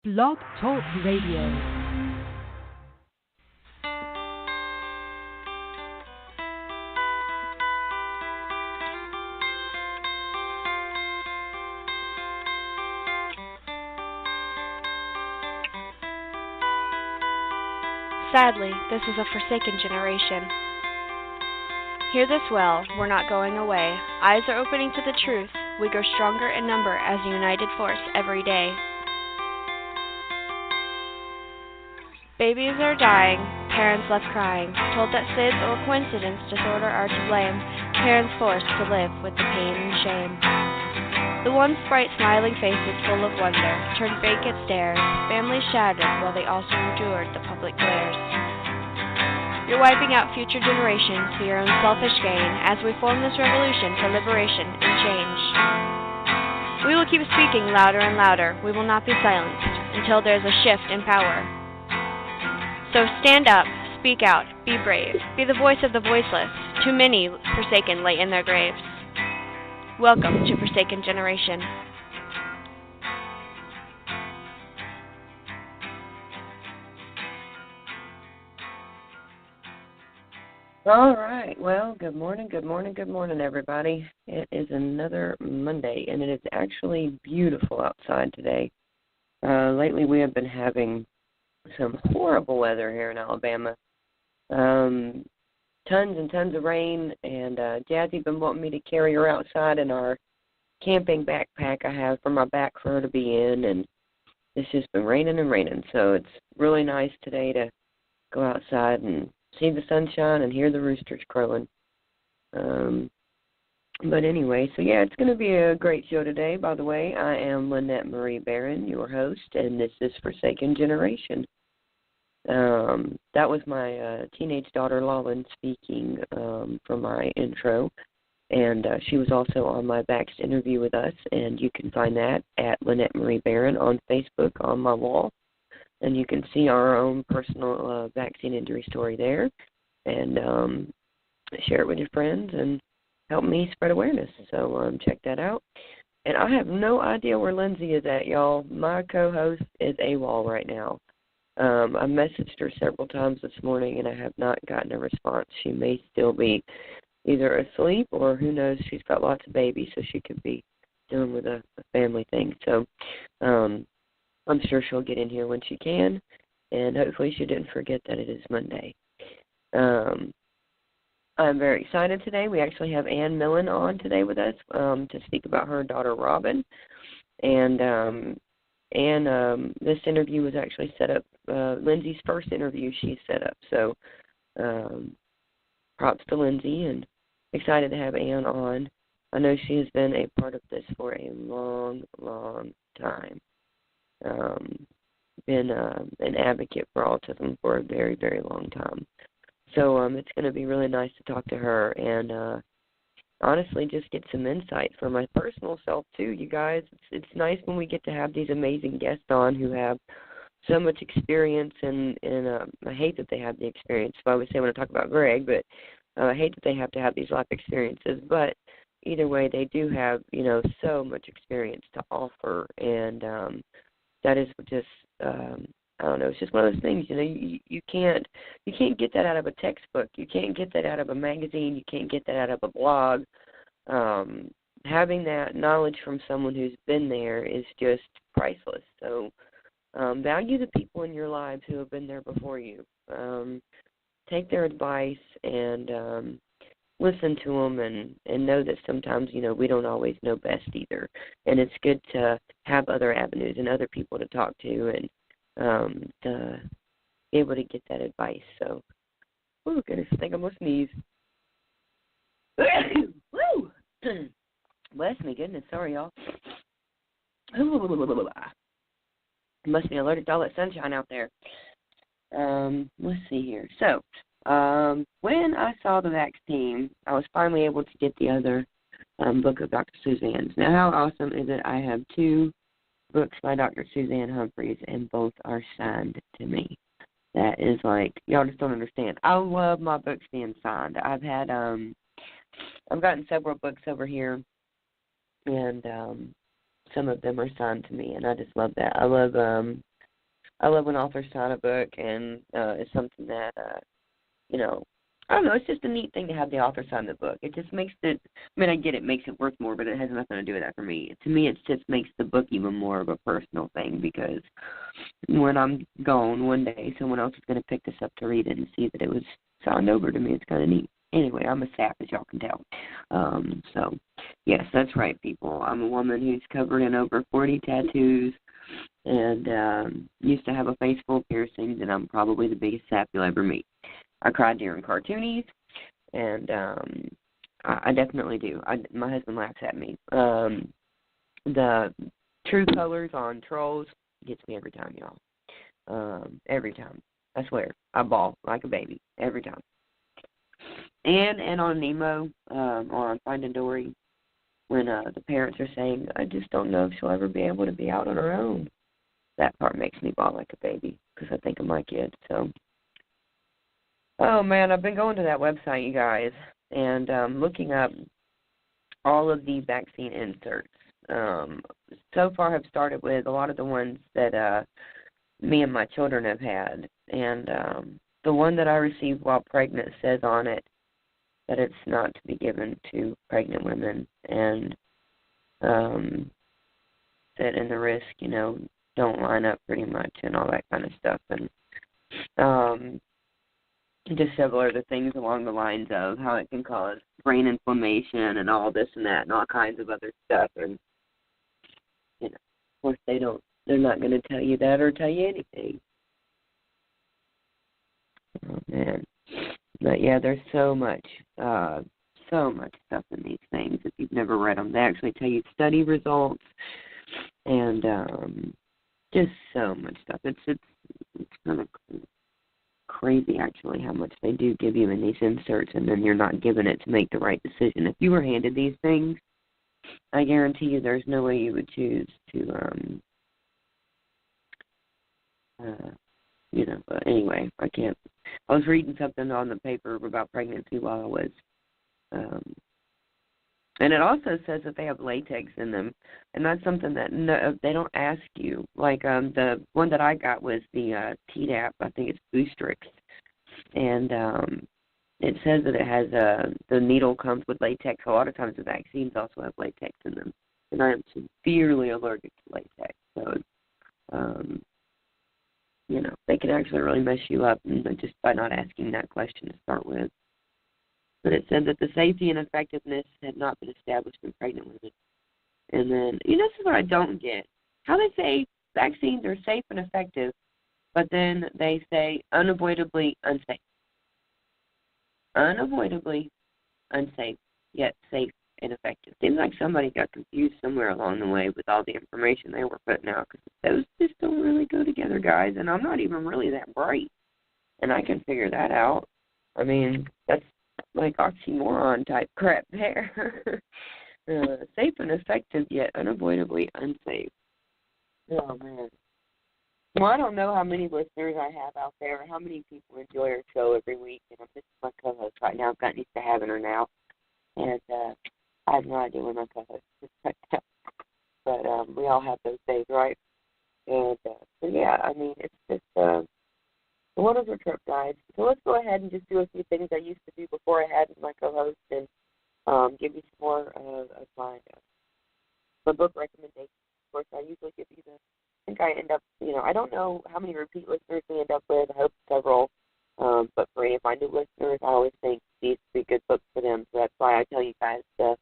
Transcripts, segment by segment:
Blog Talk Radio. Sadly, this is a forsaken generation. Hear this well, we're not going away. Eyes are opening to the truth. We grow stronger in number as a united force every day. Babies are dying, parents left crying, told that SIDS or coincidence disorder are to blame, parents forced to live with the pain and shame. The once bright smiling faces full of wonder turned vacant stares, families shattered while they also endured the public glares. You're wiping out future generations for your own selfish gain as we form this revolution for liberation and change. We will keep speaking louder and louder. We will not be silenced until there is a shift in power. So stand up, speak out, be brave, be the voice of the voiceless. Too many forsaken lay in their graves. Welcome to Forsaken Generation. All right. Well, good morning, everybody. It is another Monday, and it is actually beautiful outside today. Lately, we have been having some horrible weather here in Alabama. Tons and tons of rain, and Jazzy's been wanting me to carry her outside in our camping backpack I have for my back for her to be in, and it's just been raining and raining, so it's really nice today to go outside and see the sunshine and hear the roosters crowing. But anyway, so yeah, it's going to be a great show today. By the way, I am Lynette Marie Barron, your host, and this is Forsaken Generation. That was my teenage daughter, Lawlyn, speaking for my intro, and she was also on my Vaxxed interview with us, and you can find that at Lynette Marie Barron on Facebook on my wall, and you can see our own personal vaccine injury story there, and share it with your friends and help me spread awareness. So check that out. And I have no idea where Lindsay is at, y'all. My co-host is AWOL right now. I messaged her several times this morning, and I have not gotten a response. She may still be either asleep or who knows, she's got lots of babies, so she could be dealing with a family thing. So I'm sure she'll get in here when she can, and hopefully she didn't forget that it is Monday. I'm very excited today. We actually have Ann Millian on today with us to speak about her daughter, Robin. And this interview was actually set up, Lindsay's first interview she set up. So props to Lindsay, and excited to have Ann on. I know she has been a part of this for a long, long time. Been an advocate for autism for a very, very long time. So it's going to be really nice to talk to her and honestly just get some insight for my personal self too, you guys. It's nice when we get to have these amazing guests on who have so much experience, and I hate that they have the experience. So I would say when I talk about Greg, but I hate that they have to have these life experiences. But either way, they do have, so much experience to offer, and that is just I don't know. It's just one of those things. You can't get that out of a textbook. You can't get that out of a magazine. You can't get that out of a blog. Having that knowledge from someone who's been there is just priceless. So value the people in your lives who have been there before you. Take their advice and listen to them, and know that sometimes, we don't always know best either. And it's good to have other avenues and other people to talk to and to be able to get that advice. So, oh goodness, I think I'm going to sneeze. Woo! Bless me, goodness, sorry, y'all. Must be allergic to all that sunshine out there. Let's see here. So, when I saw the vaccine, I was finally able to get the other book of Dr. Suzanne's. Now, how awesome is it? I have two books by Dr. Suzanne Humphreys, and both are signed to me. That is like, y'all just don't understand. I love my books being signed. I've gotten several books over here, and some of them are signed to me, and I just love that. I love I love when authors sign a book, and it's something that, I don't know, it's just a neat thing to have the author sign the book. It just makes it, I mean, I get it makes it worth more, but it has nothing to do with that for me. To me, it just makes the book even more of a personal thing, because when I'm gone one day, someone else is going to pick this up to read it and see that it was signed over to me. It's kind of neat. Anyway, I'm a sap, as y'all can tell. So, yes, that's right, people. I'm a woman who's covered in over 40 tattoos and used to have a face full of piercings, and I'm probably the biggest sap you'll ever meet. I cried during cartoonies, and I definitely do. My husband laughs at me. The true colors on Trolls gets me every time, y'all. Every time. I swear. I bawl like a baby every time. And on Nemo, or on Finding Dory, when the parents are saying, I just don't know if she'll ever be able to be out on her own. That part makes me bawl like a baby, because I think of my kids, so. Oh, man, I've been going to that website, you guys, and looking up all of the vaccine inserts. So far I've started with a lot of the ones that me and my children have had. And the one that I received while pregnant says on it that it's not to be given to pregnant women, and that in the risk, don't line up pretty much and all that kind of stuff. And just several other things along the lines of how it can cause brain inflammation and all this and that and all kinds of other stuff. And, of course they're not going to tell you that or tell you anything. Oh, man. But, yeah, there's so much stuff in these things if you've never read them. They actually tell you study results and just so much stuff. It's kind of crazy, actually, how much they do give you in these inserts, and then you're not given it to make the right decision. If you were handed these things, I guarantee you there's no way you would choose to, but anyway, I can't. I was reading something on the paper about pregnancy while I was, and it also says that they have latex in them, and that's something that they don't ask you. Like the one that I got was the Tdap, I think it's Boostrix, and it says that it has the needle comes with latex. A lot of times the vaccines also have latex in them, and I am severely allergic to latex. So, they can actually really mess you up just by not asking that question to start with. But it said that the safety and effectiveness had not been established in pregnant women. And then, this is what I don't get. How they say vaccines are safe and effective, but then they say unavoidably unsafe. Unavoidably unsafe, yet safe and effective. Seems like somebody got confused somewhere along the way with all the information they were putting out, because those just don't really go together, guys, and I'm not even really that bright, and I can figure that out. I mean, that's like oxymoron type crap there. Safe and effective, yet unavoidably unsafe. Oh, man. Well, I don't know how many listeners I have out there, how many people enjoy our show every week, and I'm missing my co-host right now. I've gotten used to having her now, and I have no idea where my co-host is right now. But we all have those days, right? And so, yeah, I mean, it's just a wonderful trip, guys. So let's go ahead and just do a few things I used to do before I had my co-host, and give you some more of my book recommendations. Of course, I usually give you I think I end up, I don't know how many repeat listeners we end up with. I hope several. But for any of my new listeners, I always think these would be good books for them. So that's why I tell you guys the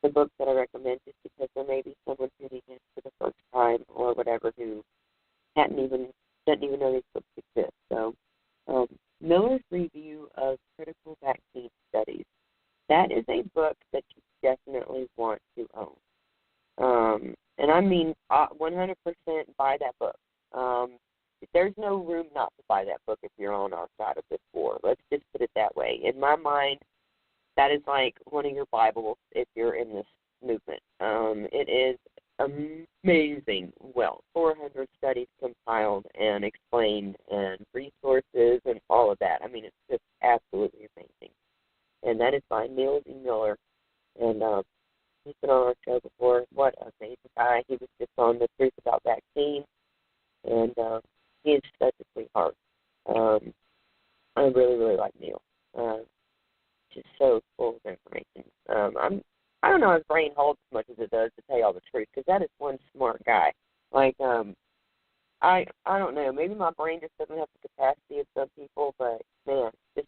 books that I recommend, just because there may be someone tuning in for the first time or whatever who doesn't even know these books exist. So Miller's Review of Critical Vaccine Studies. That is a book that you definitely want to own. And I mean 100% buy that book. There's no room not to buy that book if you're on our side of this war. Let's just put it that way. In my mind, that is like one of your Bibles if you're in this movement. It is amazing. Well, 400 studies compiled and explained and resources and all of that. I mean, it's just absolutely amazing. And that is by Neil D. Miller. And he's been on our show before. What an amazing guy. He was just on The Truth About Vaccines. And He is such a sweetheart. I really, really like Neil. Just so full of information. I don't know if his brain holds as much as it does, to tell you all the truth, because that is one smart guy. Like, I don't know, maybe my brain just doesn't have the capacity of some people, but man, it's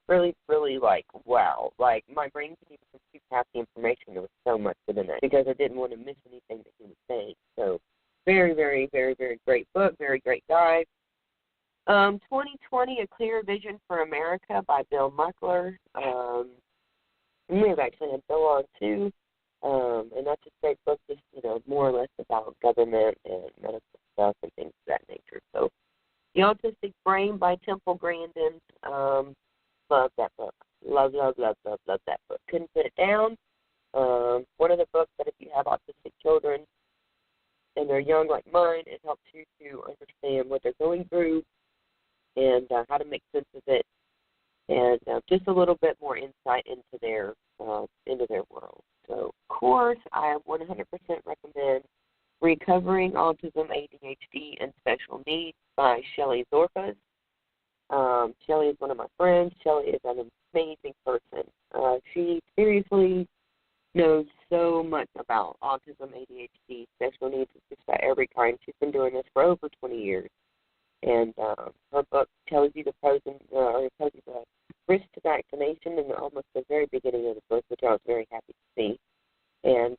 really, really like, wow. Like, my brain couldn't even compute half the information. There was so much within that because I didn't want to miss anything that he was saying. So, very, very, very, very great book, very great guy. 2020, A Clear Vision for America by Bill Muckler. We've actually had Bill on too, and that's a great book, just, more or less about government and medical stuff and things of that nature. So, The Autistic Brain by Temple Grandin. Love that book. Love, love, love, love, love that book. Couldn't put it down. One of the books that if you have autistic children and they're young like mine, it helps you to understand what they're going through and how to make sense of it, and just a little bit more insight into their world. So, of course, I 100% recommend Recovering Autism, ADHD, and Special Needs by Shelley Zorfas. Shelley is one of my friends. Shelley is an amazing person. She seriously knows so much about autism, ADHD, special needs, just about every kind. She's been doing this for over 20 years. And her book tells you the pros and tells you the risk to vaccination in almost the very beginning of the book, which I was very happy to see. And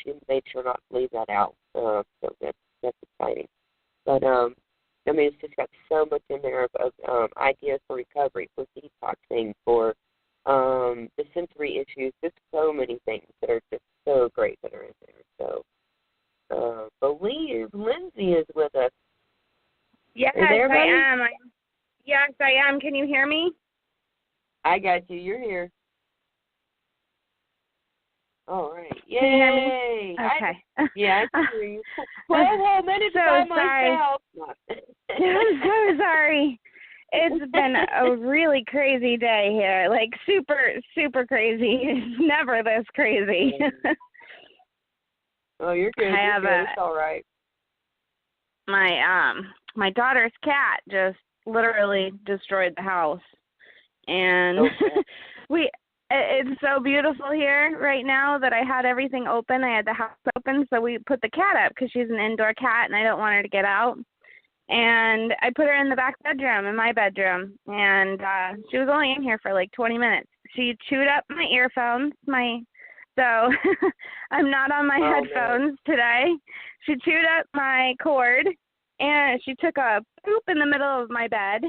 she made sure not to leave that out. So that's exciting. But it's just got so much in there of ideas for recovery, for detoxing, for the sensory issues, just so many things that are just so great that are in there. So, believe Lindsay is with us. Yes, I am. Yes, I am. Can you hear me? I got you. You're here. All right. Yay! Can you hear me? Okay. I can hear you. 12 whole minutes by myself. I'm so sorry. It's been a really crazy day here. Like, super, super crazy. It's never this crazy. Oh, you're good. It's all right. My daughter's cat just literally destroyed the house, and it's so beautiful here right now that I had everything open. I had the house open, so we put the cat up because she's an indoor cat, and I don't want her to get out. And I put her in the back bedroom, in my bedroom, and she was only in here for like 20 minutes. She chewed up my earphones, so I'm not on my headphones today. She chewed up my cord, and she took a poop in the middle of my bed.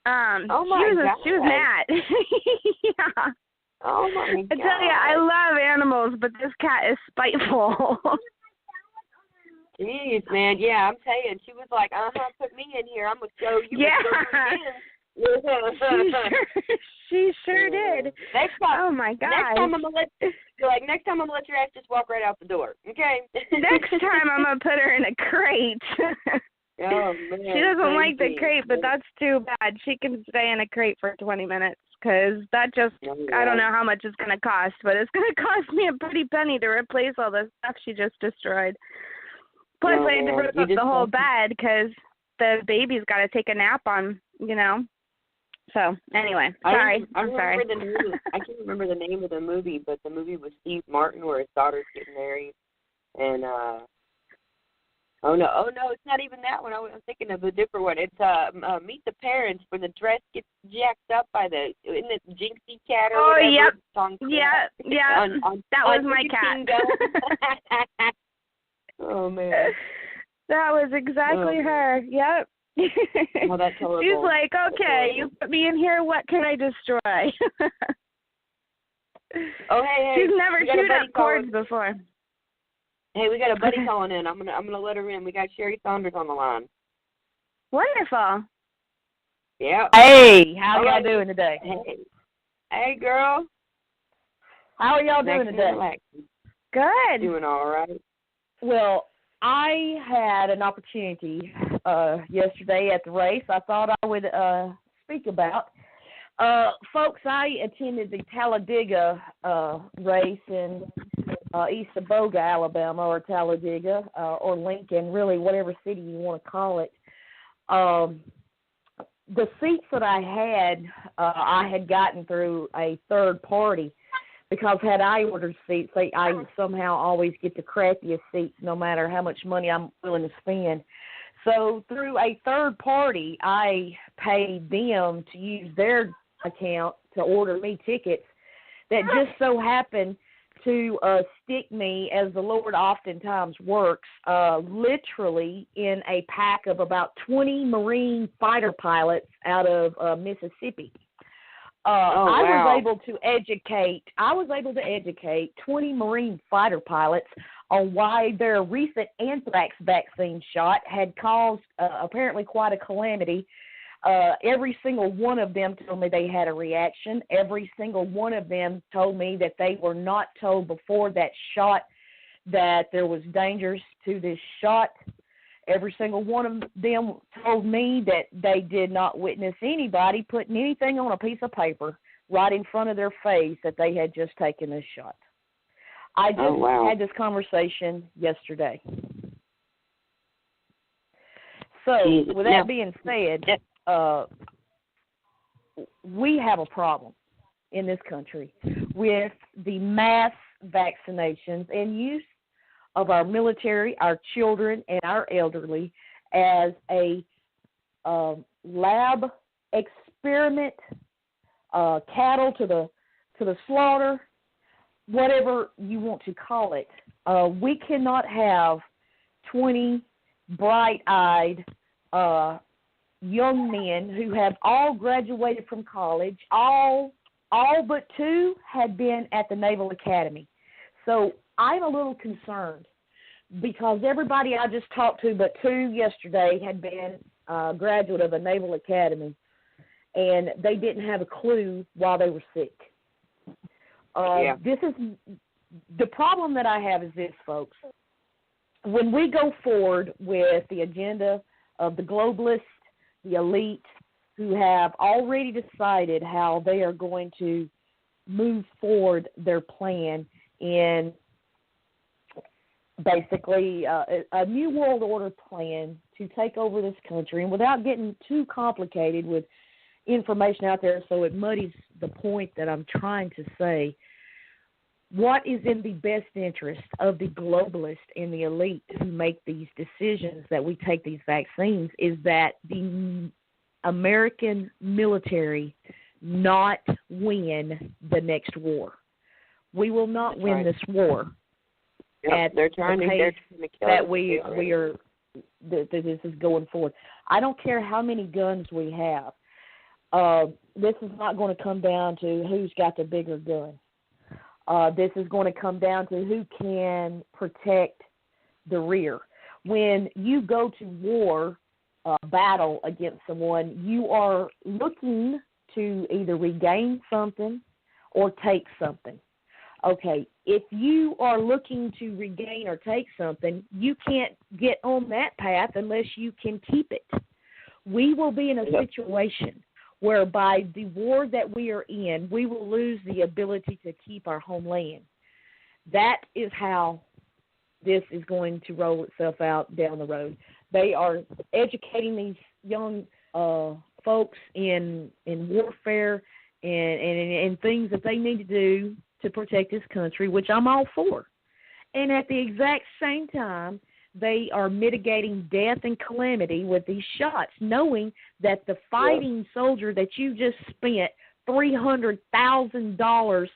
She was mad. Yeah. Oh my God. I tell you, I love animals, but this cat is spiteful. Jeez, man. Yeah, I'm saying, she was like, put me in here. I'm going to show you what's going on. She sure did. Next time, oh my God. Next time I'm gonna let your ass just walk right out the door. Okay. Next time I'm gonna put her in a crate. Oh man. She doesn't like the crate, but that's too bad. She can stay in a crate for 20 minutes because that just I don't know how much it's gonna cost, but it's gonna cost me a pretty penny to replace all the stuff she just destroyed. Plus, I had to rip up the whole bed because the baby's got to take a nap on, So, anyway, sorry. I'm sorry. I can't remember the name of the movie, but the movie was Steve Martin where his daughter's getting married. And, oh, no, it's not even that one. I'm thinking of a different one. It's Meet the Parents where the dress gets jacked up by isn't it Jinxie Cat or whatever? Yep. Song Yeah. That was my cat. Oh, man. That was exactly her. Yep. Oh, that's horrible. She's like, okay, you put me in here, what can I destroy? Oh, hey. She's never chewed up cords before. Hey, we got a buddy calling in. I'm gonna let her in. We got Sherry Saunders on the line. Wonderful. Yeah. Hey, how y'all doing today? Hey, girl. How are y'all doing today? Good. Doing all right. Well, I had an opportunity yesterday at the race I thought I would speak about. Folks, I attended the Talladega race, and east of Boga, Alabama, or Talladega, or Lincoln, really whatever city you want to call it. The seats that I had gotten through a third party, because had I ordered seats, I somehow always get the crappiest seats no matter how much money I'm willing to spend. So through a third party, I paid them to use their account to order me tickets that just so happened to stick me, as the Lord oftentimes works, literally in a pack of about 20 Marine fighter pilots out of Mississippi. I was able to educate 20 Marine fighter pilots on why their recent anthrax vaccine shot had caused apparently quite a calamity. Every single one of them told me they had a reaction. Every single one of them told me that they were not told before that shot that there was dangers to this shot. Every single one of them told me that they did not witness anybody putting anything on a piece of paper right in front of their face that they had just taken this shot. I just had this conversation yesterday. So, with that being said, we have a problem in this country with the mass vaccinations and use of our military, our children, and our elderly as a lab experiment, cattle to the slaughter, whatever you want to call it. We cannot have 20 bright-eyed young men who have all graduated from college. All but two had been at the Naval Academy. So I'm a little concerned because everybody I just talked to but two yesterday had been a graduate of a Naval Academy, and they didn't have a clue while they were sick. This is the problem that I have is this, folks. When we go forward with the agenda of the globalists, the elite, who have already decided how they are going to move forward their plan in basically a new world order plan to take over this country, and without getting too complicated with information out there so it muddies the point that I'm trying to say, what is in the best interest of the globalists and the elite who make these decisions that we take these vaccines is that the American military not win the next war. We will not win this war at the pace that we are. This is going forward. I don't care how many guns we have. This is not going to come down to who's got the bigger gun. This is going to come down to who can protect the rear. When you go to war, battle against someone, you are looking to either regain something or take something. Okay, if you are looking to regain or take something, you can't get on that path unless you can keep it. We will be in a situation whereby the war that we are in, we will lose the ability to keep our homeland. That is how this is going to roll itself out down the road. They are educating these young folks in warfare and things that they need to do to protect this country, which I'm all for. And at the exact same time, they are mitigating death and calamity with these shots, knowing that the fighting soldier that you just spent $300,000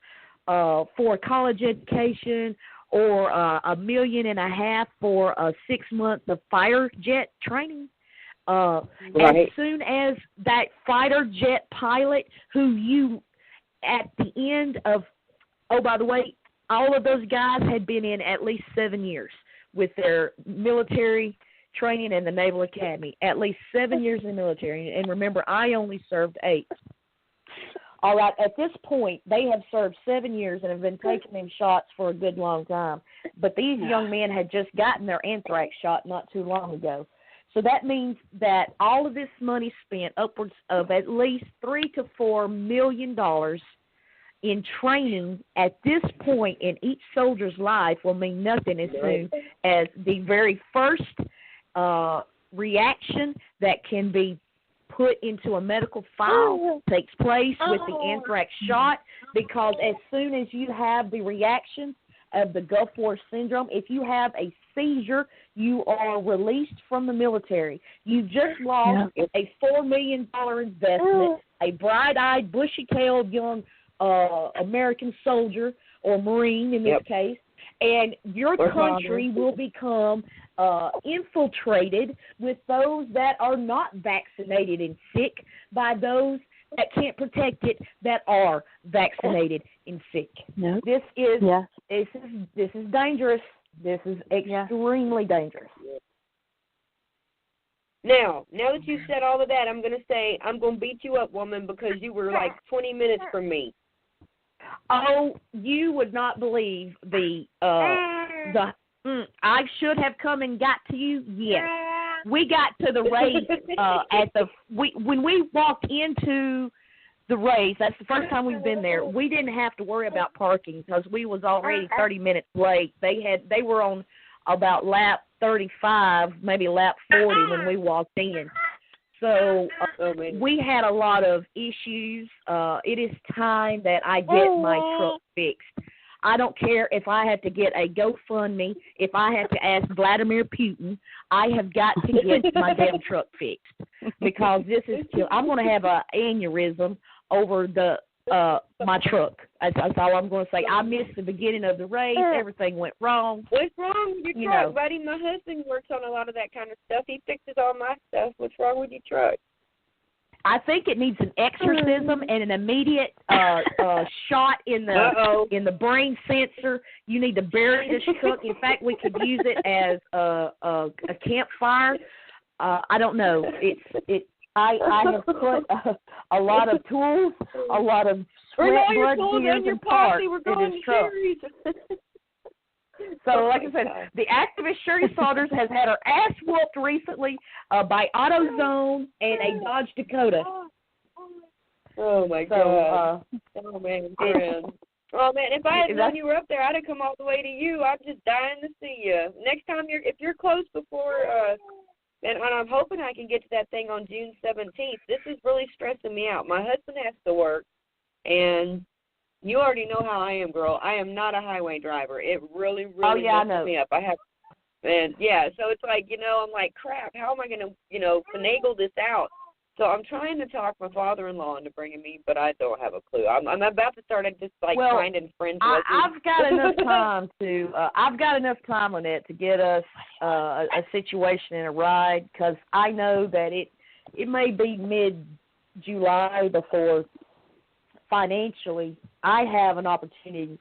for a college education or $1.5 million for 6 months of fighter jet training, as soon as that fighter jet pilot who you, at the end of, oh, by the way, all of those guys had been in at least 7 years with their military training in the Naval Academy, at least 7 years in the military. And remember, I only served 8. All right, at this point, they have served 7 years and have been taking them shots for a good long time. But these young men had just gotten their anthrax shot not too long ago. So that means that all of this money spent, upwards of at least $3 to $4 million in training at this point in each soldier's life will mean nothing as soon as the very first reaction that can be put into a medical file takes place with the anthrax shot, because as soon as you have the reaction of the Gulf War syndrome, if you have a seizure, you are released from the military. You just lost a $4 million investment, a bright-eyed, bushy-tailed young American soldier or Marine in this case, and your country will become infiltrated with those that are not vaccinated and sick by those that can't protect it that are vaccinated and sick. This is dangerous. This is extremely dangerous. Now that you said all of that, I'm going to say I'm going to beat you up, woman, because you were like 20 minutes from me. Oh, you would not believe I should have come and got to you. Yes, we got to the race when we walked into the race. That's the first time we've been there. We didn't have to worry about parking because we was already 30 minutes late. They were on about lap 35, maybe lap 40 when we walked in. So we had a lot of issues. It is time that I get my truck fixed. I don't care if I have to get a GoFundMe, if I have to ask Vladimir Putin. I have got to get my damn truck fixed because this is I'm going to have an aneurysm over my truck. That's all I'm going to say. I missed the beginning of the race. Everything went wrong. What's wrong with your truck, buddy? My husband works on a lot of that kind of stuff. He fixes all my stuff. What's wrong with your truck? I think it needs an exorcism and an immediate shot in the brain sensor. You need to bury this truck. In fact, we could use it as a campfire. I don't know. I have put a lot of tools, a lot of sweat, blood, tears, and parts in this truck. So, like I said, the activist Shirley Saunders has had her ass whooped recently by AutoZone and a Dodge Dakota. Oh, my God. Oh, man, friend. Oh, man, if I had known you were up there, I'd have come all the way to you. I'm just dying to see you. Next time, if you're close before, and I'm hoping I can get to that thing on June 17th. This is really stressing me out. My husband has to work, and you already know how I am, girl. I am not a highway driver. It really messes me up. So it's like, I'm like, crap, how am I going to, finagle this out? So I'm trying to talk my father-in-law into bringing me, but I don't have a clue. I'm about to start just finding friends. I've got enough time, Lynette, to get us a situation and a ride, because I know that it may be mid-July before financially I have an opportunity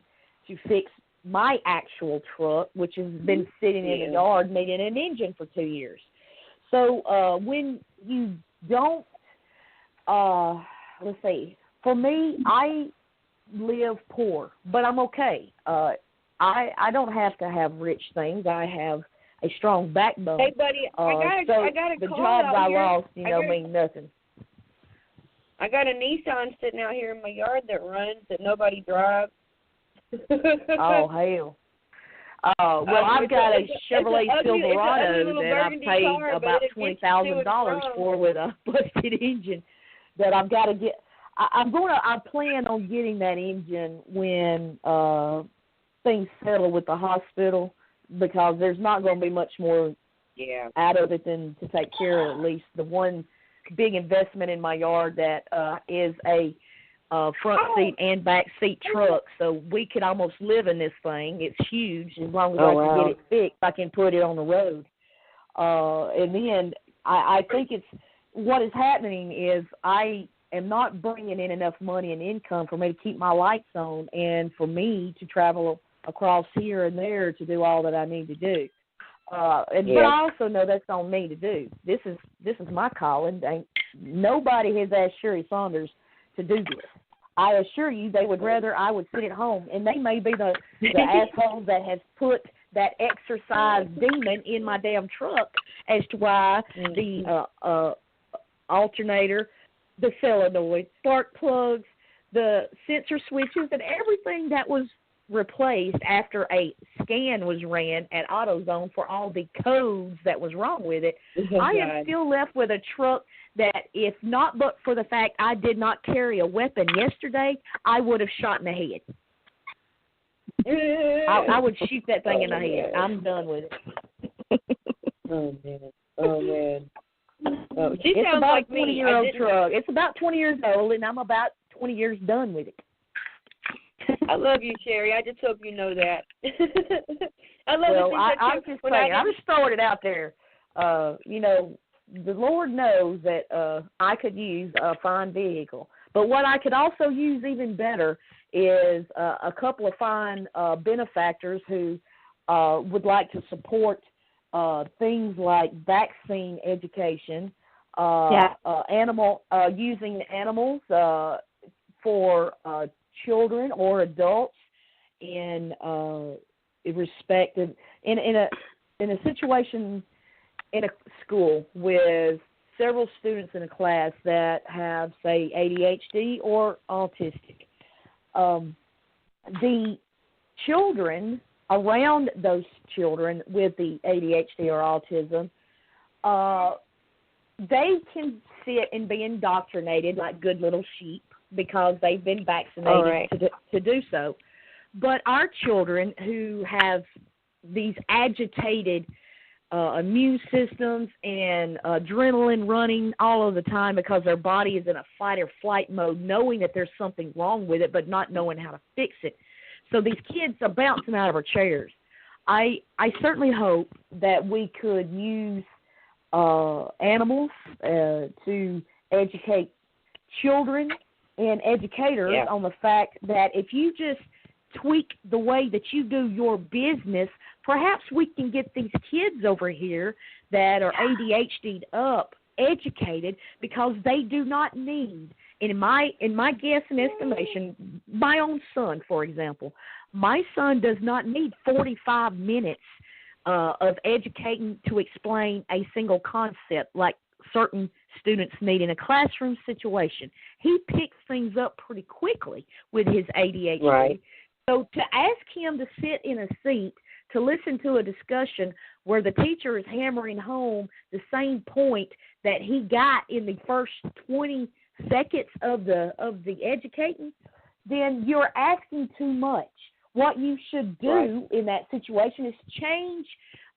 to fix my actual truck, which has been sitting in the yard needing an engine for 2 years. So when you don't, let's see, for me, I live poor, but I'm okay. I don't have to have rich things. I have a strong backbone. Hey, buddy, I got a the call jobs out I here. lost, mean nothing. I got a Nissan sitting out here in my yard that runs that nobody drives. Oh, hell. Well, I've got a Chevrolet Silverado that I've paid about $20,000 for with a busted engine that I've got to get. I plan on getting that engine when things settle with the hospital, because there's not going to be much more out of it than to take care of at least the one big investment in my yard that is a front seat and back seat truck, so we could almost live in this thing. It's huge. As long as I can get it fixed, I can put it on the road. And then I think what is happening is I am not bringing in enough money and income for me to keep my lights on and for me to travel across here and there to do all that I need to do. But I also know that's on me to do. This is my calling. Nobody has asked Shirley Saunders to do this. I assure you they would rather I would sit at home, and they may be the assholes that has put that exercise demon in my damn truck as to why the alternator, the solenoid, spark plugs, the sensor switches and everything that was replaced after a scan was ran at AutoZone for all the codes that was wrong with it, I am still left with a truck that, if not but for the fact I did not carry a weapon yesterday, I would have shot in the head. I would shoot that thing in the head. I'm done with it. Oh, man. Oh, man. Oh, she It's sounds about like a me. 20-year-old truck. It's about 20 years old, and I'm about 20 years done with it. I love you, Sherry. I just hope you know that. I love well, I'm just saying. I'm just throwing it out there. You know, the Lord knows that I could use a fine vehicle. But what I could also use even better is a couple of fine benefactors who would like to support things like vaccine education, using animals for children or adults in respect of, in a situation in a school with several students in a class that have, say, ADHD or autistic. The children around those children with the ADHD or autism, they can sit and be indoctrinated like good little sheep because they've been vaccinated to do so. But our children who have these agitated immune systems and adrenaline running all of the time because their body is in a fight or flight mode, knowing that there's something wrong with it but not knowing how to fix it. So these kids are bouncing out of our chairs. I certainly hope that we could use animals to educate children and educators on the fact that if you just tweak the way that you do your business, perhaps we can get these kids over here that are ADHD'd up educated, because they do not need, in my guess and estimation, my own son, for example, my son does not need 45 minutes of educating to explain a single concept like certain students need in a classroom situation. He picks things up pretty quickly with his ADHD. Right. So to ask him to sit in a seat to listen to a discussion where the teacher is hammering home the same point that he got in the first 20 seconds of the educating, then you're asking too much. What you should do in that situation is change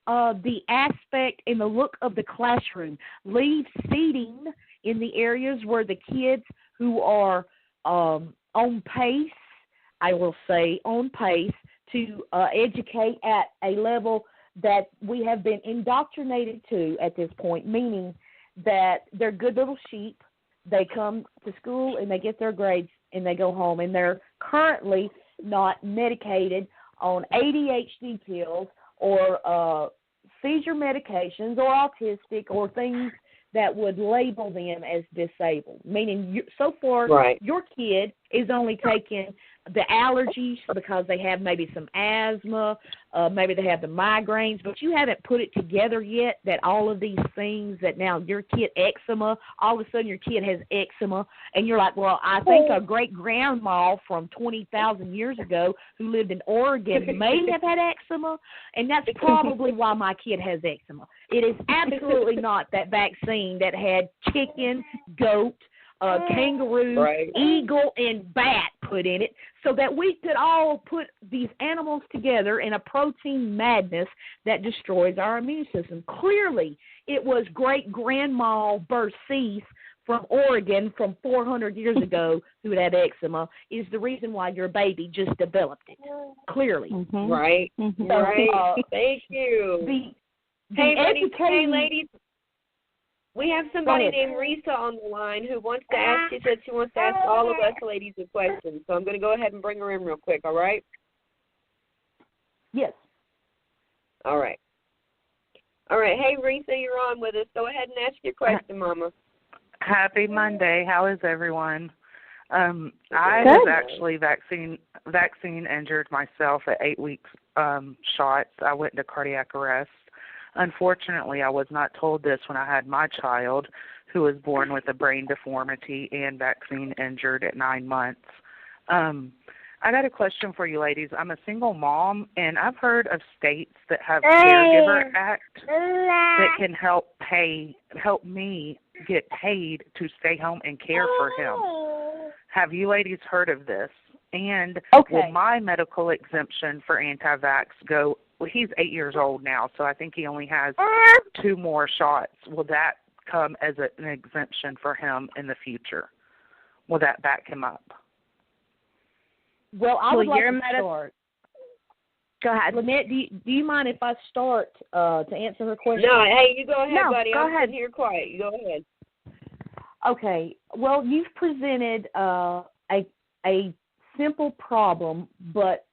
the aspect and the look of the classroom. Leave seating in the areas where the kids who are on pace, I will say on pace, to educate at a level that we have been indoctrinated to at this point, meaning that they're good little sheep. They come to school and they get their grades and they go home, and they're currently not medicated on ADHD pills or seizure medications or autistic or things that would label them as disabled, meaning so far your kid is only taking the allergies because they have maybe some asthma, maybe they have the migraines, but you haven't put it together yet that all of these things that now your kid eczema, all of a sudden your kid has eczema, and you're like, well, I think a great-grandma from 20,000 years ago who lived in Oregon may have had eczema, and that's probably why my kid has eczema. It is absolutely not that vaccine that had chicken, goat, kangaroo, eagle, and bat put in it, so that we could all put these animals together in a protein madness that destroys our immune system. Clearly, it was great-grandma Bercease from Oregon from 400 years ago who had eczema is the reason why your baby just developed it. Clearly. Mm-hmm. Right. So, thank you. Hey, ladies. We have somebody named Risa on the line who wants to ask. She said she wants to ask all of us ladies a question. So I'm going to go ahead and bring her in real quick, all right? Yes. All right. All right. Hey, Risa, you're on with us. Go ahead and ask your question, Mama. Happy Monday. How is everyone? I was actually vaccine injured myself at 8 weeks shots. I went into cardiac arrest. Unfortunately, I was not told this when I had my child, who was born with a brain deformity and vaccine injured at 9 months. I got a question for you ladies. I'm a single mom, and I've heard of states that have Caregiver Act that can help me get paid to stay home and care for him. Have you ladies heard of this? And will my medical exemption for anti-vax go? Well, he's 8 years old now, so I think he only has 2 more shots. Will that come as an exemption for him in the future? Will that back him up? Well, I would like to start. Go ahead. Lynette, do you mind if I start to answer her question? No, hey, you go ahead, buddy. Go I'm ahead. sitting here quiet. You go ahead. Okay. Well, you've presented a simple problem, but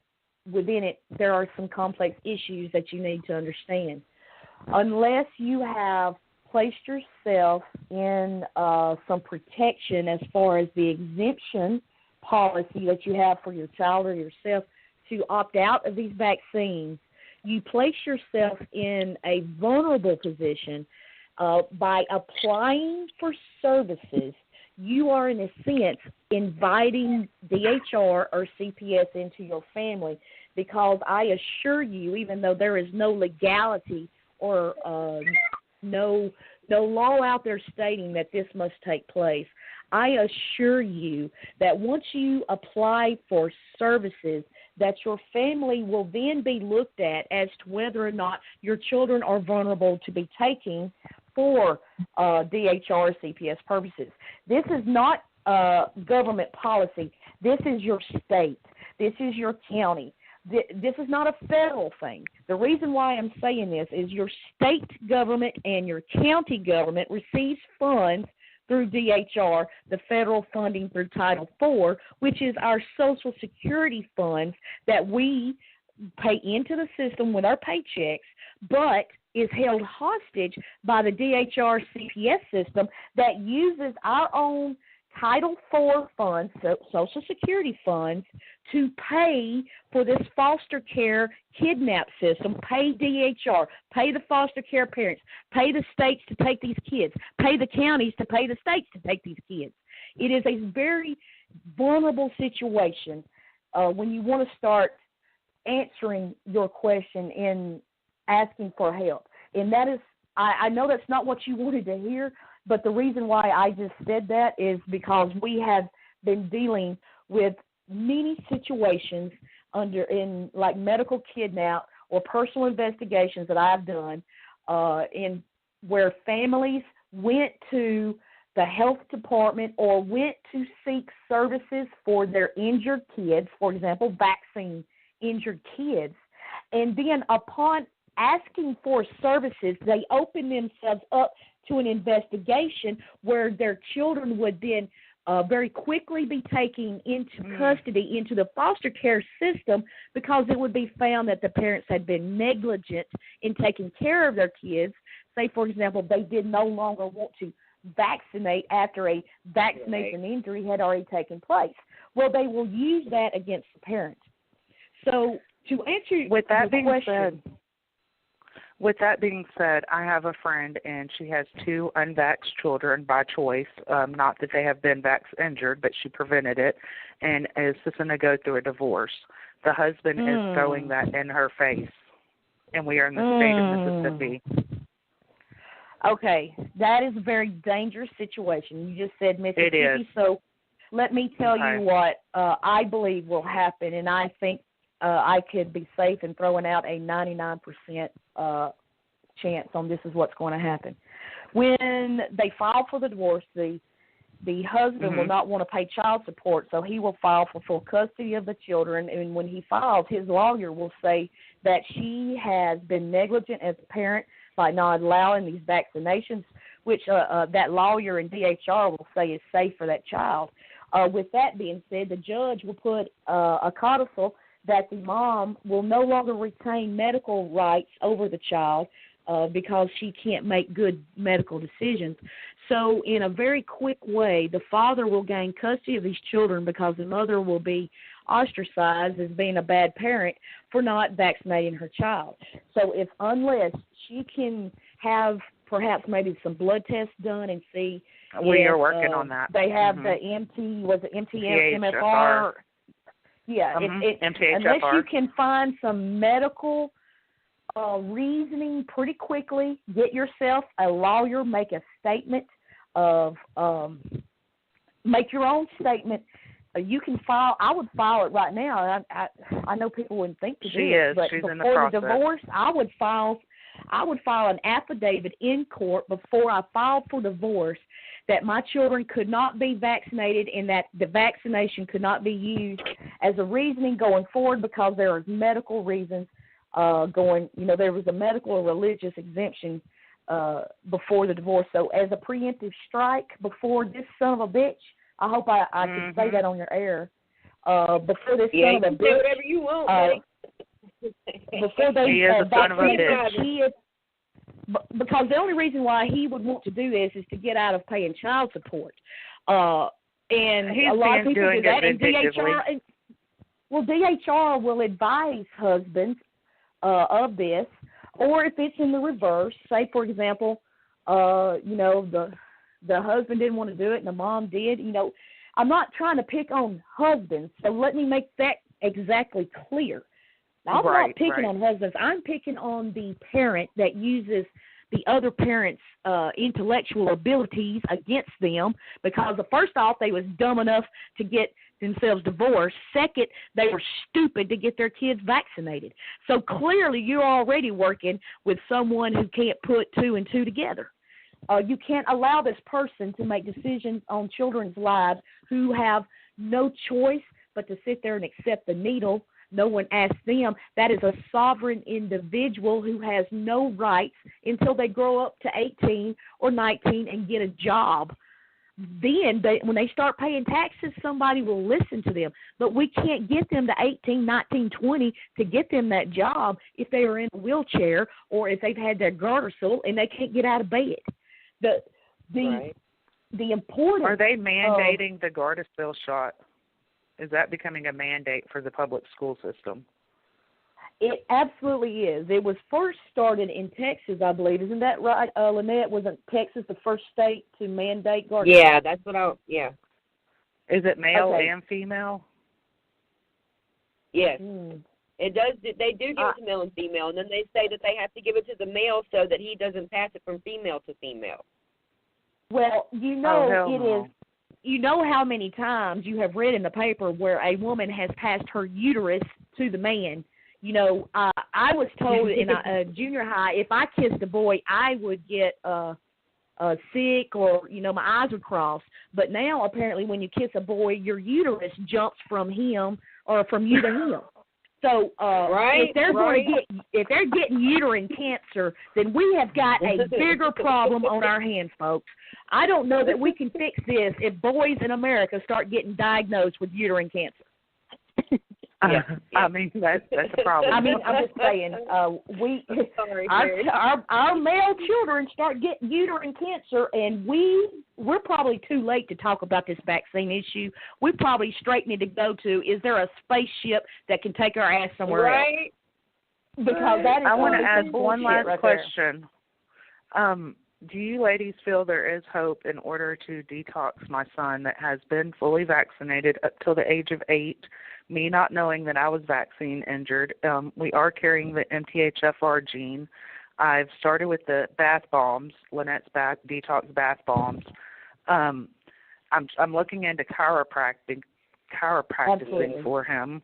within it there are some complex issues that you need to understand. Unless you have placed yourself in some protection as far as the exemption policy that you have for your child or yourself to opt out of these vaccines, you place yourself in a vulnerable position by applying for services. You are, in a sense, inviting DHR or CPS into your family, because I assure you, even though there is no legality or no law out there stating that this must take place, I assure you that once you apply for services, that your family will then be looked at as to whether or not your children are vulnerable to be taking for DHR CPS purposes. This is not government policy. This is your state. This is your county. This is not a federal thing. The reason why I'm saying this is your state government and your county government receives funds through DHR, the federal funding through Title IV, which is our Social Security funds that we pay into the system with our paychecks, but is held hostage by the DHR CPS system that uses our own Title IV funds, Social Security funds, to pay for this foster care kidnap system, pay DHR, pay the foster care parents, pay the states to take these kids, pay the counties to pay the states to take these kids. It is a very vulnerable situation when you want to start answering your question in asking for help. And that is, I know that's not what you wanted to hear, but the reason why I just said that is because we have been dealing with many situations in like medical kidnap or personal investigations that I've done in where families went to the health department or went to seek services for their injured kids, for example, vaccine injured kids, and then upon asking for services, they open themselves up to an investigation where their children would then very quickly be taken into custody, into the foster care system, because it would be found that the parents had been negligent in taking care of their kids. Say, for example, they did no longer want to vaccinate after a vaccination injury had already taken place. Well, they will use that against the parents. So to answer with that being question... With that being said, I have a friend, and she has 2 unvaxxed children by choice, not that they have been vax injured, but she prevented it, and is just going to go through a divorce. The husband is throwing that in her face, and we are in the state of Mississippi. Okay, that is a very dangerous situation. You just said Mississippi, it is. So let me tell you what I believe will happen, and I think I could be safe in throwing out a 99% chance on this is what's going to happen. When they file for the divorce, the husband will not want to pay child support, so he will file for full custody of the children, and when he files, his lawyer will say that she has been negligent as a parent by not allowing these vaccinations, which that lawyer and DHR will say is safe for that child. With that being said, the judge will put a codicil that the mom will no longer retain medical rights over the child because she can't make good medical decisions. So in a very quick way, the father will gain custody of these children because the mother will be ostracized as being a bad parent for not vaccinating her child. So unless she can have perhaps maybe some blood tests done and see. We are working on that. They have the MTHFR. Yeah, MTHFR. Unless you can find some medical reasoning pretty quickly, get yourself a lawyer, make a statement of, make your own statement. You can file. I would file it right now. I know people wouldn't think to do it, but she's before in the process. The divorce, I would file an affidavit in court before I filed for divorce that my children could not be vaccinated and that the vaccination could not be used as a reasoning going forward because there are medical reasons there was a medical or religious exemption before the divorce. So as a preemptive strike before this son of a bitch, I hope I can say that on your air, before this son of a bitch. Say whatever you want, before they he is a son of a bitch. Because the only reason why he would want to do this is to get out of paying child support. And he's a lot of people do that. And vindictively. DHR will advise husbands of this, or if it's in the reverse, say, for example, the husband didn't want to do it and the mom did. I'm not trying to pick on husbands, so let me make that exactly clear. I'm not picking on husbands. I'm picking on the parent that uses the other parent's intellectual abilities against them because, first off, they was dumb enough to get themselves divorced. Second, they were stupid to get their kids vaccinated. So clearly you're already working with someone who can't put two and two together. You can't allow this person to make decisions on children's lives who have no choice but to sit there and accept the needle. No one asked them. That is a sovereign individual who has no rights until they grow up to 18 or 19 and get a job. Then, when they start paying taxes, somebody will listen to them. But we can't get them to 18, 19, 20 to get them that job if they are in a wheelchair or if they've had their Gardasil and they can't get out of bed. The importance. Are they mandating the Gardasil shot? Is that becoming a mandate for the public school system? It absolutely is. It was first started in Texas, I believe. Isn't that right, Lynette? Wasn't Texas the first state to mandate Gardasil? Yeah, that's what yeah. Is it male and female? Yes. It does. They do give it to male and female, and then they say that they have to give it to the male so that he doesn't pass it from female to female. Well, is. You know how many times you have read in the paper where a woman has passed her uterus to the man. I was told in junior high if I kissed a boy, I would get sick or, my eyes would cross. But now apparently when you kiss a boy, your uterus jumps from him or from you to him. So if they're getting uterine cancer, then we have got a bigger problem on our hands, folks. I don't know that we can fix this if boys in America start getting diagnosed with uterine cancer. I mean, that's a problem. I mean, I'm just saying, our male children start getting uterine cancer, and we're probably too late to talk about this vaccine issue. We probably straight need to go to, is there a spaceship that can take our ass somewhere else? Because that is I want to ask one last question. There. Do you ladies feel there is hope in order to detox my son that has been fully vaccinated up till the age of 8, me not knowing that I was vaccine injured? We are carrying the MTHFR gene. I've started with the bath bombs, Lynette's detox bath bombs. I'm looking into chiropractic for him.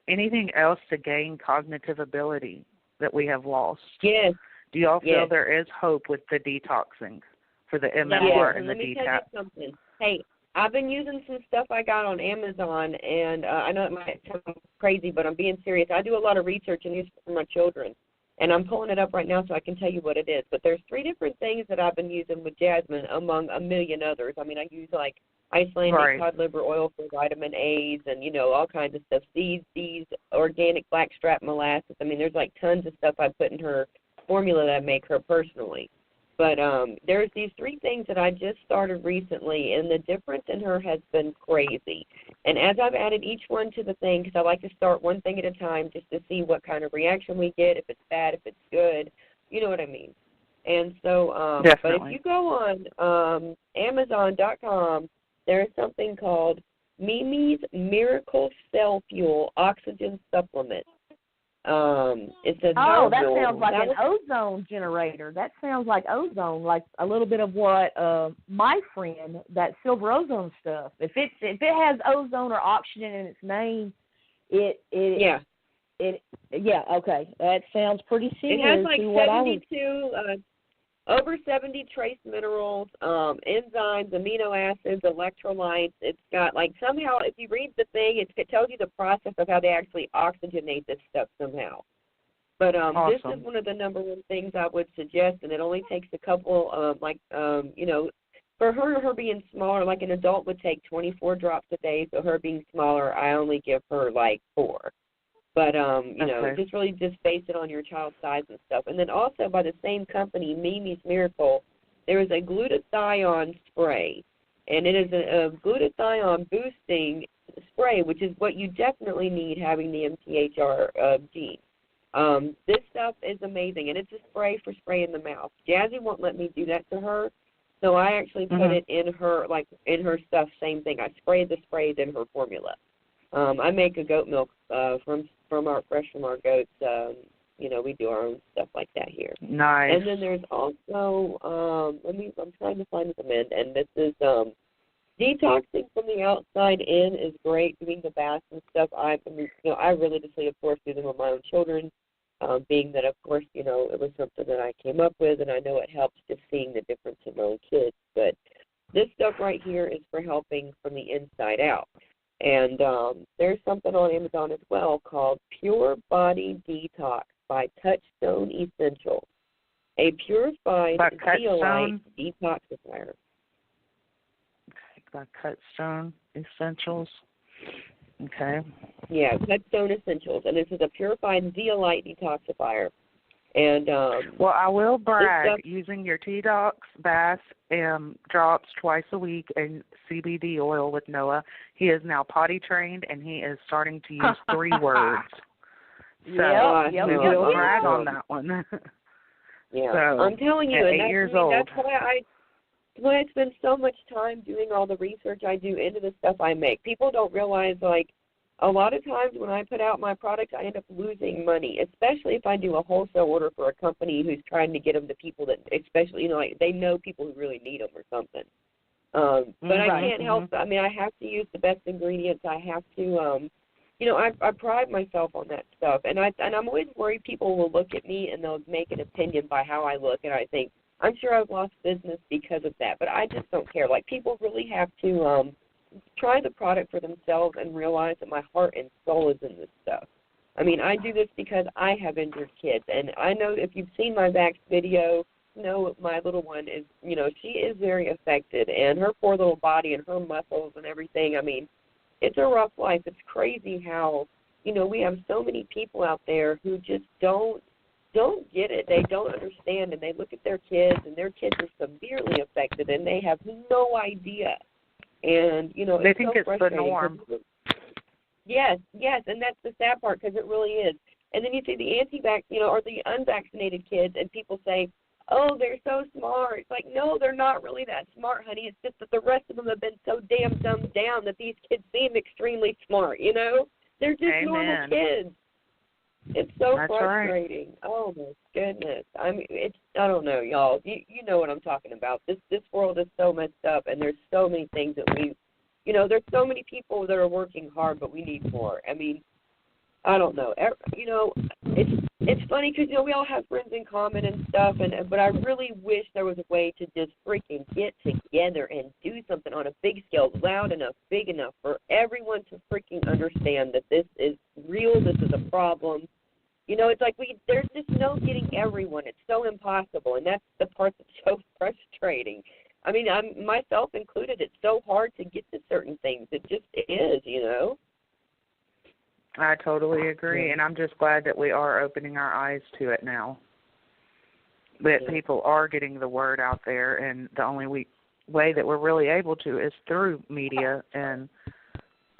Anything else to gain cognitive ability that we have lost? Yes. Do you all feel there is hope with the detoxing for the MMR and the Let me DTaP? tell you something. Hey, I've been using some stuff I got on Amazon, and I know it might sound crazy, but I'm being serious. I do a lot of research and use it for my children, and I'm pulling it up right now so I can tell you what it is. But there's 3 different things that I've been using with Jasmine, among a million others. I mean, I use, like, Icelandic cod liver oil for vitamin A's and, all kinds of stuff. Seeds, organic blackstrap molasses. I mean, there's, like, tons of stuff I put in her formula that I make her personally. But there's these 3 things that I just started recently, and the difference in her has been crazy. And as I've added each one to the thing, because I like to start one thing at a time just to see what kind of reaction we get, if it's bad, if it's good, you know what I mean. And so, but if you go on Amazon.com, there is something called Mimi's Miracle Cell Fuel Oxygen Supplement. It's a that sounds like an ozone generator. That sounds like ozone, like a little bit of what my friend, that silver ozone stuff. If it has ozone or oxygen in its name, okay. That sounds pretty similar. It has like to what 72 over 70 trace minerals, enzymes, amino acids, electrolytes. It's got, like, somehow, if you read the thing, it tells you the process of how they actually oxygenate this stuff somehow. But awesome. This is one of the number one things I would suggest, and it only takes a couple, for her being smaller, like an adult would take 24 drops a day, so her being smaller, I only give her, like, 4. But, just really just base it on your child's size and stuff. And then also by the same company, Mimi's Miracle, there is a glutathione spray. And it is a glutathione boosting spray, which is what you definitely need having the MTHR gene. This stuff is amazing, and it's a spray for spray in the mouth. Jazzy won't let me do that to her, so I actually put it in her, like, in her stuff, same thing. I spray the sprays in her formula. I make a goat milk from our goats. We do our own stuff like that here. Nice. And then there's also I'm trying to find them in, and this is detoxing from the outside in is great. Doing the baths and stuff. I religiously, of course, do them with my own children. Being that, of course, it was something that I came up with, and I know it helps just seeing the difference in my own kids. But this stuff right here is for helping from the inside out. And there's something on Amazon as well called Pure Body Detox by Touchstone Essentials, a purified zeolite detoxifier. By Touchstone Essentials. Okay. Yeah, Touchstone Essentials, and this is a purified zeolite detoxifier. And well, I will brag, using your T-Dox bath drops twice a week and CBD oil with Noah. He is now potty trained, and he is starting to use 3 words. So we'll brag on that one. Yeah, so, I'm telling you, and 8 years old. That's why I spend so much time doing all the research I do into the stuff I make. People don't realize, like, a lot of times when I put out my products, I end up losing money, especially if I do a wholesale order for a company who's trying to get them to people that, especially, like, they know people who really need them or something. But I can't help. I mean, I have to use the best ingredients. I have to, I pride myself on that stuff, and I'm always worried people will look at me and they'll make an opinion by how I look, and I think, I'm sure I've lost business because of that, but I just don't care. Like, people really have to try the product for themselves and realize that my heart and soul is in this stuff. I mean, I do this because I have injured kids, and I know if you've seen my Vax video, my little one is, she is very affected, and her poor little body and her muscles and everything, I mean, it's a rough life. It's crazy how, we have so many people out there who just don't get it. They don't understand, and they look at their kids, and their kids are severely affected, and they have no idea. And, they think it's the norm. Yes, and that's the sad part, because it really is. And then you see the anti-vax, or the unvaccinated kids, and people say, oh, they're so smart. It's like, no, they're not really that smart, honey. It's just that the rest of them have been so damn dumbed down that these kids seem extremely smart, They're just normal kids. It's so frustrating. Right. Oh, my goodness. I mean, I don't know, y'all. You know what I'm talking about. This world is so messed up, and there's so many things that there's so many people that are working hard, but we need more. I mean, I don't know. It's funny because, we all have friends in common and stuff, but I really wish there was a way to just freaking get together and do something on a big scale, loud enough, big enough for everyone to freaking understand that this is real, this is a problem. It's like there's just no getting everyone. It's so impossible, and that's the part that's so frustrating. I mean, myself included, it's so hard to get to certain things. It just is, I totally agree, and I'm just glad that we are opening our eyes to it now, that people are getting the word out there, and the only way that we're really able to is through media, and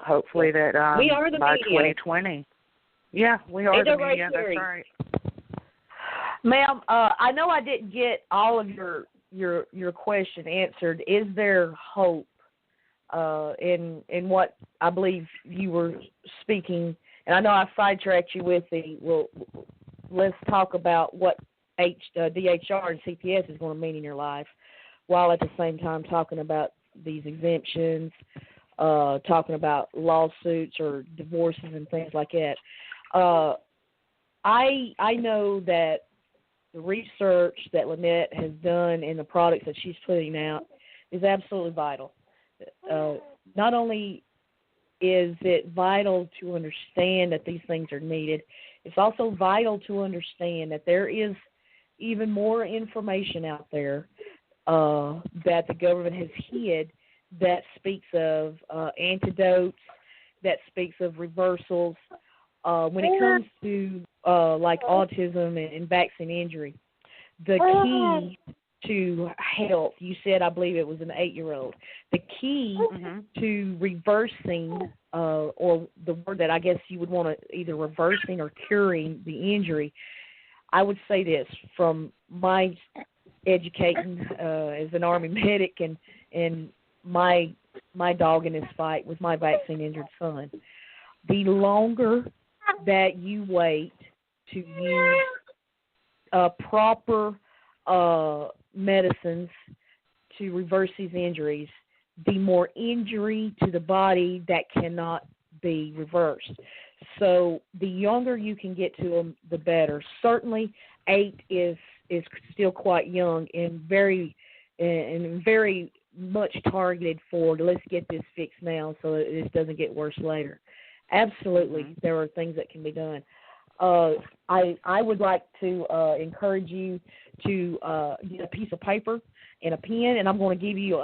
hopefully that we are the by media. 2020. Yeah, we are the media, that's right. Ma'am, I know I didn't get all of your question answered. Is there hope in what I believe you were speaking? And I know I sidetracked you with let's talk about what DHR and CPS is going to mean in your life, while at the same time talking about these exemptions, talking about lawsuits or divorces and things like that. I know that the research that Lynette has done and the products that she's putting out is absolutely vital. Not only is it vital to understand that these things are needed, it's also vital to understand that there is even more information out there that the government has hid that speaks of antidotes, that speaks of reversals. When it comes to like autism and vaccine injury, the key to health, you said, I believe it was an 8-year-old, the key to reversing, or the word that I guess you would want to either reversing or curing the injury, I would say this from my educating as an Army medic and my dog in this fight with my vaccine injured son. The longer that you wait to use proper medicines to reverse these injuries, the more injury to the body that cannot be reversed. So the younger you can get to them, the better. Certainly 8 is still quite young and very much targeted for let's get this fixed now so that this doesn't get worse later. Absolutely, there are things that can be done. I would like to encourage you to get a piece of paper and a pen, and I'm going to give you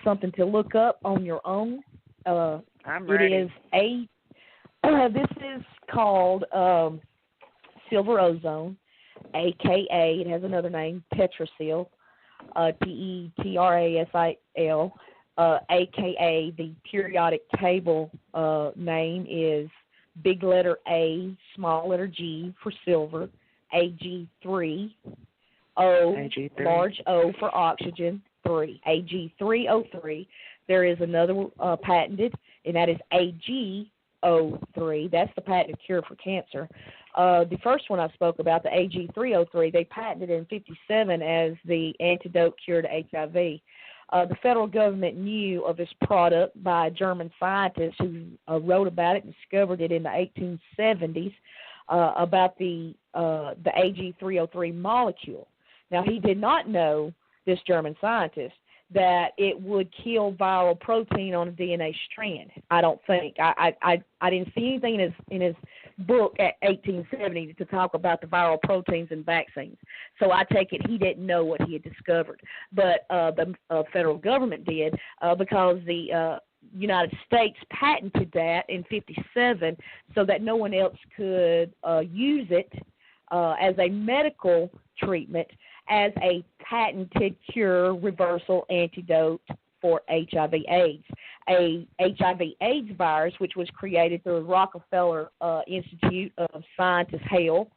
something to look up on your own. I'm ready. This is called silver ozone, a.k.a. it has another name, Tetrasil, Tetrasil, a.k.a. the periodic table name is big letter A, small letter G for silver, AG3, O, AG3. Large O for oxygen, 3, AG303. There is another patented, and that is AG03. That's the patented cure for cancer. The first one I spoke about, the AG303, they patented it in 1957 as the antidote cure to HIV. The federal government knew of this product by a German scientist who wrote about it and discovered it in the 1870s about the AG303 molecule. Now, he did not know, this German scientist, that it would kill viral protein on a DNA strand. I don't think. I didn't see anything in his book at 1870 to talk about the viral proteins in vaccines. So I take it he didn't know what he had discovered. But the federal government did because the United States patented that in 1957 so that no one else could use it as a medical treatment, as a patented cure, reversal, antidote for HIV/AIDS. A HIV/AIDS virus, which was created through the Rockefeller Institute of Scientists, Hale,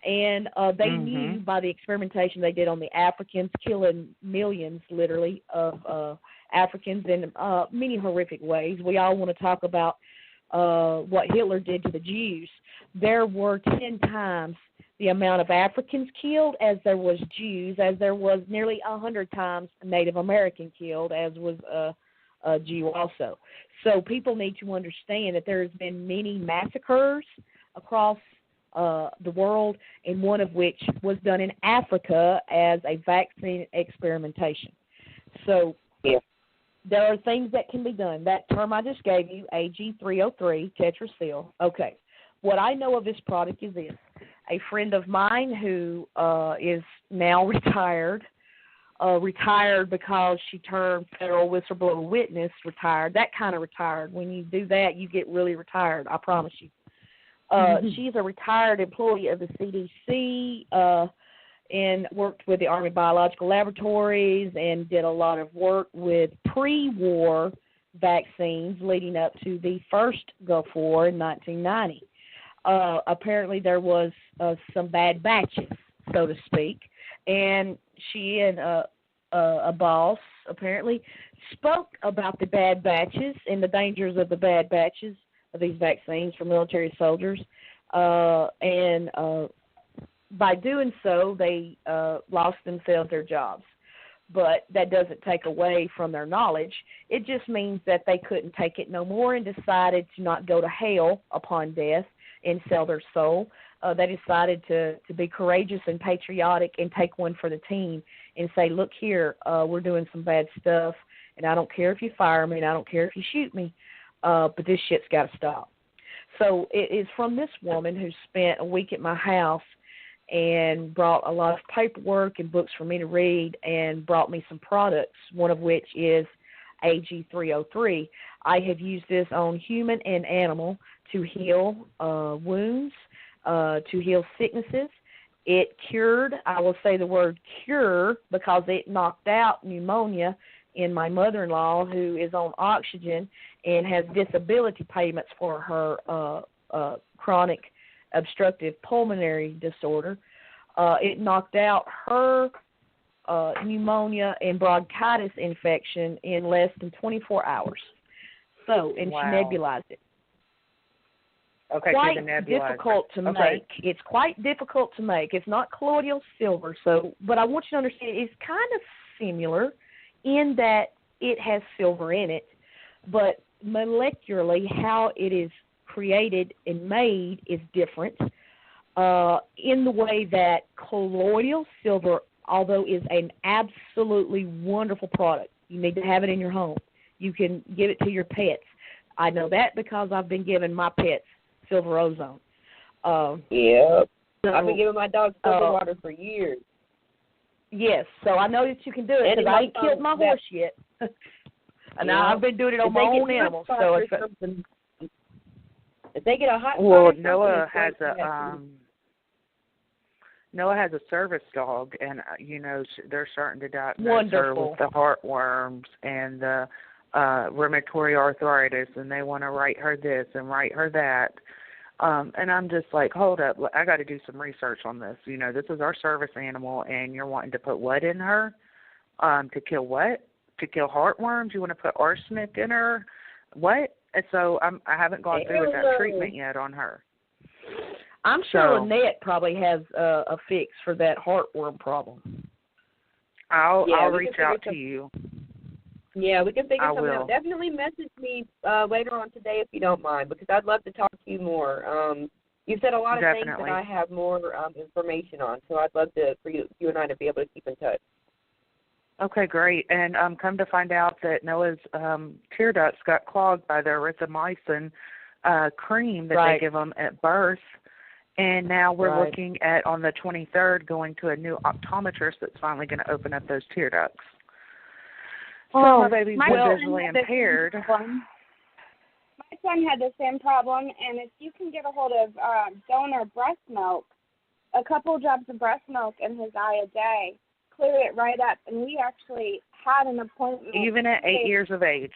and they knew by the experimentation they did on the Africans, killing millions, literally, of Africans in many horrific ways. We all want to talk about what Hitler did to the Jews. There were 10 times the amount of Africans killed as there was Jews, as there was nearly 100 times Native American killed, as was a Jew also. So people need to understand that there has been many massacres across the world, and one of which was done in Africa as a vaccine experimentation. So there are things that can be done. That term I just gave you, AG303, Tetrasil. Okay. What I know of this product is this. A friend of mine who is now retired because she turned federal whistleblower witness, retired, that kind of retired. When you do that, you get really retired, I promise you. She's a retired employee of the CDC and worked with the Army Biological Laboratories and did a lot of work with pre-war vaccines leading up to the first Gulf War in 1990. Apparently there was some bad batches. so to speak. And she and a boss, apparently, spoke about the bad batches and the dangers of the bad batches of these vaccines for military soldiers. And by doing so, they lost themselves their jobs. But that doesn't take away from their knowledge. It just means that they couldn't take it no more and decided to not go to hell upon death and sell their soul. They decided to be courageous and patriotic and take one for the team and say, look here, we're doing some bad stuff, and I don't care if you fire me and I don't care if you shoot me, but this shit's got to stop. So it is from this woman who spent a week at my house and brought a lot of paperwork and books for me to read and brought me some products, one of which is AG303. I have used this on human and animal to heal wounds, to heal sicknesses. It cured, I will say the word cure, because it knocked out pneumonia in my mother-in-law, who is on oxygen and has disability payments for her chronic obstructive pulmonary disorder. It knocked out her pneumonia and bronchitis infection in less than 24 hours. So, and wow. She nebulized it. Okay, Quite so the nebulizer. difficult to make. It's quite difficult to make. It's not colloidal silver, but I want you to understand it's kind of similar in that it has silver in it, but molecularly how it is created and made is different in the way that colloidal silver, although is an absolutely wonderful product, you need to have it in your home. You can give it to your pets. I know that because I've been giving my pets silver ozone. Yep. So, I've been giving my dog silver water for years. Yes, so I know that you can do it because I ain't killed my horse yet. And I've been doing it on my own animals. So if they get a hot well, Noah has a service dog, and they're starting to diagnose her with the heartworms and the rheumatoid arthritis, and they want to write her this and write her that. And I'm just like, hold up, I got to do some research on this. This is our service animal, and you're wanting to put what in her? To kill what? To kill heartworms? You want to put arsenic in her? What? And so I haven't gone through with that treatment yet on her. I'm sure Lynette probably has a fix for that heartworm problem. I'll reach out to you. Yeah, we can figure something out. Definitely message me later on today if you don't mind, because I'd love to talk to you more. You said a lot of things that I have more information on, so I'd love for you and I to be able to keep in touch. Okay, great. And come to find out that Noah's tear ducts got clogged by the erythromycin cream that they give them at birth. And now we're looking at, on the 23rd, going to a new optometrist that's finally going to open up those tear ducts. So my baby's visually impaired. My son had the same problem, and if you can get a hold of donor breast milk, a couple drops of breast milk in his eye a day, clear it right up. And we actually had an appointment. Even at 8 years of age?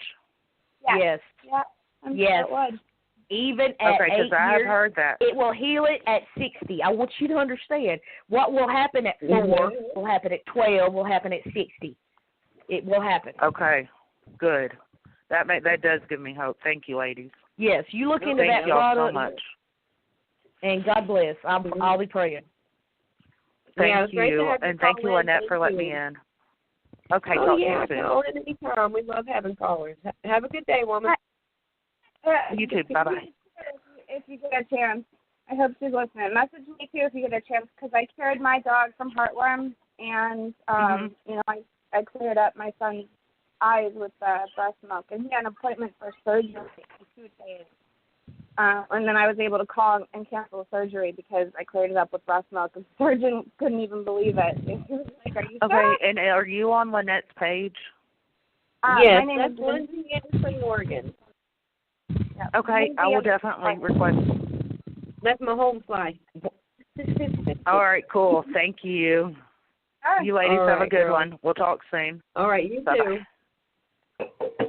Yes. Yeah, I'm sure it would. Even at 8 years, I've heard that. It will heal it at 60. I want you to understand. What will happen at 4 will happen at 12, will happen at 60. It will happen. Okay, good. That does give me hope. Thank you, ladies. Yes, you look into that product. Thank you so so much. And God bless. I'll be praying. Thank you. And thank you, Lynette, for letting me in. Okay, talk to you soon. Call in anytime. We love having callers. Have a good day, woman. You too. Bye-bye. If you get a chance. I hope she's listening. Message me, too, if you get a chance, because I cured my dog from heartworms, and, I cleared up my son's eyes with breast milk, and he had an appointment for surgery in 2 days. And then I was able to call and cancel the surgery because I cleared it up with breast milk, and the surgeon couldn't even believe it. He was like, are you sure? And are you on Lynette's page? Yes, my name that's is Lindsay in Spring, Oregon. Yeah. Okay, I will definitely request. That's my home fly. All right, cool. Thank you. You ladies have a good one. We'll talk soon. All right, you too.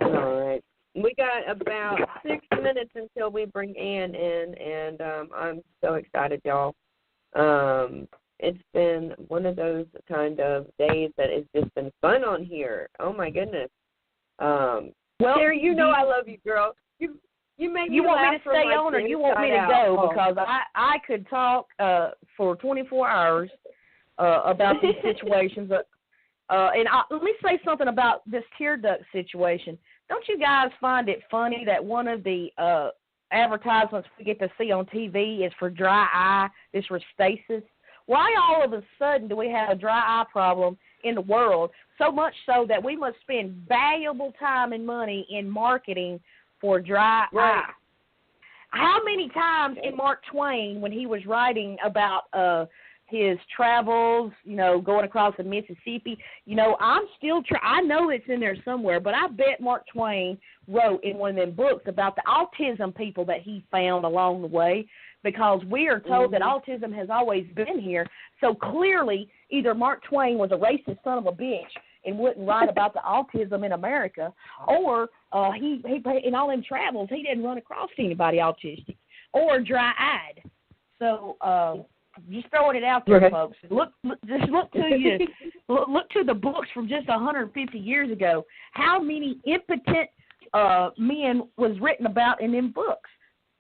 All right. We got about 6 minutes until we bring Ann in, and I'm so excited, y'all. And It's been one of those kind of days that has just been fun on here. Oh, my goodness. Well, Sarah, you know I love you, girl. You make me You want laugh me to stay on or you want me to go? Because I could talk for 24 hours about these situations. And let me say something about this tear duct situation. Don't you guys find it funny that one of the advertisements we get to see on TV is for dry eye, this restasis? Why all of a sudden do we have a dry eye problem in the world, so much so that we must spend valuable time and money in marketing for dry eye? How many times in Mark Twain, when he was writing about his travels, going across the Mississippi, I'm still I know it's in there somewhere, but I bet Mark Twain wrote in one of them books about the autism people that he found along the way, because we are told that autism has always been here. So clearly, either Mark Twain was a racist son of a bitch and wouldn't write about the autism in America, or he in all them travels, he didn't run across anybody autistic or dry-eyed. So just throwing it out there, folks. Look to the books from just 150 years ago. How many impotent men was written about in them books?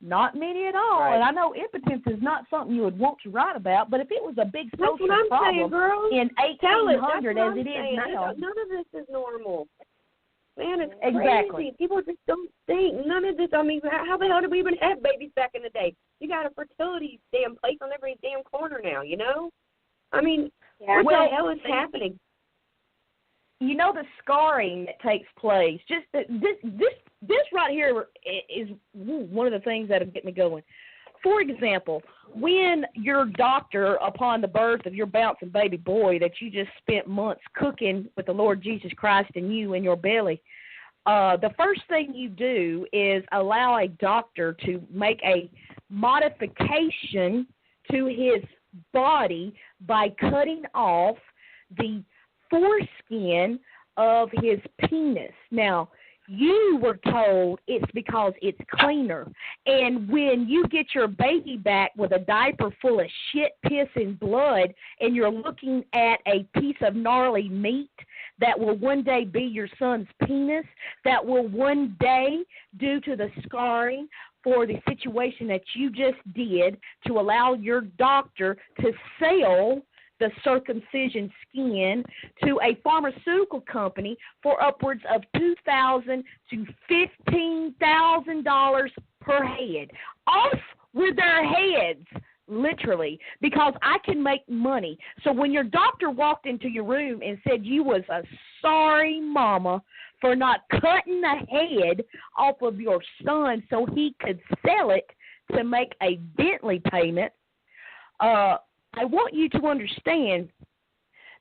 Not many at all. And I know impotence is not something you would want to write about, but if it was a big social problem in 1800 as it is now. None of this is normal. Man, it's exactly crazy. People just don't think. None of this, how the hell did we even have babies back in the day? You got a fertility damn place on every damn corner now, what the hell is happening? The scarring that takes place, just this right here is one of the things that have get me going. For example, when your doctor, upon the birth of your bouncing baby boy that you just spent months cooking with the Lord Jesus Christ and you in your belly, the first thing you do is allow a doctor to make a modification to his body by cutting off the foreskin of his penis. Now, you were told it's because it's cleaner. And when you get your baby back with a diaper full of shit, piss, and blood, and you're looking at a piece of gnarly meat that will one day be your son's penis, that will one day, due to the scarring for the situation that you just did, to allow your doctor to sell the circumcision skin to a pharmaceutical company for upwards of $2,000 to $15,000 per head. Off with their heads, literally, because I can make money. So when your doctor walked into your room and said you was a sorry mama for not cutting the head off of your son so he could sell it to make a Bentley payment, I want you to understand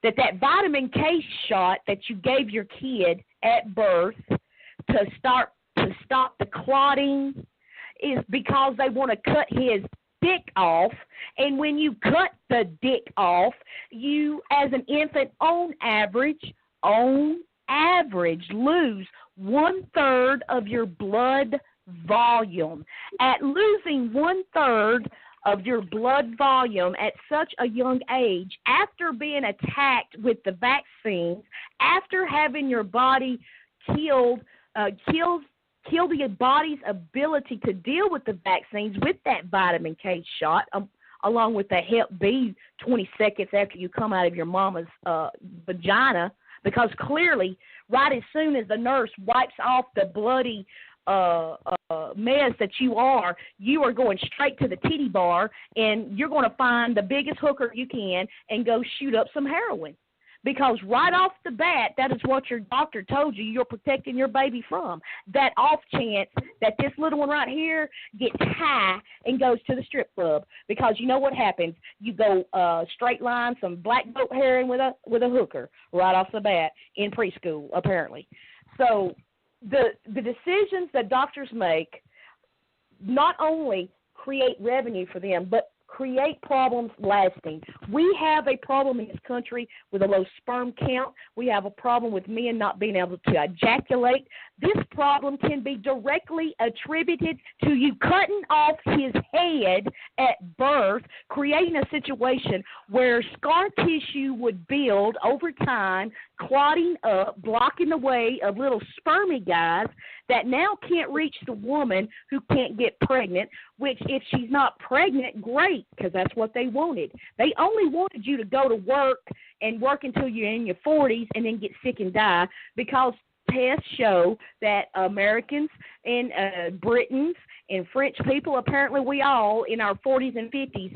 that vitamin K shot that you gave your kid at birth to stop the clotting is because they want to cut his dick off. And when you cut the dick off, you, as an infant, on average, lose 1/3 of your blood volume. At losing 1/3 of your blood volume at such a young age, after being attacked with the vaccines, after having your body kill the body's ability to deal with the vaccines with that vitamin K shot, along with the Hep B 20 seconds after you come out of your mama's vagina, because clearly, right as soon as the nurse wipes off the bloody mess that you are going straight to the titty bar, and you're going to find the biggest hooker you can and go shoot up some heroin. Because right off the bat, that is what your doctor told you you're protecting your baby from. That off chance that this little one right here gets high and goes to the strip club. Because you know what happens? You go straight line some black goat heroin with a hooker right off the bat in preschool, apparently. So the decisions that doctors make not only create revenue for them, but create problems lasting. We have a problem in this country with a low sperm count. We have a problem with men not being able to ejaculate. This problem can be directly attributed to you cutting off his head at birth, creating a situation where scar tissue would build over time, clotting up, blocking the way of little spermy guys that now can't reach the woman who can't get pregnant, which if she's not pregnant, great, because that's what they wanted. They only wanted you to go to work and work until you're in your 40s and then get sick and die, because tests show that Americans and Britons and French people, apparently we all in our 40s and 50s,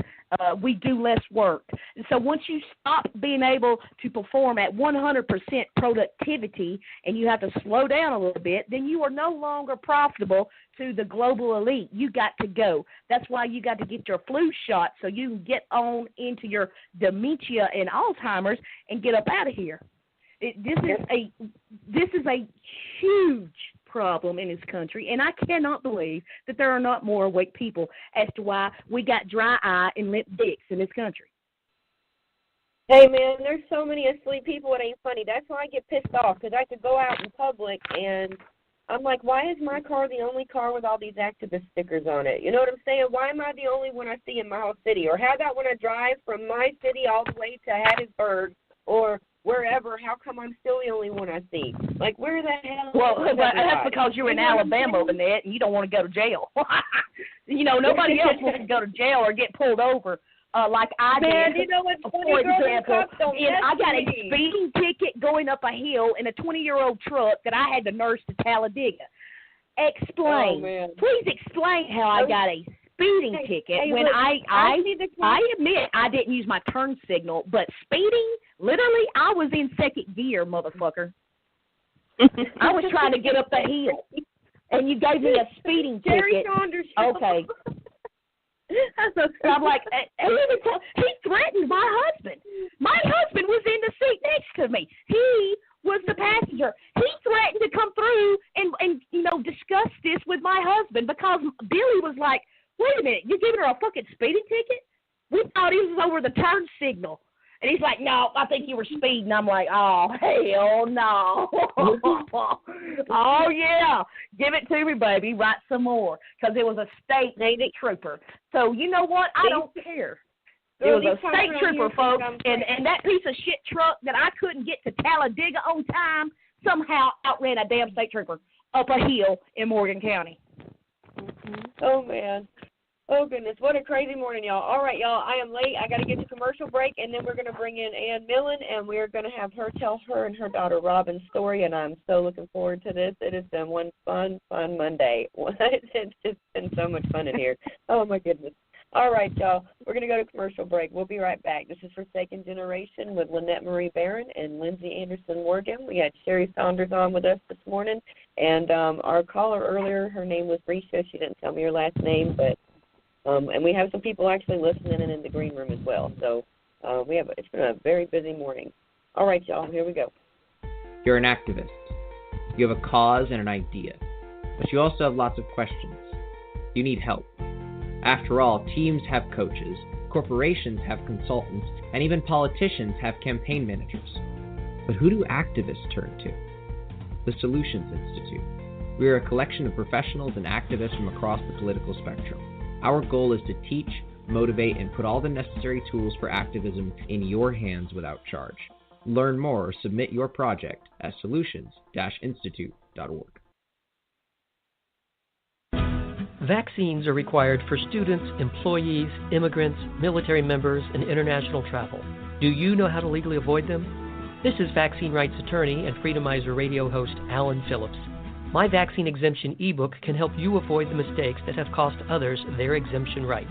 we do less work. And so once you stop being able to perform at 100% productivity and you have to slow down a little bit, then you are no longer profitable to the global elite. You got to go. That's why you got to get your flu shot so you can get on into your dementia and Alzheimer's and get up out of here. This is a huge problem in this country, and I cannot believe that there are not more awake people as to why we got dry eye and limp dicks in this country. Hey, man, there's so many asleep people, it ain't funny. That's why I get pissed off, because I could go out in public, and I'm like, why is my car the only car with all these activist stickers on it? You know what I'm saying? Why am I the only one I see in my whole city? Or how about when I drive from my city all the way to Hattiesburg or wherever, how come I'm still the only one I see? Like, where the hell? Well, that's because you're in Alabama, Lynette, and you don't want to go to jail. You know, nobody else wants to go to jail or get pulled over like I did. Man, you know what's funny, for example, and I got a speeding ticket going up a hill in a 20-year-old truck that I had to nurse to Talladega. Explain. Oh, Please explain how I got a speeding ticket when look, I admit I didn't use my turn signal, but speeding, literally, I was in second gear, motherfucker. I was trying to get up the hill, and you gave me a speeding ticket. Okay. So I'm like, he threatened my husband. My husband was in the seat next to me. He was the passenger. He threatened to come through and you know, discuss this with my husband, because Billy was like, wait a minute, you're giving her a fucking speeding ticket? We thought he was over the turn signal. And he's like, no, I think you were speeding. I'm like, oh, hell no. Oh, yeah. Give it to me, baby. Write some more. Because it was a state trooper. So you know what? I don't care. It was a state trooper, folks. And that piece of shit truck that I couldn't get to Talladega on time somehow outran a damn state trooper up a hill in Morgan County. Oh, man. Oh, goodness. What a crazy morning, y'all. All right, y'all, I am late. I got to get to commercial break, and then we're going to bring in Ann Millian, and we're going to have her tell her and her daughter Robin's story, and I'm so looking forward to this. It has been one fun Monday. It's just been so much fun in here. Oh, my goodness. All right, y'all, we're going to go to commercial break. We'll be right back. This is Forsaken Generation with Lynette Marie Barron and Lindsay Anderson Morgan. We had Sherry Saunders on with us this morning, and our caller earlier, her name was Risha. She didn't tell me her last name, but and we have some people actually listening in the green room as well. So it's been a very busy morning. All right, y'all, here we go. You're an activist. You have a cause and an idea, but you also have lots of questions. You need help. After all, teams have coaches, corporations have consultants, and even politicians have campaign managers. But who do activists turn to? The Solutions Institute. We are a collection of professionals and activists from across the political spectrum. Our goal is to teach, motivate, and put all the necessary tools for activism in your hands without charge. Learn more or submit your project at solutions-institute.org. Vaccines are required for students, employees, immigrants, military members, and international travel. Do you know how to legally avoid them? This is vaccine rights attorney and Freedomizer radio host Alan Phillips. My vaccine exemption ebook can help you avoid the mistakes that have cost others their exemption rights.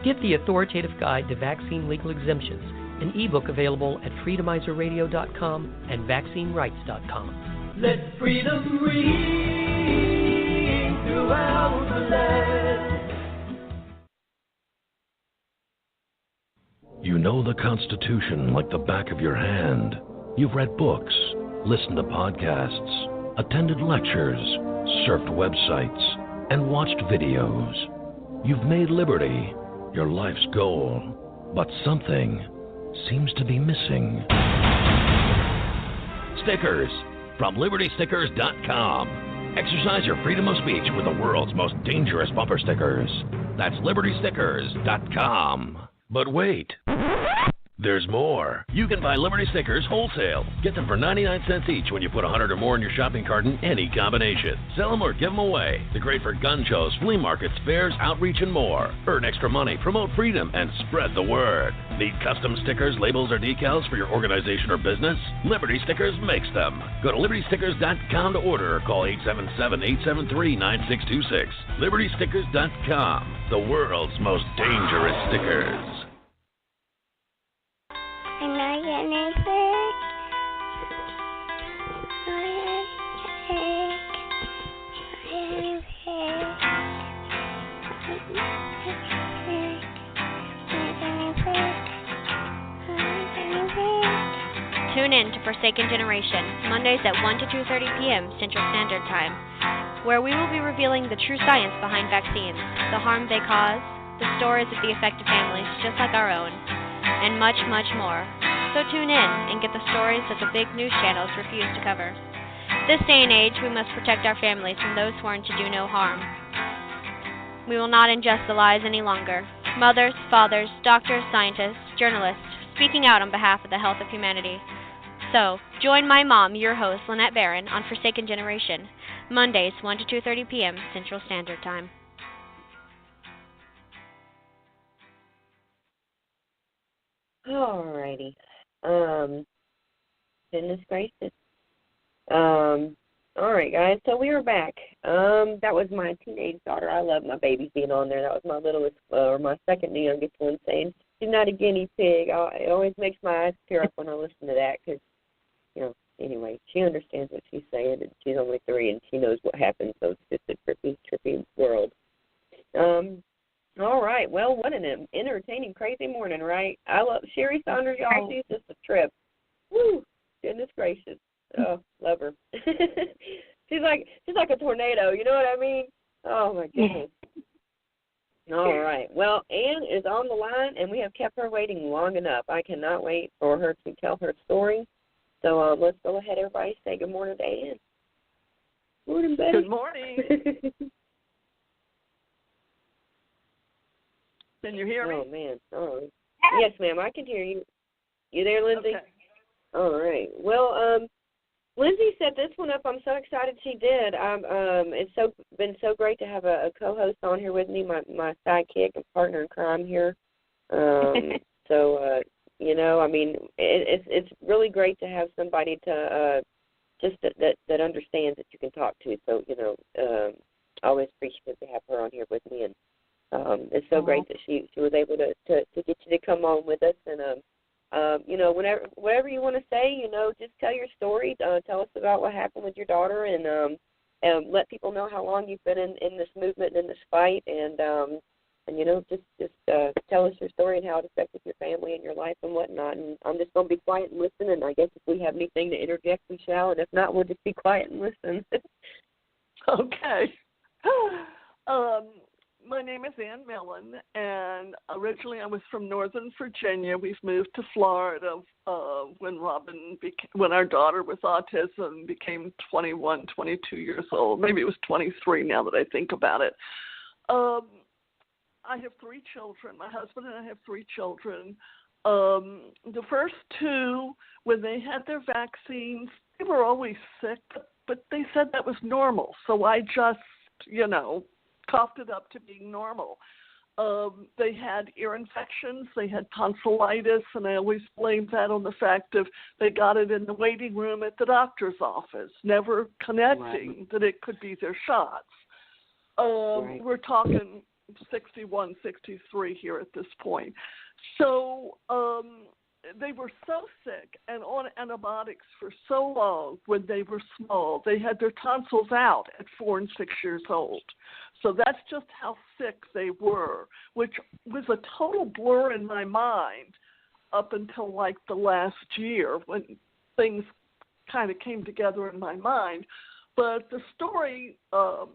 Get the authoritative guide to vaccine legal exemptions, an ebook available at freedomizerradio.com and vaccinerights.com. Let freedom ring throughout the land. You know the Constitution like the back of your hand. You've read books, listened to podcasts, attended lectures, surfed websites, and watched videos. You've made liberty your life's goal, but something seems to be missing. Stickers from LibertyStickers.com. Exercise your freedom of speech with the world's most dangerous bumper stickers. That's LibertyStickers.com. But wait, there's more. You can buy Liberty Stickers wholesale. Get them for 99 cents each when you put 100 or more in your shopping cart in any combination. Sell them or give them away. They're great for gun shows, flea markets, fairs, outreach, and more. Earn extra money, promote freedom, and spread the word. Need custom stickers, labels, or decals for your organization or business? Liberty Stickers makes them. Go to LibertyStickers.com to order or call 877-873-9626. LibertyStickers.com, the world's most dangerous stickers. Tune in to Forsaken Generation, Mondays at 1 to 2:30 p.m. Central Standard Time, where we will be revealing the true science behind vaccines, the harm they cause, the stories of the affected families just like our own, and much, much more. So tune in and get the stories that the big news channels refuse to cover. This day and age, we must protect our families from those sworn to do no harm. We will not ingest the lies any longer. Mothers, fathers, doctors, scientists, journalists, speaking out on behalf of the health of humanity. So, join my mom, your host, Lynette Barron, on Forsaken Generation, Mondays, 1 to 2:30 p.m. Central Standard Time. Alrighty. Goodness gracious. Alright, guys, so we are back. That was my teenage daughter. I love my babies being on there. That was my littlest, or my second to youngest one saying, she's not a guinea pig. It always makes my eyes tear up when I listen to that because, anyway, she understands what she's saying, and she's only 3, and she knows what happens, so it's just a trippy world. All right, well, what an entertaining, crazy morning, right? I love Sherry Saunders, y'all. She's just a trip. Woo! Goodness gracious. Oh, love her. she's like a tornado, you know what I mean? Oh, my goodness. All right. Well, Ann is on the line, and we have kept her waiting long enough. I cannot wait for her to tell her story. So let's go ahead, everybody. Say good morning to Ann. Morning, Betty. Good morning. Can you hear me? Oh, man. Oh. Yes, ma'am. I can hear you. You there, Lindsay? Okay. All right. Well, Lindsay set this one up. I'm so excited she did. It's been so great to have a co-host on here with me, my sidekick and partner in crime here. It's really great to have somebody to just that understands that you can talk to. So, always appreciative to have her on here with me, and it's so great that she was able to get you to come on with us. And whatever you want to say, just tell your story. Tell us about what happened with your daughter, and let people know how long you've been in this movement and in this fight, and just tell us your story and how it affected your family and your life and whatnot. And I'm just going to be quiet and listen, and I guess if we have anything to interject, we shall, and if not, we'll just be quiet and listen. Okay. My name is Ann Millian, and originally I was from Northern Virginia. We've moved to Florida when our daughter with autism became 21, 22 years old. Maybe it was 23 now that I think about it. I have 3 children. My husband and I have 3 children. The first 2, when they had their vaccines, they were always sick, but they said that was normal. So I just, coughed it up to being normal. They had ear infections, they had tonsillitis, and I always blamed that on the fact of they got it in the waiting room at the doctor's office, never connecting that it could be their shots. We're talking 61, 63 here at this point. So they were so sick and on antibiotics for so long when they were small. They had their tonsils out at 4 and 6 years old. So that's just how sick they were, which was a total blur in my mind up until like the last year when things kind of came together in my mind. But the story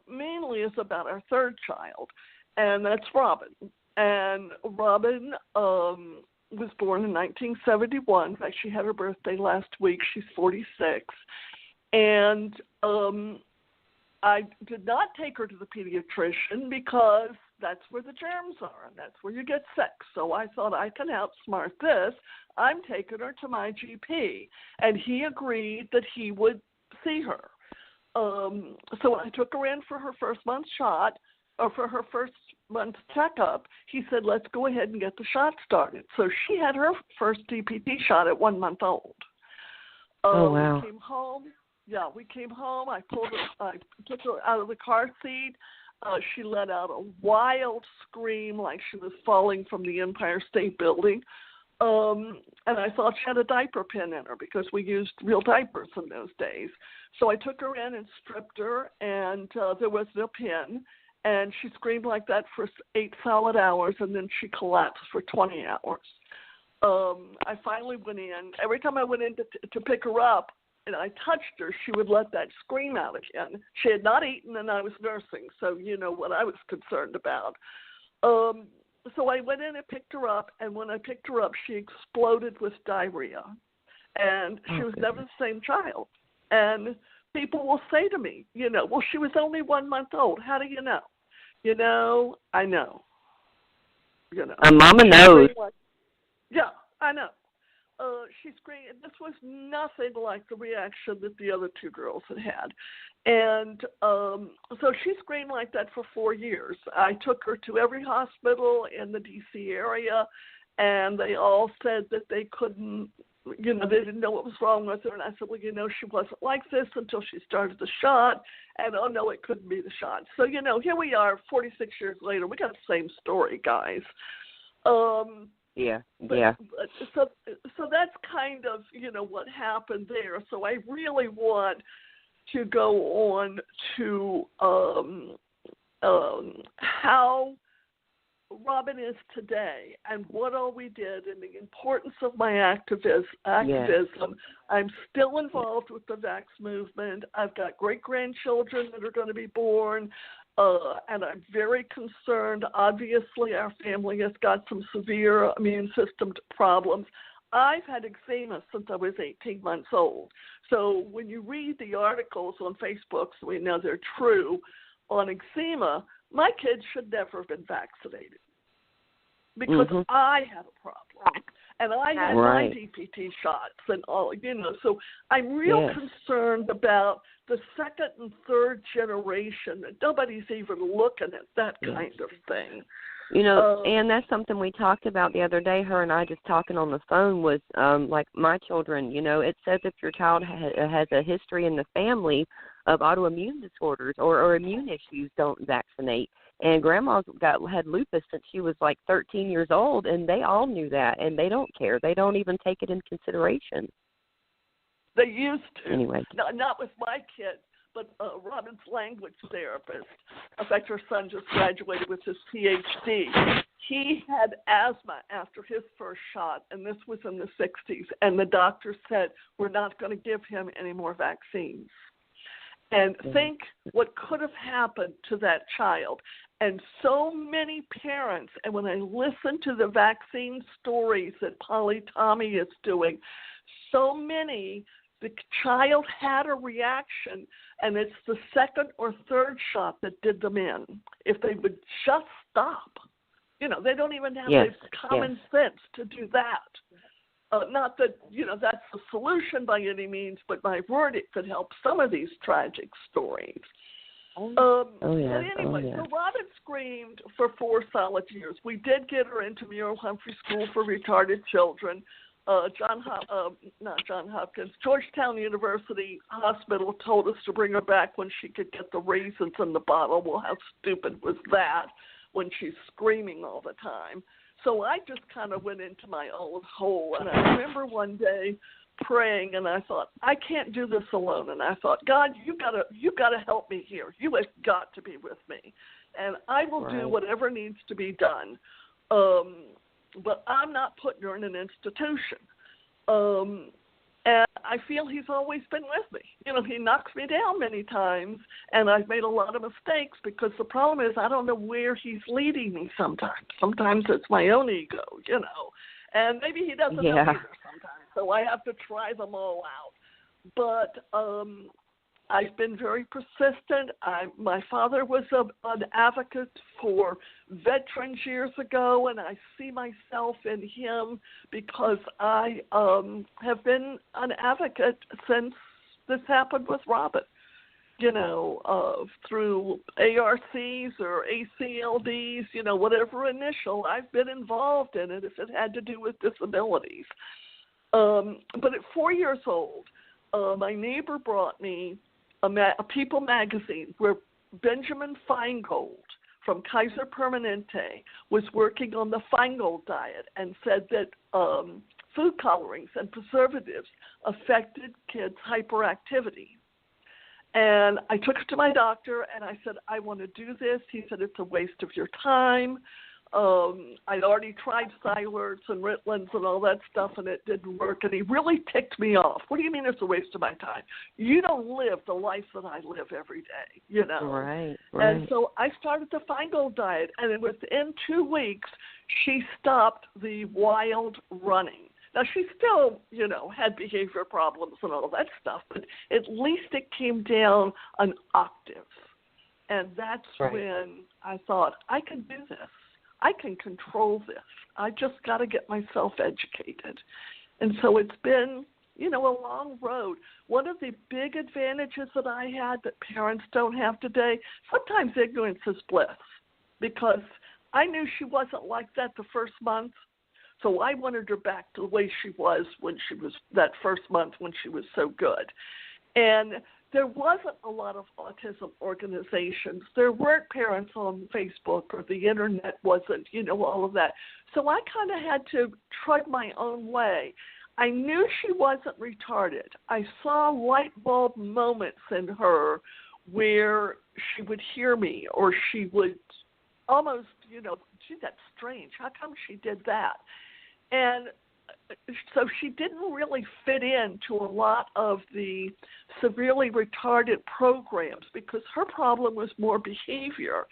mainly is about our third child, and that's Robin. And Robin was born in 1971. In fact, she had her birthday last week. She's 46. And I did not take her to the pediatrician because that's where the germs are and that's where you get sick. So I thought I can outsmart this. I'm taking her to my GP. And he agreed that he would see her. So I took her in for her first month shot, or for her first month checkup. He said, let's go ahead and get the shot started. So she had her first DPT shot at 1 month old. Oh, wow. We came home. Yeah, we came home. I took her out of the car seat. She let out a wild scream like she was falling from the Empire State Building. And I thought she had a diaper pin in her because we used real diapers in those days. So I took her in and stripped her, and there was no pin. And she screamed like that for 8 solid hours, and then she collapsed for 20 hours. I finally went in. Every time I went in to pick her up, and I touched her, she would let that scream out again. She had not eaten, and I was nursing, so you know what I was concerned about. So I went in and picked her up, and when I picked her up, she exploded with diarrhea. And she was never the same child. And people will say to me, you know, well, she was only 1 month old. How do you know? You know, I know. You know. Mama knows. Yeah, I know. She screamed. This was nothing like the reaction that the other two girls had. And so she screamed like that for 4 years. I took her to every hospital in the D.C. area, and they all said that they couldn't, you know, they didn't know what was wrong with her. And I said, well, you know, she wasn't like this until she started the shot. And, oh, no, it couldn't be the shot. So, you know, here we are 46 years later. We got the same story, guys. Yeah. So that's kind of, you know, what happened there. So I really want to go on to how Robin is today and what all we did and the importance of my activism. Yes. I'm still involved with the Vax movement. I've got great-grandchildren that are going to be born. And I'm very concerned. Obviously, our family has got some severe immune system problems. I've had eczema since I was 18 months old. So when you read the articles on Facebook, so we know they're true, on eczema, my kids should never have been vaccinated because I had a problem. And I had my DPT shots and all, you know. So I'm real concerned about the second and third generation. Nobody's even looking at that kind of thing. You know, and that's something we talked about the other day, her and I just talking on the phone, was like my children, you know, it says if your child has a history in the family of autoimmune disorders or immune issues, don't vaccinate. And Grandma's had lupus since she was like 13 years old, and they all knew that, and they don't care. They don't even take it in consideration. They used to. Anyway. Not with my kids, but Robin's language therapist. In fact, her son just graduated with his PhD. He had asthma after his first shot, and this was in the 60s, and the doctor said, we're not going to give him any more vaccines. And think what could have happened to that child. And so many parents, and when I listen to the vaccine stories that Polly Tommy is doing, so many, the child had a reaction, and it's the second or third shot that did them in. If they would just stop. You know, they don't even have the common sense to do that. Not that, you know, that's the solution by any means, but my word, it could help some of these tragic stories. But anyway, so Robin screamed for 4 solid years. We did get her into Muriel Humphrey School for Retarded Children. Georgetown University Hospital told us to bring her back when she could get the raisins in the bottle. Well, how stupid was that when she's screaming all the time? So I just kind of went into my own hole, and I remember one day praying, and I thought, I can't do this alone. And I thought, God, you gotta help me here. You have got to be with me, and I will do whatever needs to be done. But I'm not putting her in an institution. And I feel he's always been with me. You know, he knocks me down many times, and I've made a lot of mistakes because the problem is I don't know where he's leading me sometimes. Sometimes it's my own ego, you know, and maybe he doesn't know either sometimes, so I have to try them all out. But I've been very persistent. My father was an advocate for veterans years ago, and I see myself in him because I have been an advocate since this happened with Robin, you know, through ARCs or ACLDs, you know, whatever initial. I've been involved in it if it had to do with disabilities. But at 4 years old, my neighbor brought me a People magazine where Benjamin Feingold from Kaiser Permanente was working on the Feingold diet and said that food colorings and preservatives affected kids' hyperactivity. And I took it to my doctor and I said, I want to do this. He said, it's a waste of your time. I'd already tried Silerts and Ritalins and all that stuff, and it didn't work. And he really ticked me off. What do you mean it's a waste of my time? You don't live the life that I live every day, you know. Right. And so I started the Feingold diet, and within 2 weeks, she stopped the wild running. Now, she still, you know, had behavior problems and all that stuff, but at least it came down an octave. And that's when I thought, I can do this. I can control this. I just got to get myself educated. And so it's been, you know, a long road. One of the big advantages that I had that parents don't have today, sometimes ignorance is bliss, because I knew she wasn't like that the first month. So I wanted her back to the way she was when she was that first month when she was so good. And there wasn't a lot of autism organizations. There weren't parents on Facebook, or the internet wasn't, you know, all of that. So I kind of had to trudge my own way. I knew she wasn't retarded. I saw light bulb moments in her where she would hear me, or she would almost, you know, gee, that's strange. How come she did that? And so she didn't really fit into a lot of the severely retarded programs because her problem was more behavior.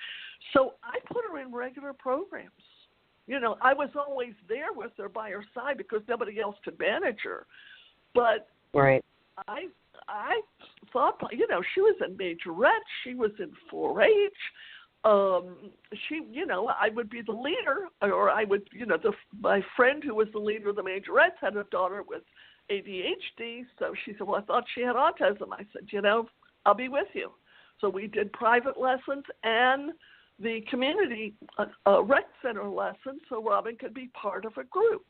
So I put her in regular programs. You know, I was always there with her by her side because nobody else could manage her. But I thought, you know, she was in majorette. She was in 4-H. She, you know, I would be the leader, or I would, you know, my friend who was the leader of the majorettes had a daughter with ADHD, so she said, well, I thought she had autism. I said, you know, I'll be with you. So we did private lessons and the community rec center lessons so Robin could be part of a group.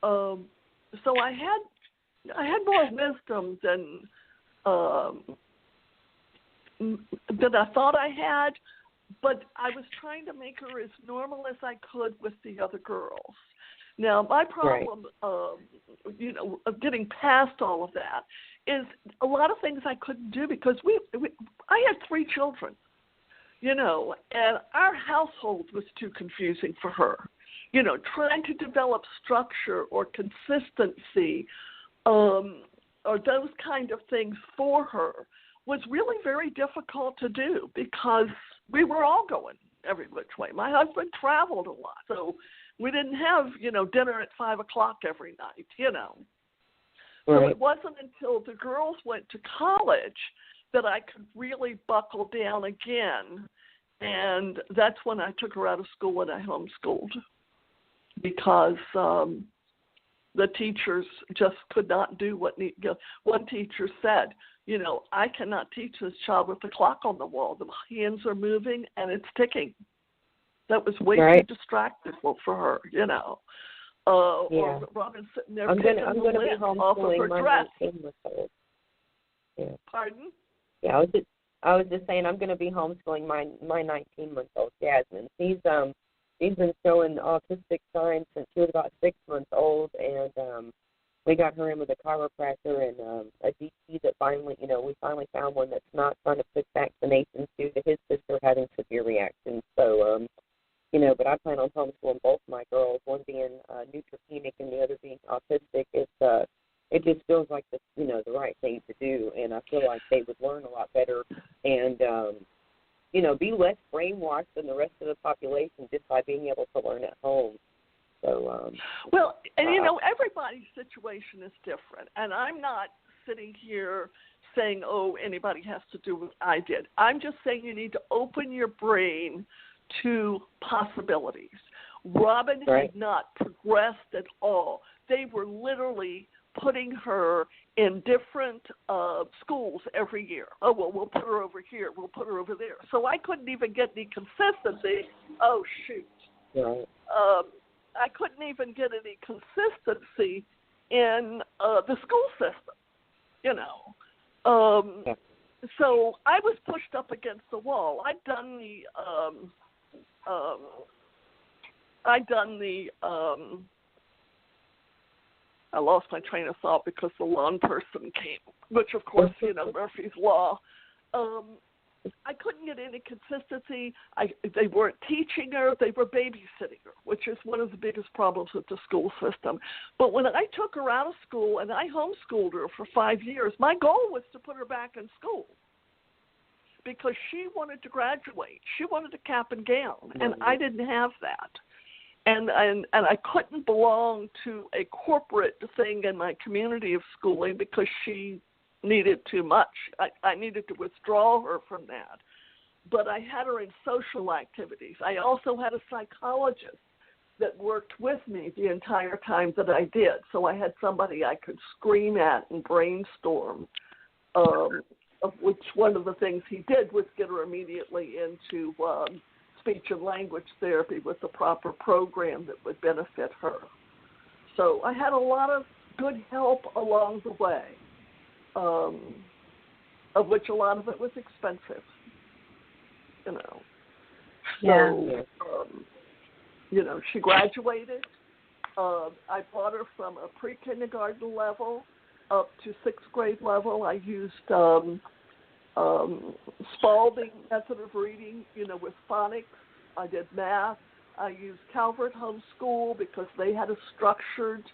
So I had more wisdom than I thought I had. But I was trying to make her as normal as I could with the other girls. Now, my problem, you know, of getting past all of that is a lot of things I couldn't do because I had 3 children, you know, and our household was too confusing for her. You know, trying to develop structure or consistency or those kind of things for her was really very difficult to do because we were all going every which way. My husband traveled a lot, so we didn't have, you know, dinner at 5 o'clock every night, you know. So it wasn't until the girls went to college that I could really buckle down again, and that's when I took her out of school and I homeschooled because the teachers just could not do what one teacher said. You know, I cannot teach this child with the clock on the wall. The hands are moving and it's ticking. That was way too distractible for her, you know. Or Robin sitting there picking the lid off of her dress. Pardon? Yeah, I was just saying I'm going to be homeschooling my 19-month-old Jasmine. She's been showing autistic signs since she was about 6 months old, and we got her in with a chiropractor and a DT that finally, you know, we finally found one that's not trying to push vaccinations due to his sister having severe reactions. So, you know, but I plan on homeschooling both my girls, one being neutropenic and the other being autistic. It's it just feels like the the right thing to do, and I feel like they would learn a lot better and be less brainwashed than the rest of the population just by being able to learn at home. So well, and everybody's situation is different, and I'm not sitting here saying, oh, anybody has to do what I did. I'm just saying you need to open your brain to possibilities. Robin had not progressed at all. They were literally putting her in different schools every year. Oh, well, we'll put her over here. We'll put her over there. So I couldn't even get any consistency. Oh, shoot. Right. I couldn't even get any consistency in the school system, So I was pushed up against the wall. I lost my train of thought because the lawn person came, which, of course, Murphy's Law. I couldn't get any consistency. They weren't teaching her. They were babysitting her, which is one of the biggest problems with the school system. But when I took her out of school and I homeschooled her for 5 years, my goal was to put her back in school because she wanted to graduate. She wanted a cap and gown, and I didn't have that. And I couldn't belong to a corporate thing in my community of schooling because she needed too much. I needed to withdraw her from that. But I had her in social activities. I also had a psychologist that worked with me the entire time that I did. So I had somebody I could scream at and brainstorm, of which one of the things he did was get her immediately into speech and language therapy with the proper program that would benefit her. So I had a lot of good help along the way. Of which a lot of it was expensive, So, she graduated. I brought her from a pre-kindergarten level up to 6th grade level. I used Spalding method of reading, with phonics. I did math. I used Calvert Homeschool because they had a structured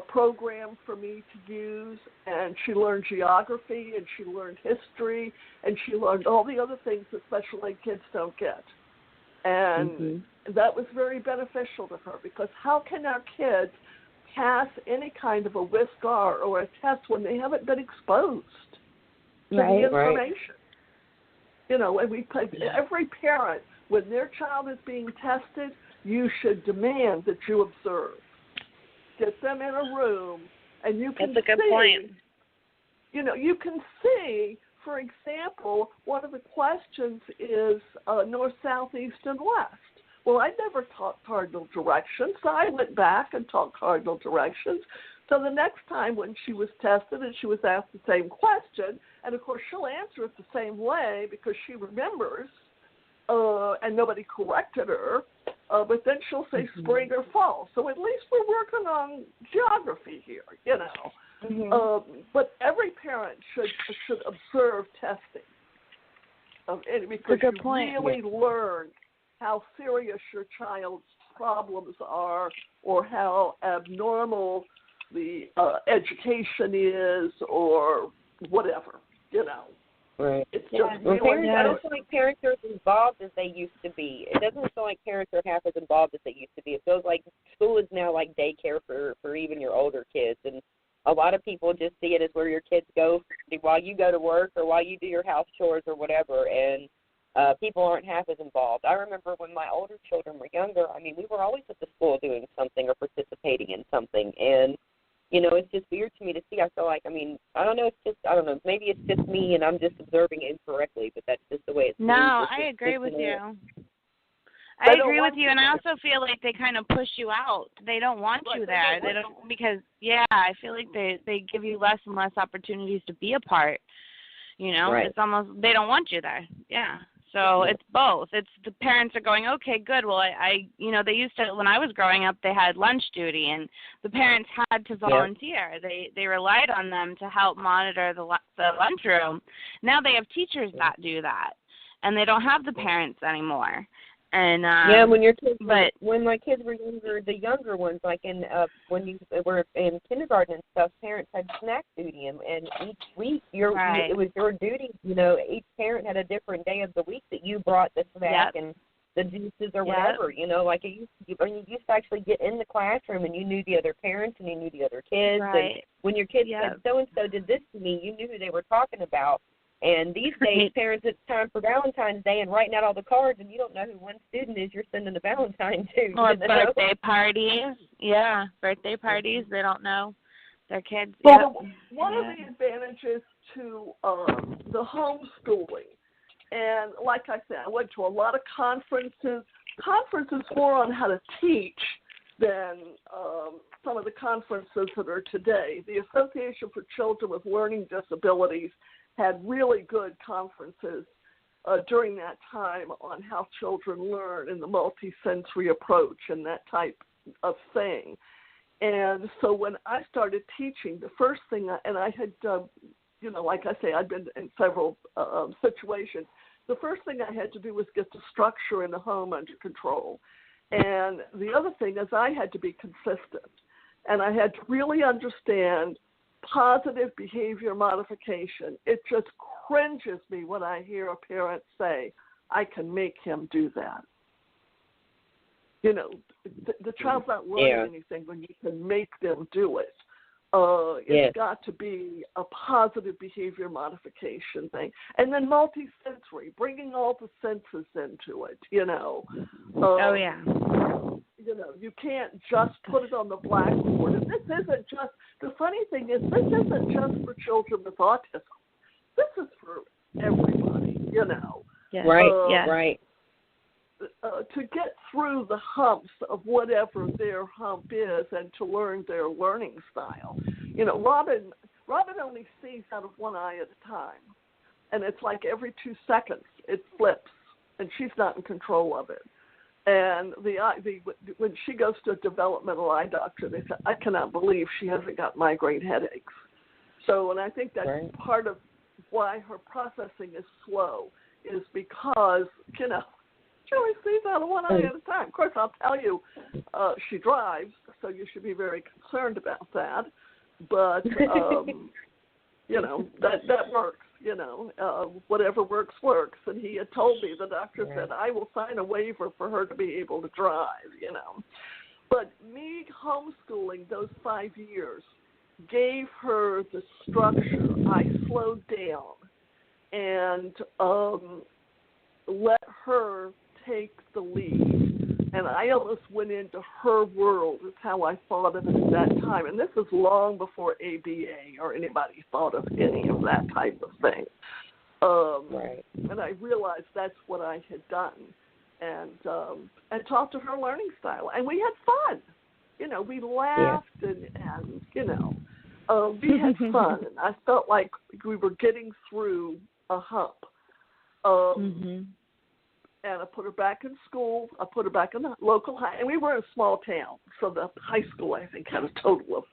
program for me to use, and she learned geography, and she learned history, and she learned all the other things that special ed kids don't get. And that was very beneficial to her because how can our kids pass any kind of a WISC-R or a test when they haven't been exposed to the information? And we every parent, when their child is being tested, you should demand that you observe. Get them in a room, and you can That's a good see, point. You can see, for example, one of the questions is north, south, east, and west. Well, I never taught cardinal directions, so I went back and taught cardinal directions. So the next time when she was tested and she was asked the same question, and of course she'll answer it the same way because she remembers, and nobody corrected her, but then she'll say spring or fall. So at least we're working on geography here, But every parent should observe testing, because you really learn how serious your child's problems are or how abnormal the education is or whatever, Right. It's just Well, parents, I don't feel like parents are as involved as they used to be. It doesn't feel like parents are half as involved as they used to be. It feels like school is now like daycare for even your older kids. And a lot of people just see it as where your kids go while you go to work or while you do your house chores or whatever. And people aren't half as involved. I remember when my older children were younger, we were always at the school doing something or participating in something. And it's just weird to me to see. I feel like, I don't know, maybe it's just me and I'm just observing it incorrectly, but that's just the way it's. No, I agree with you. I agree with you, and I also feel like they kind of push you out. They don't want you there. They don't, because, I feel like they give you less and less opportunities to be a part. It's almost, they don't want you there. Yeah. So it's both. It's the parents are going, okay, good. Well, they used to, when I was growing up, they had lunch duty, and the parents had to volunteer. They relied on them to help monitor the lunchroom. Now they have teachers that do that, and they don't have the parents anymore. And yeah, when your kids, but when my kids were younger, the younger ones, like when you were in kindergarten and stuff, parents had snack duty, and each week it was your duty. You know, each parent had a different day of the week that you brought the snack and the juices or whatever. You know, like you used to actually get in the classroom and you knew the other parents and you knew the other kids. Right. And when your kids said so and so did this to me, you knew who they were talking about. And these days, parents, it's time for Valentine's Day and writing out all the cards, and you don't know who one student is you're sending a Valentine to. Or birthday parties. Yeah, birthday parties. They don't know their kids. Well, one of the advantages to the homeschooling, and like I said, I went to a lot of conferences more on how to teach than some of the conferences that are today. The Association for Children with Learning Disabilities had really good conferences during that time on how children learn in the multisensory approach and that type of thing. And so when I started teaching, the first thing, and I had, like I say, I'd been in several situations. The first thing I had to do was get the structure in the home under control. And the other thing is I had to be consistent. And I had to really understand positive behavior modification. It just cringes me when I hear a parent say, I can make him do that. You know, the child's not learning anything when you can make them do it. It's got to be a positive behavior modification thing. And then multisensory, bringing all the senses into it, you know. You know, you can't just put it on the blackboard. And this isn't just, the funny thing is, this isn't just for children with autism. This is for everybody, you know. Right. To get through the humps of whatever their hump is and to learn their learning style. You know, Robin only sees out of one eye at a time. And it's like every 2 seconds it flips, and she's not in control of it. And when she goes to a developmental eye doctor, they say, I cannot believe she hasn't got migraine headaches. So, and I think that's part of why her processing is slow, is because, you know, she only sees out of one eye at a time. Of course, I'll tell you, she drives, so you should be very concerned about that. But, you know, that works. You know, whatever works. And he had told me, the doctor said, I will sign a waiver for her to be able to drive, you know. But me homeschooling those 5 years gave her the structure. I slowed down and let her take the lead. And I almost went into her world is how I thought of it at that time. And this is long before ABA or anybody thought of any of that type of thing. And I realized that's what I had done, and taught her her learning style. And we had fun. You know, we laughed and you know, we had fun. And I felt like we were getting through a hump. And I put her back in school. I put her back in the local high. And we were in a small town, so the high school, I think, had a total of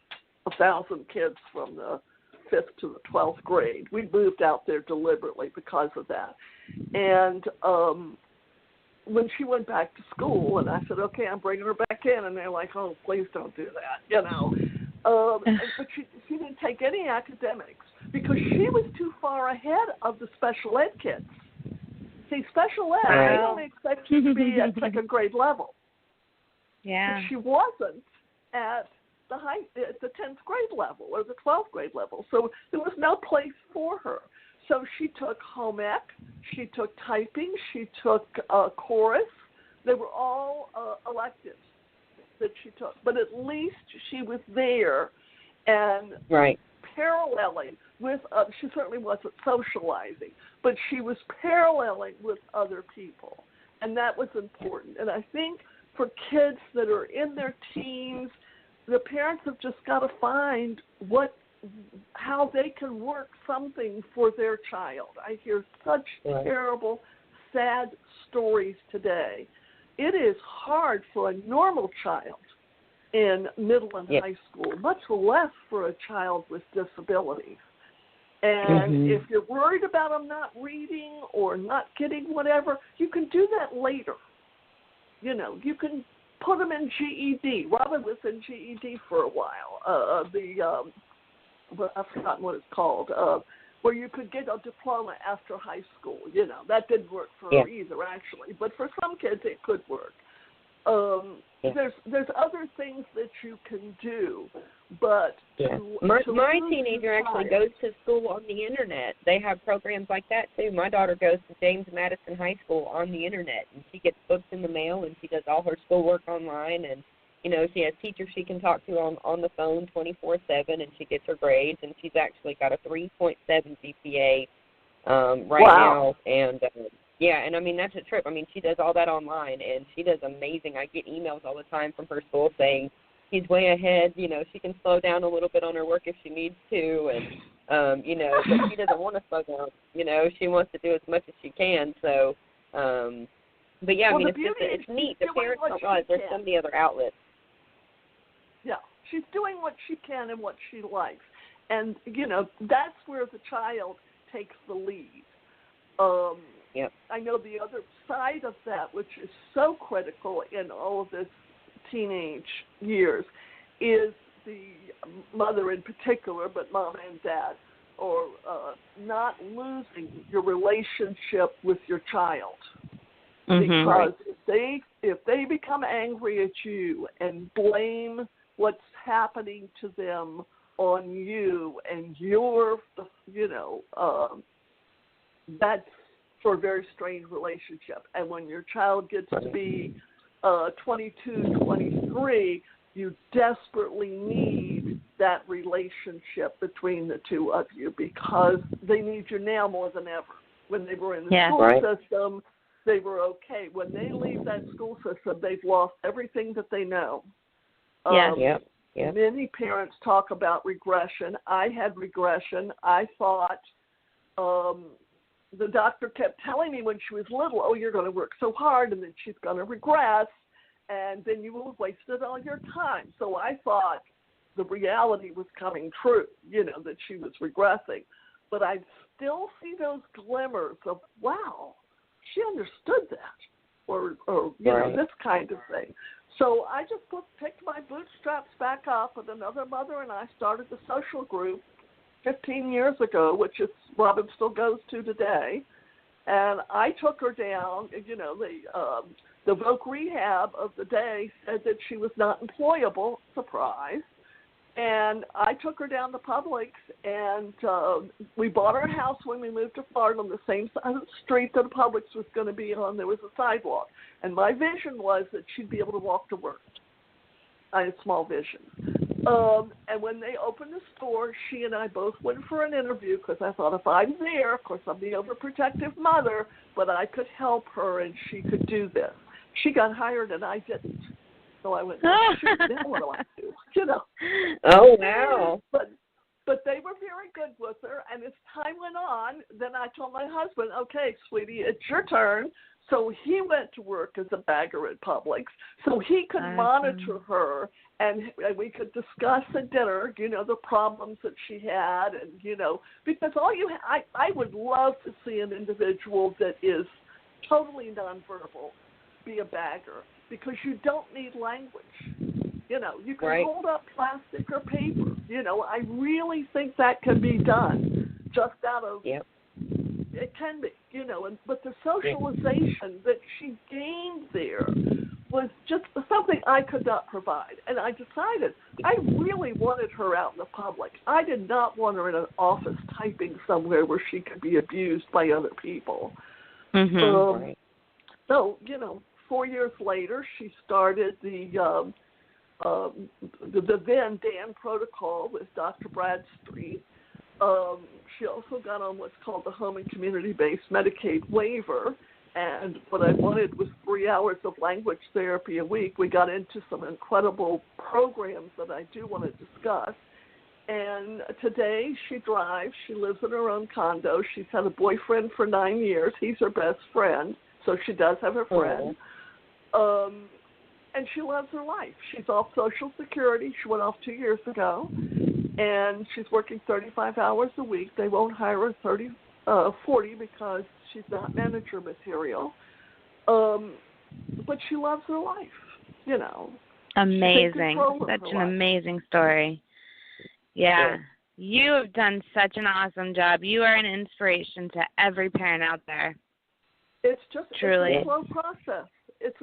1,000 kids from the 5th to the 12th grade. We moved out there deliberately because of that. And when she went back to school, and I said, okay, I'm bringing her back in, and they're like, oh, please don't do that, you know. But she didn't take any academics because she was too far ahead of the special ed kids. See, special ed, they don't expect you to be at second grade level. Yeah. But she wasn't at the 10th grade level or the 12th grade level, so there was no place for her. So she took home ec, she took typing, she took chorus. They were all electives that she took, but at least she was there and paralleling with, she certainly wasn't socializing, but she was paralleling with other people, and that was important. And I think for kids that are in their teens, the parents have just got to find how they can work something for their child. I hear such terrible, sad stories today. It is hard for a normal child in middle and high school, much less for a child with disabilities. And if you're worried about them not reading or not getting whatever, you can do that later. You can put them in GED. Robin was in GED for a while. I've forgotten what it's called, where you could get a diploma after high school. That didn't work for her either, actually. But for some kids, it could work. There's other things that you can do, but my teenager actually goes to school on the internet. They have programs like that too. My daughter goes to James Madison High School on the internet, and she gets books in the mail, and she does all her schoolwork online, and she has teachers she can talk to on the phone 24/7, and she gets her grades, and she's actually got a 3.7 GPA now, and and I mean, that's a trip. I mean, she does all that online, and she does amazing. I get emails all the time from her school saying she's way ahead. She can slow down a little bit on her work if she needs to, and, but she doesn't want to slow down. She wants to do as much as she can. So, but yeah, I mean, it's neat. The parents don't realize there's so many other outlets. Yeah, she's doing what she can and what she likes. And, that's where the child takes the lead. I know the other side of that, which is so critical in all of this teenage years, is the mother in particular, but mom and dad, or not losing your relationship with your child. Because if they become angry at you and blame what's happening to them on you, and you're, that's for a very strained relationship. And when your child gets to be 22, 23, you desperately need that relationship between the two of you, because they need you now more than ever. When they were in the school system, they were okay. When they leave that school system, they've lost everything that they know. Many parents talk about regression. I had regression. I thought the doctor kept telling me when she was little, oh, you're going to work so hard, and then she's going to regress, and then you will have wasted all your time. So I thought the reality was coming true, that she was regressing. But I still see those glimmers of, wow, she understood that, or this kind of thing. So I just picked my bootstraps back up, and another mother and I started the social group 15 years ago, which is Robin still goes to today. And I took her down. The voc rehab of the day said that she was not employable. Surprise. And I took her down to Publix, and we bought our house when we moved to Florida on the same side of the street that Publix was going to be on. There was a sidewalk. And my vision was that she'd be able to walk to work. I had small vision. And when they opened the store, she and I both went for an interview, because I thought if I'm there, of course I'm the overprotective mother, but I could help her and she could do this. She got hired and I didn't. So I went, shoot, now what do I do? Oh, wow. But they were very good with her, and as time went on, then I told my husband, okay, sweetie, it's your turn. So he went to work as a bagger at Publix, so he could monitor her, and we could discuss at dinner, the problems that she had, and, because I would love to see an individual that is totally nonverbal be a bagger, because you don't need language. You can hold up plastic or paper. I really think that can be done just out of, it can be, but the socialization that she gained there was just something I could not provide. And I decided I really wanted her out in the public. I did not want her in an office typing somewhere where she could be abused by other people. So, 4 years later, she started the then Dan protocol with Dr. Bradstreet. She also got on what's called the Home and Community-Based Medicaid waiver, and what I wanted was 3 hours of language therapy a week. We got into some incredible programs that I do want to discuss. And today she drives. She lives in her own condo. She's had a boyfriend for 9 years. He's her best friend, so she does have a friend. And she loves her life. She's off Social Security. She went off 2 years ago, and she's working 35 hours a week. They won't hire her 40 because she's not manager material. but she loves her life, you know. Amazing. Such an amazing story. Yeah. You have done such an awesome job. You are an inspiration to every parent out there. It's just truly it's a slow process. It's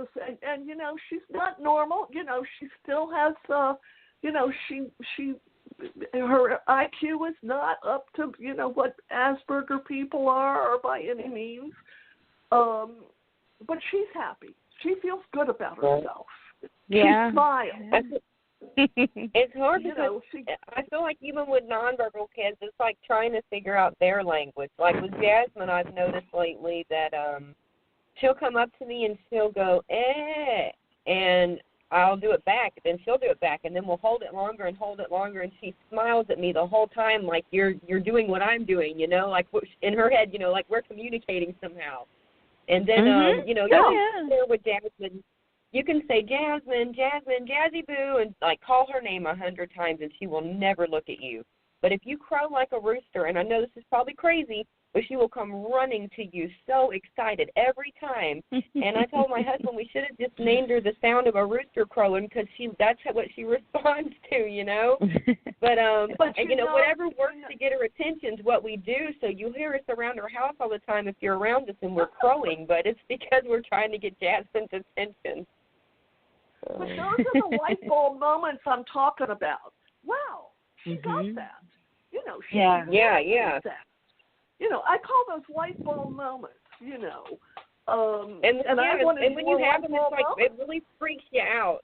and you know, she's not normal. You know, she still has you know, her IQ is not up to, you know, what Asperger people are, or by any means. But she's happy. She feels good about herself. Yeah. She smiles. It's hard because I feel like even with nonverbal kids, it's like trying to figure out their language. Like with Jasmine, I've noticed lately that she'll come up to me and she'll go, eh, and I'll do it back. Then she'll do it back, and then we'll hold it longer, and she smiles at me the whole time like you're doing what I'm doing, you know, like in her head, you know, like we're communicating somehow. And then, you know, you're there with Jasmine. You can say, Jasmine, Jazzy Boo, and, like, call her name 100 times, and she will never look at you. But if you crow like a rooster, and I know this is probably crazy, but she will come running to you so excited every time. And I told my husband we should have just named her the sound of a rooster crowing because that's what she responds to, you know. But and, you know, whatever works to get her attention is what we do. So you hear us around our house all the time if you're around us and we're crowing, but it's because we're trying to get Jasmine's attention. But those are the light bulb moments I'm talking about. Wow, she got that. You know, she got that. You know, I call those light bulb moments, you know. And when you have them, it's like, it really freaks you out.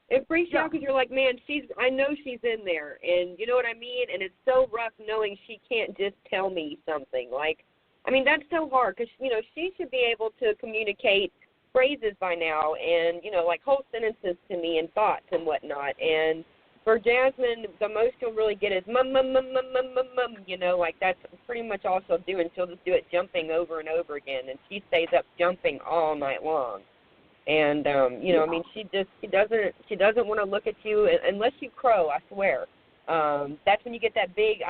It freaks you out because you're like, man, I know she's in there. And you know what I mean? And it's so rough knowing she can't just tell me something. Like, I mean, that's so hard because, you know, she should be able to communicate phrases by now and, you know, like whole sentences to me and thoughts and whatnot. And for Jasmine, the most she'll really get is mum, mum, mum, mum, mum, mum, mum, you know, like that's pretty much all she'll do, and she'll just do it jumping over and over again, and she stays up jumping all night long. And, you know, I mean, she doesn't want to look at you unless you crow, I swear. That's when you get that big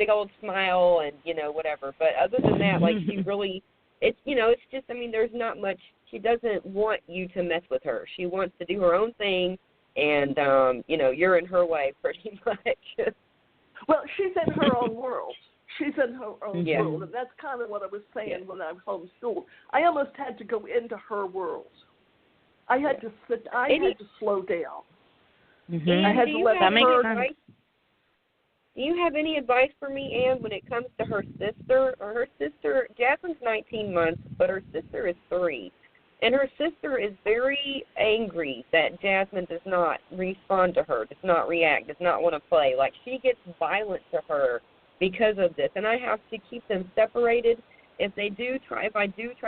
old smile and, you know, whatever. But other than that, like, she really, it's, you know, it's just, I mean, there's not much. She doesn't want you to mess with her. She wants to do her own thing, and, you know, you're in her way pretty much. Well, she's in her own world. She's in her own world, and that's kind of what I was saying when I was homeschooled. I almost had to go into her world. I had to sit. I had to slow down. I had to let her. Do you have any advice for me, Ann, when it comes to her sister? Or her sister, Jasmine's 19 months, but her sister is 3. And her sister is very angry that Jasmine does not respond to her, does not react, does not want to play. Like, she gets violent to her because of this. And I have to keep them separated. If I do try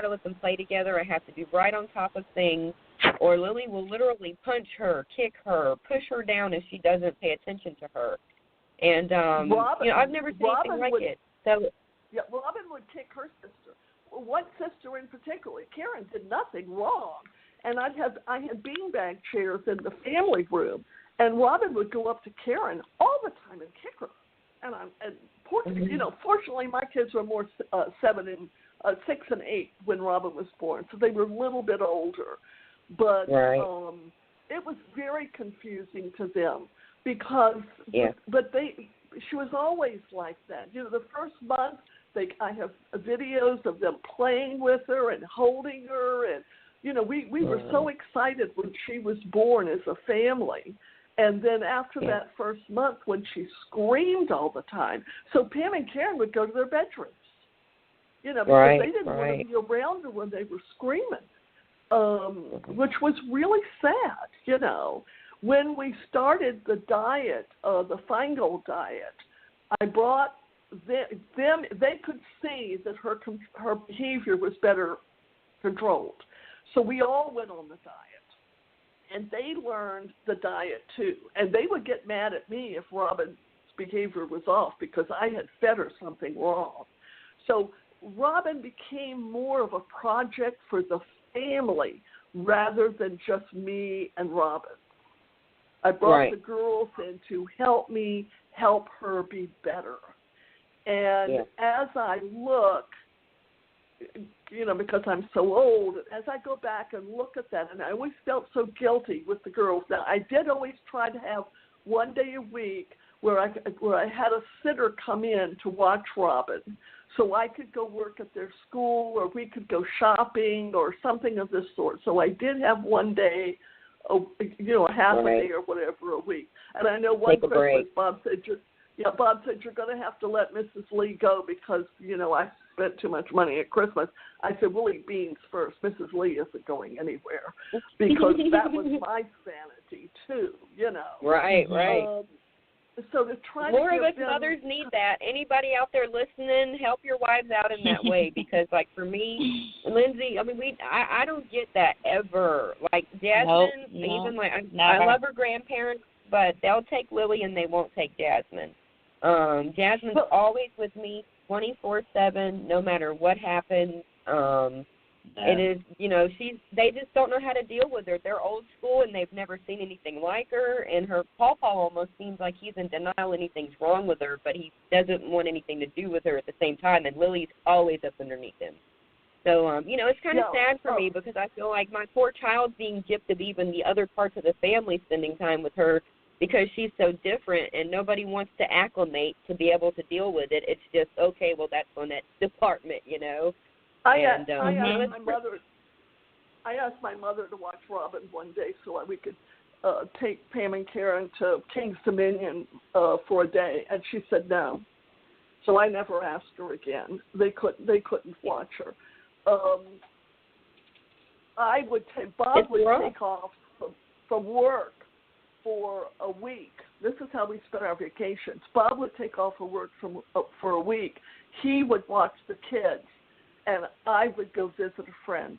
to let them play together, I have to be right on top of things. Or Lily will literally punch her, kick her, push her down if she doesn't pay attention to her. And, you know, I've never seen anything like it. So, yeah, Robin would kick her sister. One sister in particular, Karen, did nothing wrong. And I had beanbag chairs in the family room, and Robin would go up to Karen all the time and kick her. You know, fortunately, my kids were more 6 and 8 when Robin was born, so they were a little bit older. But it was very confusing to them because, but she was always like that. You know, the first month, I have videos of them playing with her and holding her, and you know, we were so excited when she was born as a family. And then after that first month, when she screamed all the time, so Pam and Karen would go to their bedrooms, you know, because they didn't want to be around her when they were screaming, which was really sad, you know. When we started the diet, the Feingold diet, I brought them. They could see that her behavior was better controlled, so we all went on the diet. And they learned the diet, too. And they would get mad at me if Robin's behavior was off because I had fed her something wrong. So Robin became more of a project for the family rather than just me and Robin. I brought the girls in to help me help her be better. And as I look, because I'm so old, as I go back and look at that, and I always felt so guilty with the girls. Now, I did always try to have one day a week where I had a sitter come in to watch Robin, so I could go work at their school, or we could go shopping or something of this sort. So I did have one day, a half a day or whatever a week. And I know one Christmas, Bob said, you're going to have to let Mrs. Lee go because, I spent too much money at Christmas. I said, we'll eat beans first. Mrs. Lee isn't going anywhere, because that was my sanity too, Right. So to try more to of us mothers need that. Anybody out there listening, help your wives out in that way, because like for me, Lindsay, I don't get that ever. Like Jasmine, even like I love her grandparents, but they'll take Lily and they won't take Jasmine. Jasmine's always with me 24/7, no matter what happens. It is, they just don't know how to deal with her. They're old school and they've never seen anything like her. And her pawpaw almost seems like he's in denial anything's wrong with her, but he doesn't want anything to do with her at the same time. And Lily's always up underneath him. So, it's kind of sad for me, because I feel like my poor child's being gypped of even the other parts of the family spending time with her, because she's so different and nobody wants to acclimate to be able to deal with it. It's just, okay, well, that's on that department, I asked my mother to watch Robin one day so we could take Pam and Karen to King's Dominion for a day, and she said no. So I never asked her again. They couldn't watch her. Bob would take off from work for a week. This is how we spent our vacations. Bob would take off for work for a week. He would watch the kids, and I would go visit a friend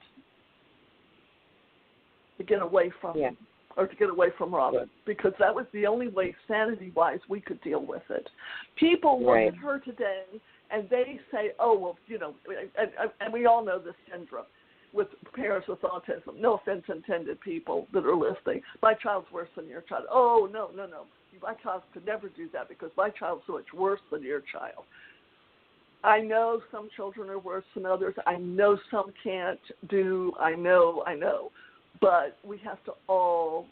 to get away from him, or to get away from Robin, because that was the only way, sanity-wise, we could deal with it. People look at her today, and they say, and we all know this syndrome with parents with autism. No offense intended, people that are listening. My child's worse than your child. Oh, no. My child could never do that because my child's so much worse than your child. I know some children are worse than others. I know some can't do. I know. But we have to all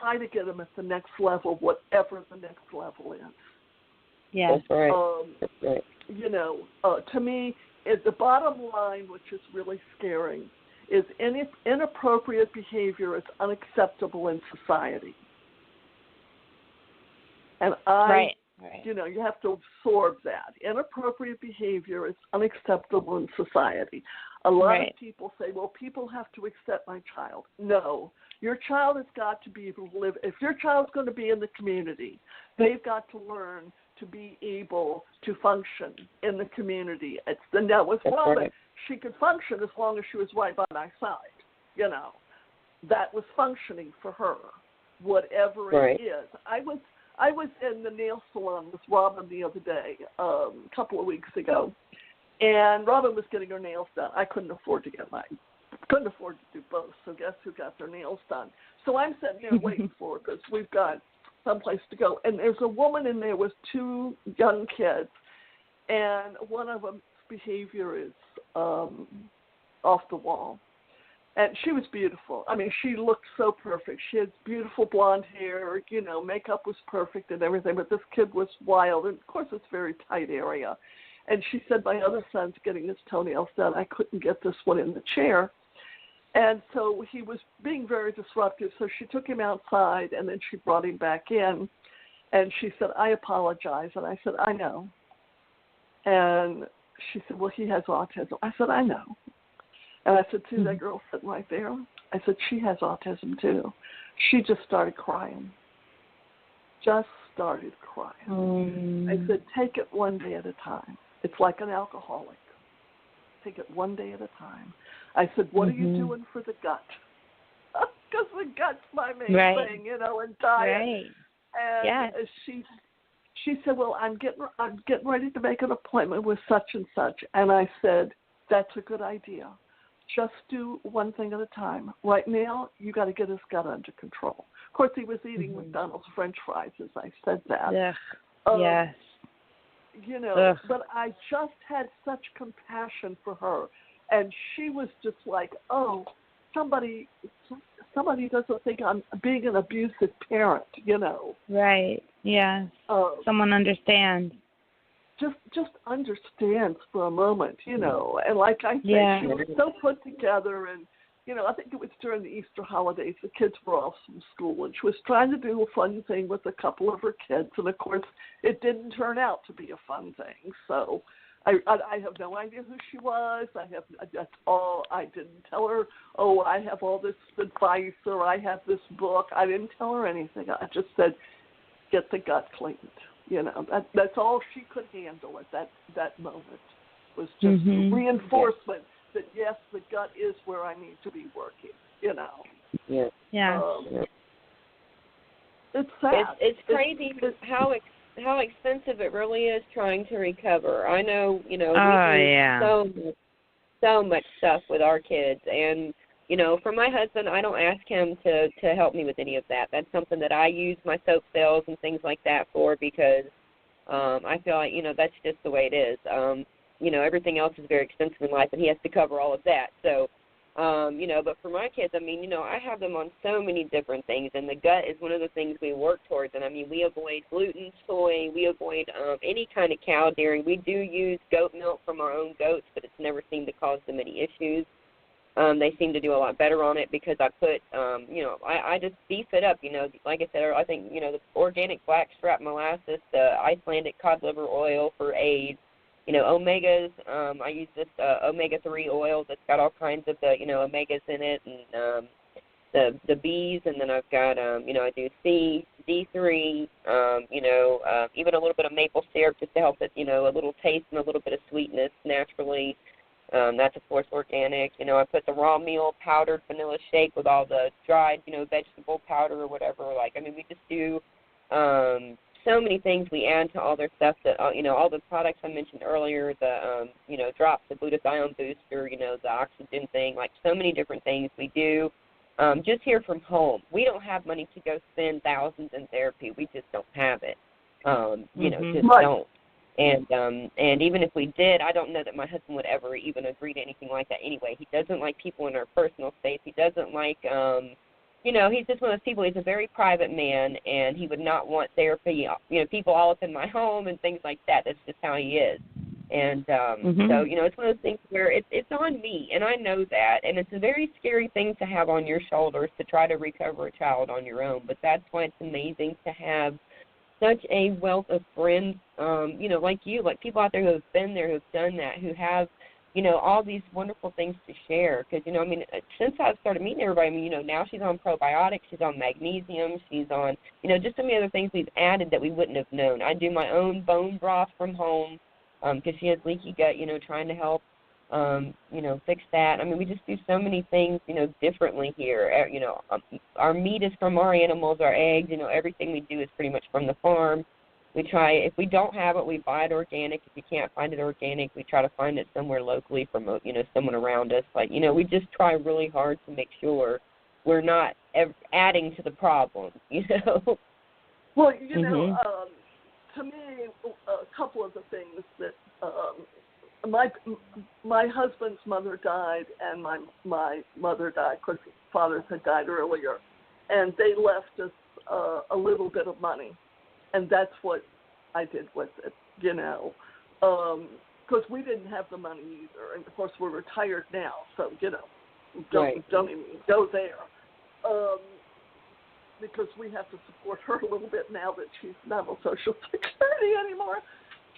try to get them at the next level, whatever the next level is. Yeah. That's right. To me, the bottom line, which is really scary, is inappropriate behavior is unacceptable in society. And you have to absorb that. Inappropriate behavior is unacceptable in society. A lot of people say, well, people have to accept my child. No. Your child has got to be able to live. If your child's going to be in the community, they've got to learn to be able to function in the community. Now, with Robin, she could function as long as she was right by my side. That was functioning for her, whatever it is. I was in the nail salon with Robin the other day, a couple of weeks ago, and Robin was getting her nails done. I couldn't afford to do both, so guess who got their nails done? So I'm sitting there waiting for her because we've got someplace to go. And there's a woman in there with two young kids, and one of them's behavior is off the wall. And she was beautiful. I mean, she looked so perfect. She had beautiful blonde hair, makeup was perfect and everything, but this kid was wild. And, of course, it's a very tight area. And she said, my other son's getting his toenails done. I couldn't get this one in the chair. And so he was being very disruptive. So she took him outside, and then she brought him back in. And she said, I apologize. And I said, I know. And she said, well, he has autism. I said, I know. And I said, see that girl sitting right there? I said, she has autism too. She just started crying. I said, take it one day at a time. It's like an alcoholic. Take it one day at a time. I said, what are you doing for the gut? Because the gut's my main thing, and diet. And she said, well, I'm getting ready to make an appointment with such and such. And I said, that's a good idea. Just do one thing at a time. Right now, you got to get his gut under control. Of course, he was eating McDonald's French fries as I said that. Yes. but I just had such compassion for her. And she was just like, oh, somebody doesn't think I'm being an abusive parent, Right, yeah. Someone understands. Just understands for a moment, and like I say, she was so put together, and, I think it was during the Easter holidays, the kids were off from school, and she was trying to do a fun thing with a couple of her kids, and of course, it didn't turn out to be a fun thing, so I have no idea who she was. That's all. I didn't tell her, oh, I have all this advice or I have this book. I didn't tell her anything. I just said, get the gut cleaned. That's all she could handle at that moment was just reinforcement that, yes, the gut is where I need to be working, Yeah. It's sad. It's crazy how expensive it really is trying to recover. I know, we do so much stuff with our kids, and for my husband, I don't ask him to help me with any of that. That's something that I use my soap sales and things like that for, because I feel like that's just the way it is. Everything else is very expensive in life, and he has to cover all of that. So. But for my kids, I have them on so many different things, and the gut is one of the things we work towards. And, we avoid gluten, soy, we avoid any kind of cow dairy. We do use goat milk from our own goats, but it's never seemed to cause them any issues. They seem to do a lot better on it because I put, I just beef it up, like I said, I think, the organic blackstrap molasses, the Icelandic cod liver oil for AIDS. Omegas, I use this omega-3 oil that's got all kinds of the, omegas in it, and the B's, and then I've got, I do C, D3, even a little bit of maple syrup just to help it, a little taste and a little bit of sweetness naturally. That's, of course, organic. I put the raw meal powdered vanilla shake with all the dried, vegetable powder or whatever. We just do so many things we add to all their stuff that, all the products I mentioned earlier, the, drops, the glutathione booster, the oxygen thing, so many different things we do just here from home. We don't have money to go spend thousands in therapy. We just don't have it, don't. And even if we did, I don't know that my husband would ever even agree to anything like that anyway. He doesn't like people in their personal space. He doesn't like, he's just one of those people. He's a very private man, and he would not want therapy, people all up in my home and things like that. That's just how he is. And so, it's one of those things where it's on me, and I know that. And it's a very scary thing to have on your shoulders to try to recover a child on your own. But that's why it's amazing to have such a wealth of friends, like you, like people out there who have been there, who have done that, who have, all these wonderful things to share. Because, since I've started meeting everybody, now she's on probiotics, she's on magnesium, she's on, just so many other things we've added that we wouldn't have known. I do my own bone broth from home because she has leaky gut, trying to help, fix that. We just do so many things, differently here. Our meat is from our animals, our eggs, everything we do is pretty much from the farm. We try, if we don't have it, we buy it organic. If you can't find it organic, we try to find it somewhere locally from, someone around us. We just try really hard to make sure we're not adding to the problem, Well, to me, a couple of the things that my husband's mother died, and my mother died because his father had died earlier, and they left us a little bit of money, and that's what I did with it, because we didn't have the money either, and of course we're retired now, so don't even go there. Because we have to support her a little bit now that she's not on Social Security anymore.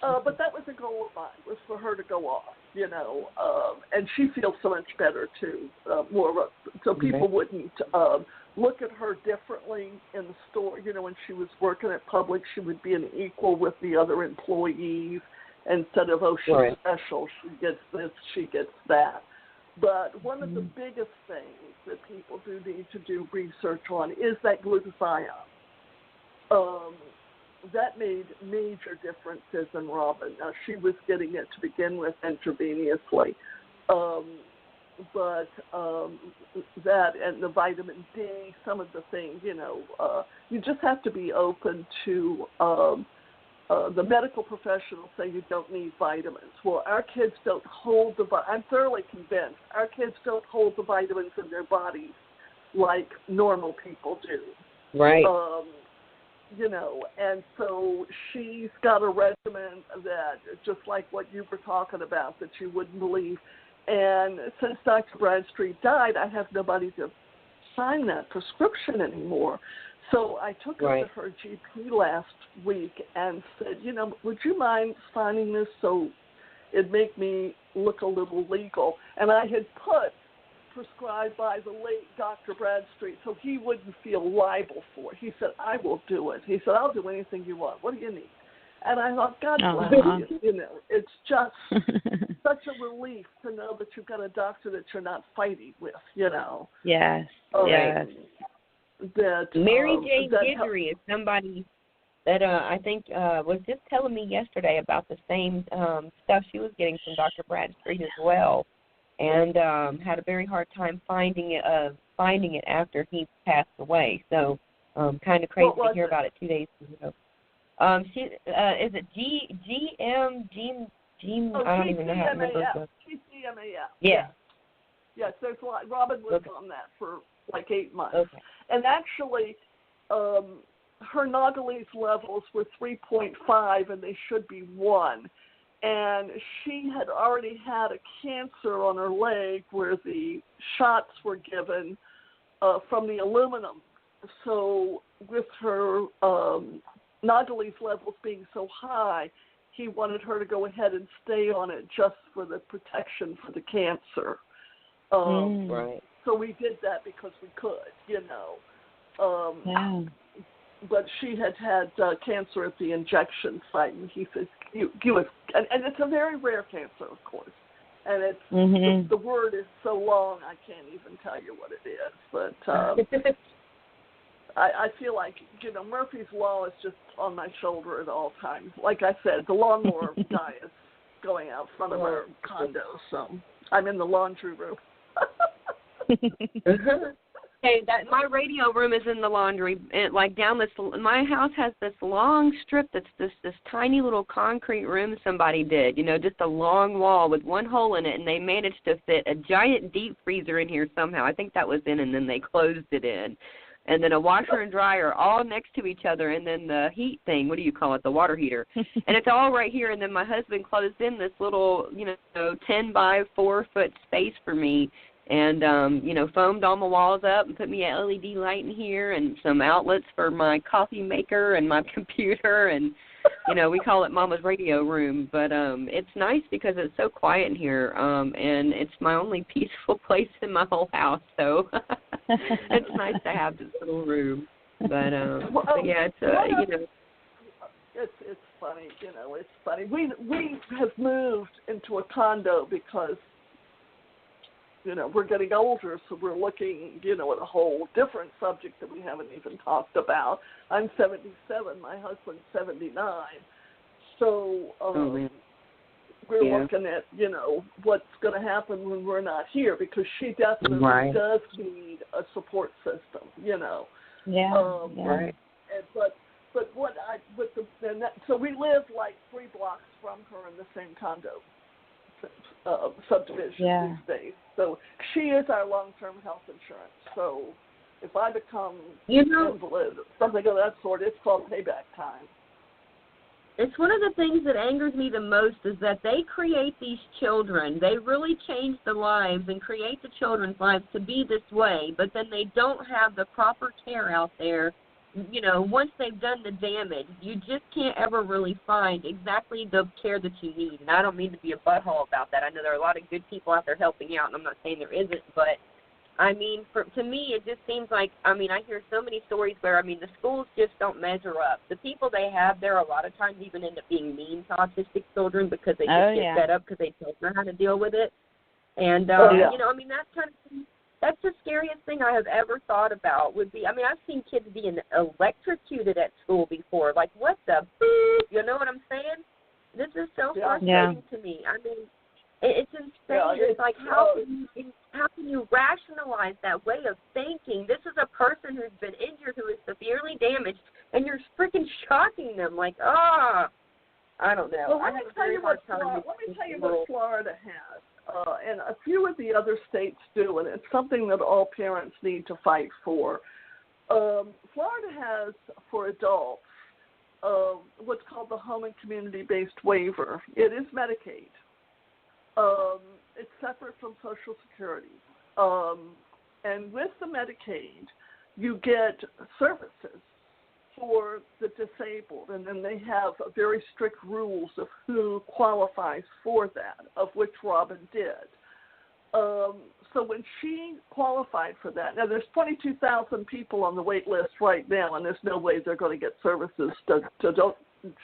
But that was a goal of mine, was for her to go off, and she feels so much better, too, so people wouldn't look at her differently in the store. When she was working at Publix, she would be an equal with the other employees instead of, oh, she's special, she gets this, she gets that. But one of the biggest things that people do need to do research on is that glutathione. That made major differences in Robin. Now, she was getting it to begin with intravenously. But that and the vitamin D, some of the things, you just have to be open to the medical professionals say you don't need vitamins. Well, our kids don't hold I'm thoroughly convinced our kids don't hold the vitamins in their bodies like normal people do. Right. You know, and so she's got a regimen that, just like what you were talking about, that you wouldn't believe. And since Dr. Bradstreet died, I have nobody to sign that prescription anymore. So I took her to her GP last week and said, you know, would you mind signing this so it'd make me look a little legal? And I had put prescribed by the late Dr. Bradstreet so he wouldn't feel liable for it. He said, I will do it. He said, I'll do anything you want. What do you need? And I thought, God bless you. You know, it's just such a relief to know that you've got a doctor that you're not fighting with, you know. Yes, yes. That, Mary Jane Gidry is somebody that I think was just telling me yesterday about the same stuff she was getting from Dr. Bradstreet as well, and had a very hard time finding it after he passed away. So kind of crazy to hear about it 2 days ago. She is it GM? I don't even know how to remember. GCMAF. Yeah. Yes, there's a lot. Robin was on that for like 8 months. Okay. And actually, her Nagalese levels were 3.5, and they should be 1. And she had already had a cancer on her leg where the shots were given from the aluminum. So with her Nagalese levels being so high, he wanted her to go ahead and stay on it just for the protection for the cancer. Right. So we did that because we could, you know. But she had cancer at the injection site, and he said, and it's a very rare cancer, of course. And it's the word is so long, I can't even tell you what it is. But I feel like, you know, Murphy's Law is just on my shoulder at all times. Like I said, the lawnmower guy is going out front of our condo, so I'm in the laundry room. Hey, my radio room is in the laundry. Like down this, my house has this long strip that's this tiny little concrete room somebody did. You know, just a long wall with one hole in it, and they managed to fit a giant deep freezer in here somehow. I think that was in, and then they closed it in. And then a washer and dryer all next to each other, and then the heat thing, what do you call it, the water heater. And it's all right here, and then my husband closed in this little, you know, 10 by 4 foot space for me, and, you know, foamed all my walls up and put me an LED light in here and some outlets for my coffee maker and my computer, and, you know, we call it Mama's radio room. But it's nice because it's so quiet in here, and it's my only peaceful place in my whole house, so it's nice to have this little room. But, yeah, it's, you know. It's funny, you know, it's funny. We have moved into a condo because, you know, we're getting older, so we're looking, you know, at a whole different subject that we haven't even talked about. I'm 77, my husband's 79. So we're looking at, you know, what's going to happen when we're not here, because she definitely does need a support system, you know. Right. But so we live like 3 blocks from her in the same condo subdivision these days. So she is our long-term health insurance. So if I become invalid, something of that sort, it's called payback time. It's one of the things that angers me the most is that they create these children. They really change the lives and create the children's lives to be this way, but then they don't have the proper care out there. You know, once they've done the damage, you just can't ever really find exactly the care that you need. And I don't mean to be a butthole about that. I know there are a lot of good people out there helping out, and I'm not saying there isn't, but I mean, to me, it just seems like, I mean, I hear so many stories where, I mean, the schools just don't measure up. The people they have there a lot of times even end up being mean to autistic children because they just get set up because they don't know how to deal with it. And, you know, I mean, that's the scariest thing I have ever thought about would be, I mean, I've seen kids being electrocuted at school before. Like, what the beep? You know what I'm saying? This is so frustrating to me. I mean, it's insane. It's like, how can you rationalize that way of thinking? This is a person who's been injured, who is severely damaged, and you're freaking shocking I'm like, I don't know. Well, I let me tell you what Florida has, and a few of the other states do, and it's something that all parents need to fight for. Florida has, for adults, what's called the Home and Community-Based Waiver. It is Medicaid. It's separate from Social Security. And with the Medicaid, you get services for the disabled, and then they have very strict rules of who qualifies for that, of which Robin did. So when she qualified for that, now there's 22,000 people on the wait list right now, and there's no way they're going to get services to don't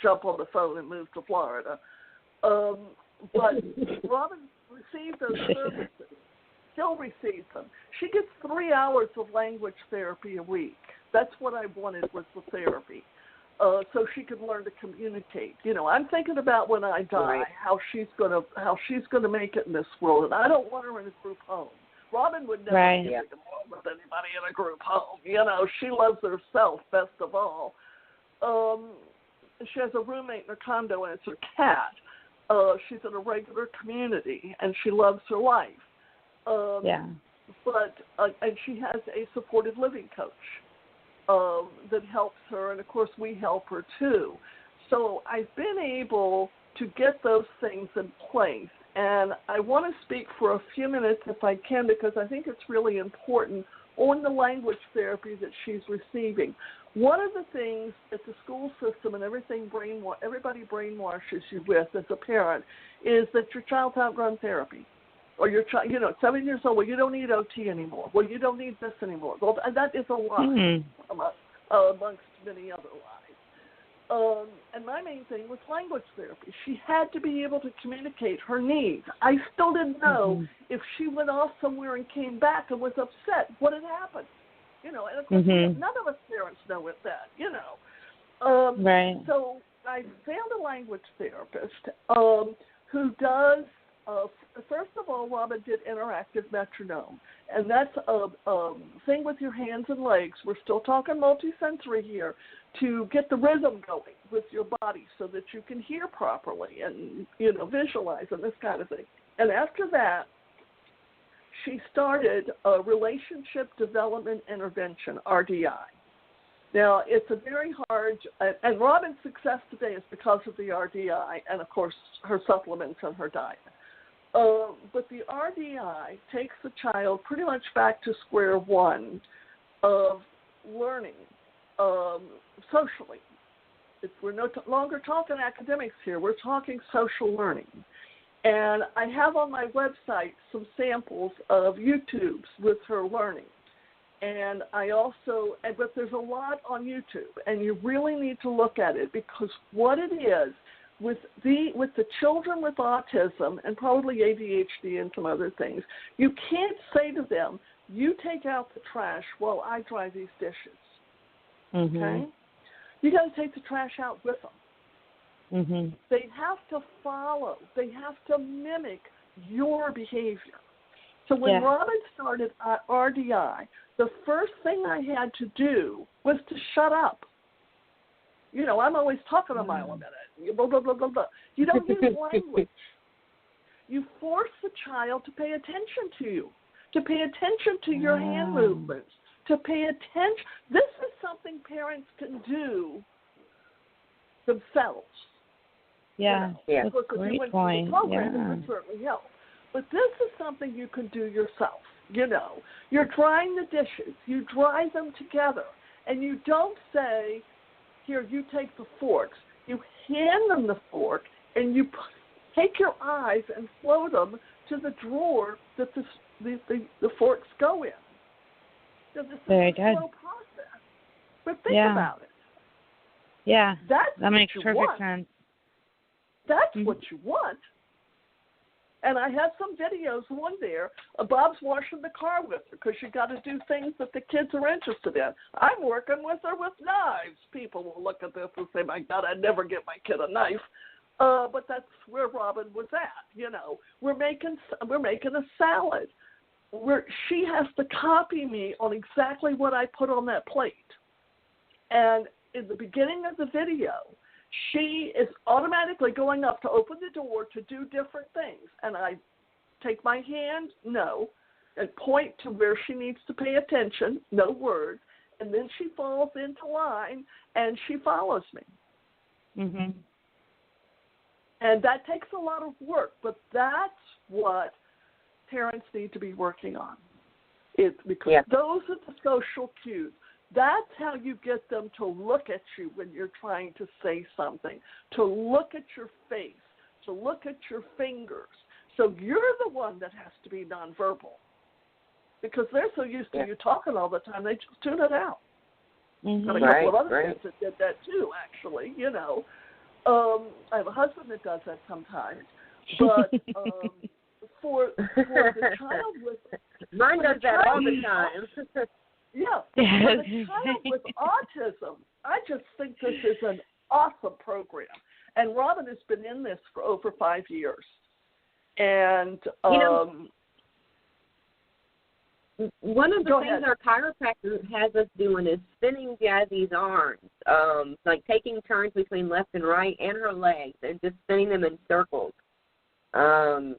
jump on the phone and move to Florida. But Robin received those services, still receives them. She gets 3 hours of language therapy a week. That's what I wanted was the therapy, so she could learn to communicate. You know, I'm thinking about when I die, how she's gonna make it in this world, and I don't want her in a group home. Robin would never get along with anybody in a group home. You know, she loves herself best of all. She has a roommate in her condo, and it's her cat. She's in a regular community, and she loves her life. But and she has a supported living coach that helps her, and of course we help her too. So I've been able to get those things in place, and I want to speak for a few minutes if I can, because I think it's really important on the language therapy that she's receiving. One of the things that the school system and everybody brainwashes you with as a parent is that your child's outgrown therapy. Or your child, 7 years old, well, you don't need OT anymore. Well, you don't need this anymore. Well, and that is a lie amongst many other lies. And my main thing was language therapy. She had to be able to communicate her needs. I still didn't know if she went off somewhere and came back and was upset, what had happened. And of course, none of us parents know that, Right. So I found a language therapist who does, first of all, Robin did interactive metronome. And that's a thing with your hands and legs. We're still talking multisensory here, to get the rhythm going with your body so that you can hear properly and, visualize and this kind of thing. And after that, she started a relationship development intervention, RDI. Now, it's a very hard, and Robin's success today is because of the RDI and, of course, her supplements and her diet. But the RDI takes the child pretty much back to square one of learning socially. We're no longer talking academics here. We're talking social learning. And I have on my website some samples of YouTubes with her learning. And but there's a lot on YouTube, and you really need to look at it, because what it is, with the children with autism and probably ADHD and some other things, you can't say to them, you take out the trash while I dry these dishes. Okay? You got to take the trash out with them. They have to follow. They have to mimic your behavior. So when Robin started RDI, the first thing I had to do was to shut up. I'm always talking a mile a minute. Blah, blah, blah, blah, blah. You don't use language. You force the child to pay attention to you, to pay attention to your hand movements, to pay attention. This is something parents can do themselves. That's a great point. Program, it would certainly help. But this is something you can do yourself. You're drying the dishes. You dry them together. And you don't say, here, you take the forks. You hand them the fork, and you take your eyes and flow them to the drawer that the forks go in. So this is a slow process. But think about it. Yeah, that makes perfect sense. That's what you want. And I have some videos on there. Bob's washing the car with her because you got to do things that the kids are interested in. I'm working with her with knives. People will look at this and say, my God, I'd never get my kid a knife. But that's where Robin was at. We're making a salad. She has to copy me on exactly what I put on that plate. And in the beginning of the video, she is automatically going up to open the door to do different things. And I take my hand, no, and point to where she needs to pay attention, no words. And then she falls into line, and she follows me. Mhm. And that takes a lot of work, but that's what parents need to be working on. Because those are the social cues. That's how you get them to look at you when you're trying to say something, to look at your face, to look at your fingers. So you're the one that has to be nonverbal, because they're so used to you talking all the time, they just tune it out. Mm-hmm. And a couple of other kids that did that too, actually, you know. I have a husband that does that sometimes, but for the child with mine does that all the time. Yeah, for the child with autism, I just think this is an awesome program. And Robin has been in this for over 5 years. And one of the things our chiropractor has us doing is spinning Jazzy's arms, like taking turns between left and right and her legs and just spinning them in circles. And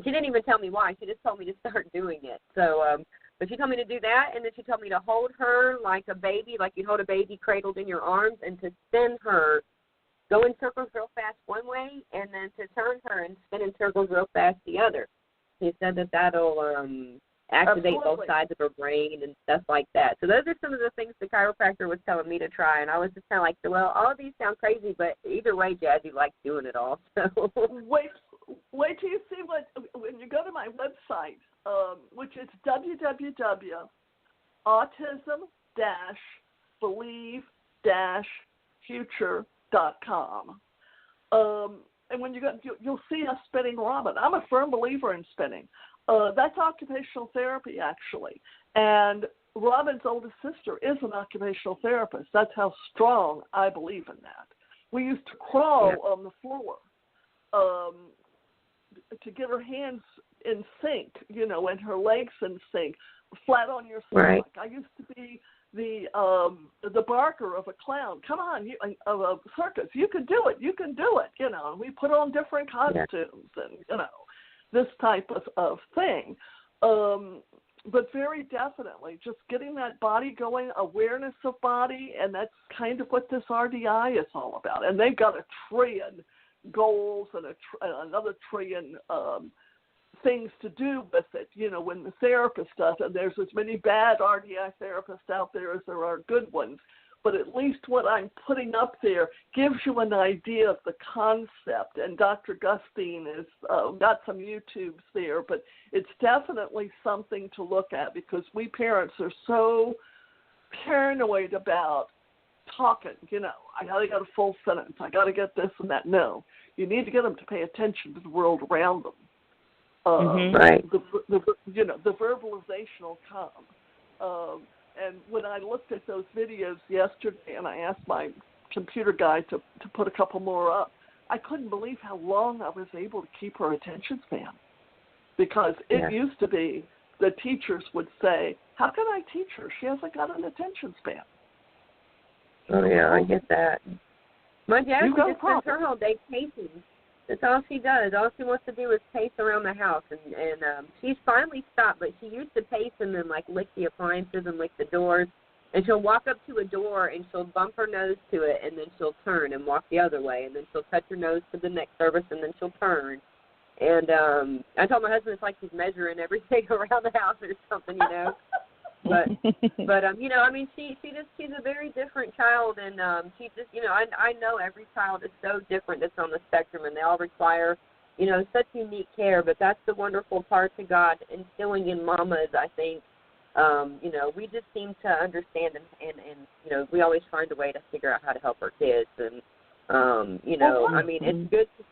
she didn't even tell me why. She just told me to start doing it. So, but she told me to do that, and then she told me to hold her like a baby, like you hold a baby cradled in your arms, and to spin her, go in circles real fast one way, and then to turn her and spin in circles real fast the other. She said that that'll activate both sides of her brain and stuff like that. So those are some of the things the chiropractor was telling me to try, and I was just kind of like, well, all of these sound crazy, but either way, Jazzy likes doing it all. So wait till you see when you go to my website, which is www.autism-believe-future.com. And when you go, you'll see us spinning Robin. I'm a firm believer in spinning. That's occupational therapy, actually. And Robin's oldest sister is an occupational therapist. That's how strong I believe in that. We used to crawl on the floor to get her hands in sync, you know, and her legs in sync, flat on your stomach. I used to be the barker of a clown. Come on, of a circus. You can do it. You can do it. You know, and we put on different costumes and, you know, this type of thing. But very definitely just getting that body going, awareness of body, and that's kind of what this RDI is all about. And they've got a trillion goals and another trillion things to do with it, you know, when the therapist does it. There's as many bad RDI therapists out there as there are good ones. But at least what I'm putting up there gives you an idea of the concept. And Dr. Gustine has got some YouTubes there, but it's definitely something to look at because we parents are so paranoid about talking. You know, I got to get a full sentence. I got to get this and that. No, you need to get them to pay attention to the world around them. The verbalization will come. And when I looked at those videos yesterday and I asked my computer guy to put a couple more up, I couldn't believe how long I was able to keep her attention span. Because it used to be the teachers would say, how can I teach her? She hasn't got an attention span. Oh, yeah, I get that. My dad just spends her whole day pacing. That's all she does. All she wants to do is pace around the house. And she's finally stopped, but she used to pace and then, like, lick the appliances and lick the doors. And she'll walk up to a door and she'll bump her nose to it, and then she'll turn and walk the other way. And then she'll touch her nose to the next service, and then she'll turn. And I told my husband it's like she's measuring everything around the house or something, you know. But you know, I mean, she's a very different child, and she just, you know, I know every child is so different that's on the spectrum, and they all require, you know, such unique care. But that's the wonderful part to God instilling in mamas, I think. You know, we just seem to understand, and you know, we always find a way to figure out how to help our kids, and you know, I mean, it's good to,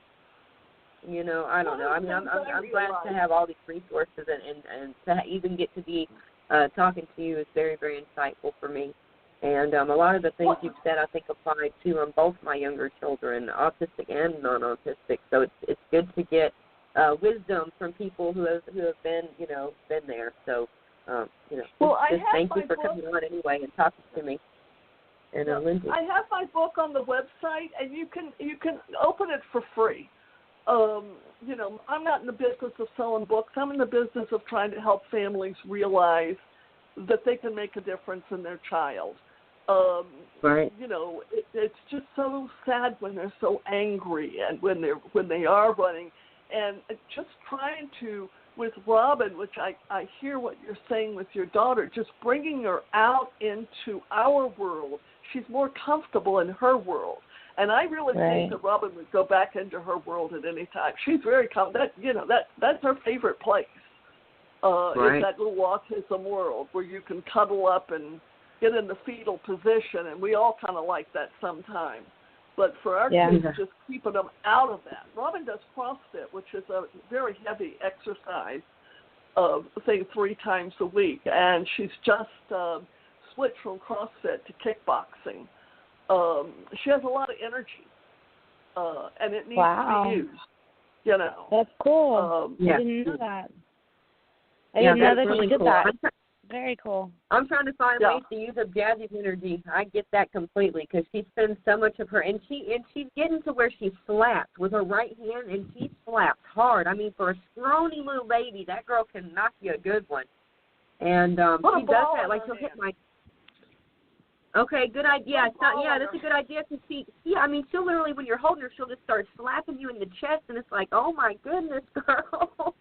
you know, I don't know. I mean, I'm glad to have all these resources, and to even get to be talking to you is very, very insightful for me. And a lot of the things you've said, I think, apply to both my younger children, autistic and non-autistic. So it's good to get wisdom from people who have been, you know, been there. So, you know, just thank you for coming on anyway and talking to me. And Lindsay. I have my book on the website, and you can open it for free. I'm not in the business of selling books. I'm in the business of trying to help families realize that they can make a difference in their child. Right. It's just so sad when they're so angry and when they are running, and just trying to, with Robin, which I hear what you're saying with your daughter, just bringing her out into our world. She's more comfortable in her world. And I really think that Robin would go back into her world at any time. She's very that's her favorite place. Is that little autism world where you can cuddle up and get in the fetal position, and we all kind of like that sometimes. But for our kids, just keeping them out of that. Robin does CrossFit, which is a very heavy exercise, say 3 times a week, and she's just switched from CrossFit to kickboxing. She has a lot of energy, and it needs to be used. That's cool. I didn't know that. I didn't know that she did that. Very cool. I'm trying to find ways to use up Jazzy's energy. I get that completely because she spends so much of her, and she's getting to where she slaps with her right hand, and she slaps hard. I mean, for a scrawny little baby, that girl can knock you a good one. And she does that, like she'll hit my. Okay, good idea. That's a good idea because she'll literally, when you're holding her, she'll just start slapping you in the chest, and it's like, oh my goodness, girl.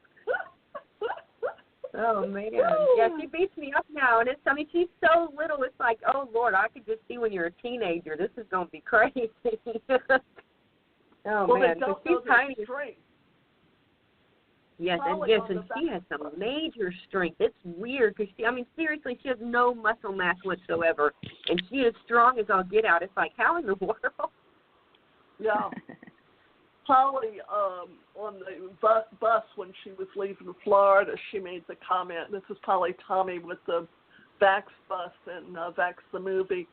Oh, man. Yeah, she beats me up now. And she's so little. It's like, oh, Lord, I could just see when you're a teenager. This is going to be crazy. Man. But she's tiny. Yes, and she has some major strength. It's weird because seriously, she has no muscle mass whatsoever. And she is strong as all get out. It's like, how in the world? Yeah. Polly, on the bus when she was leaving Florida, she made the comment, this is Polly Tommy with the Vax Bus and Vax the Movie,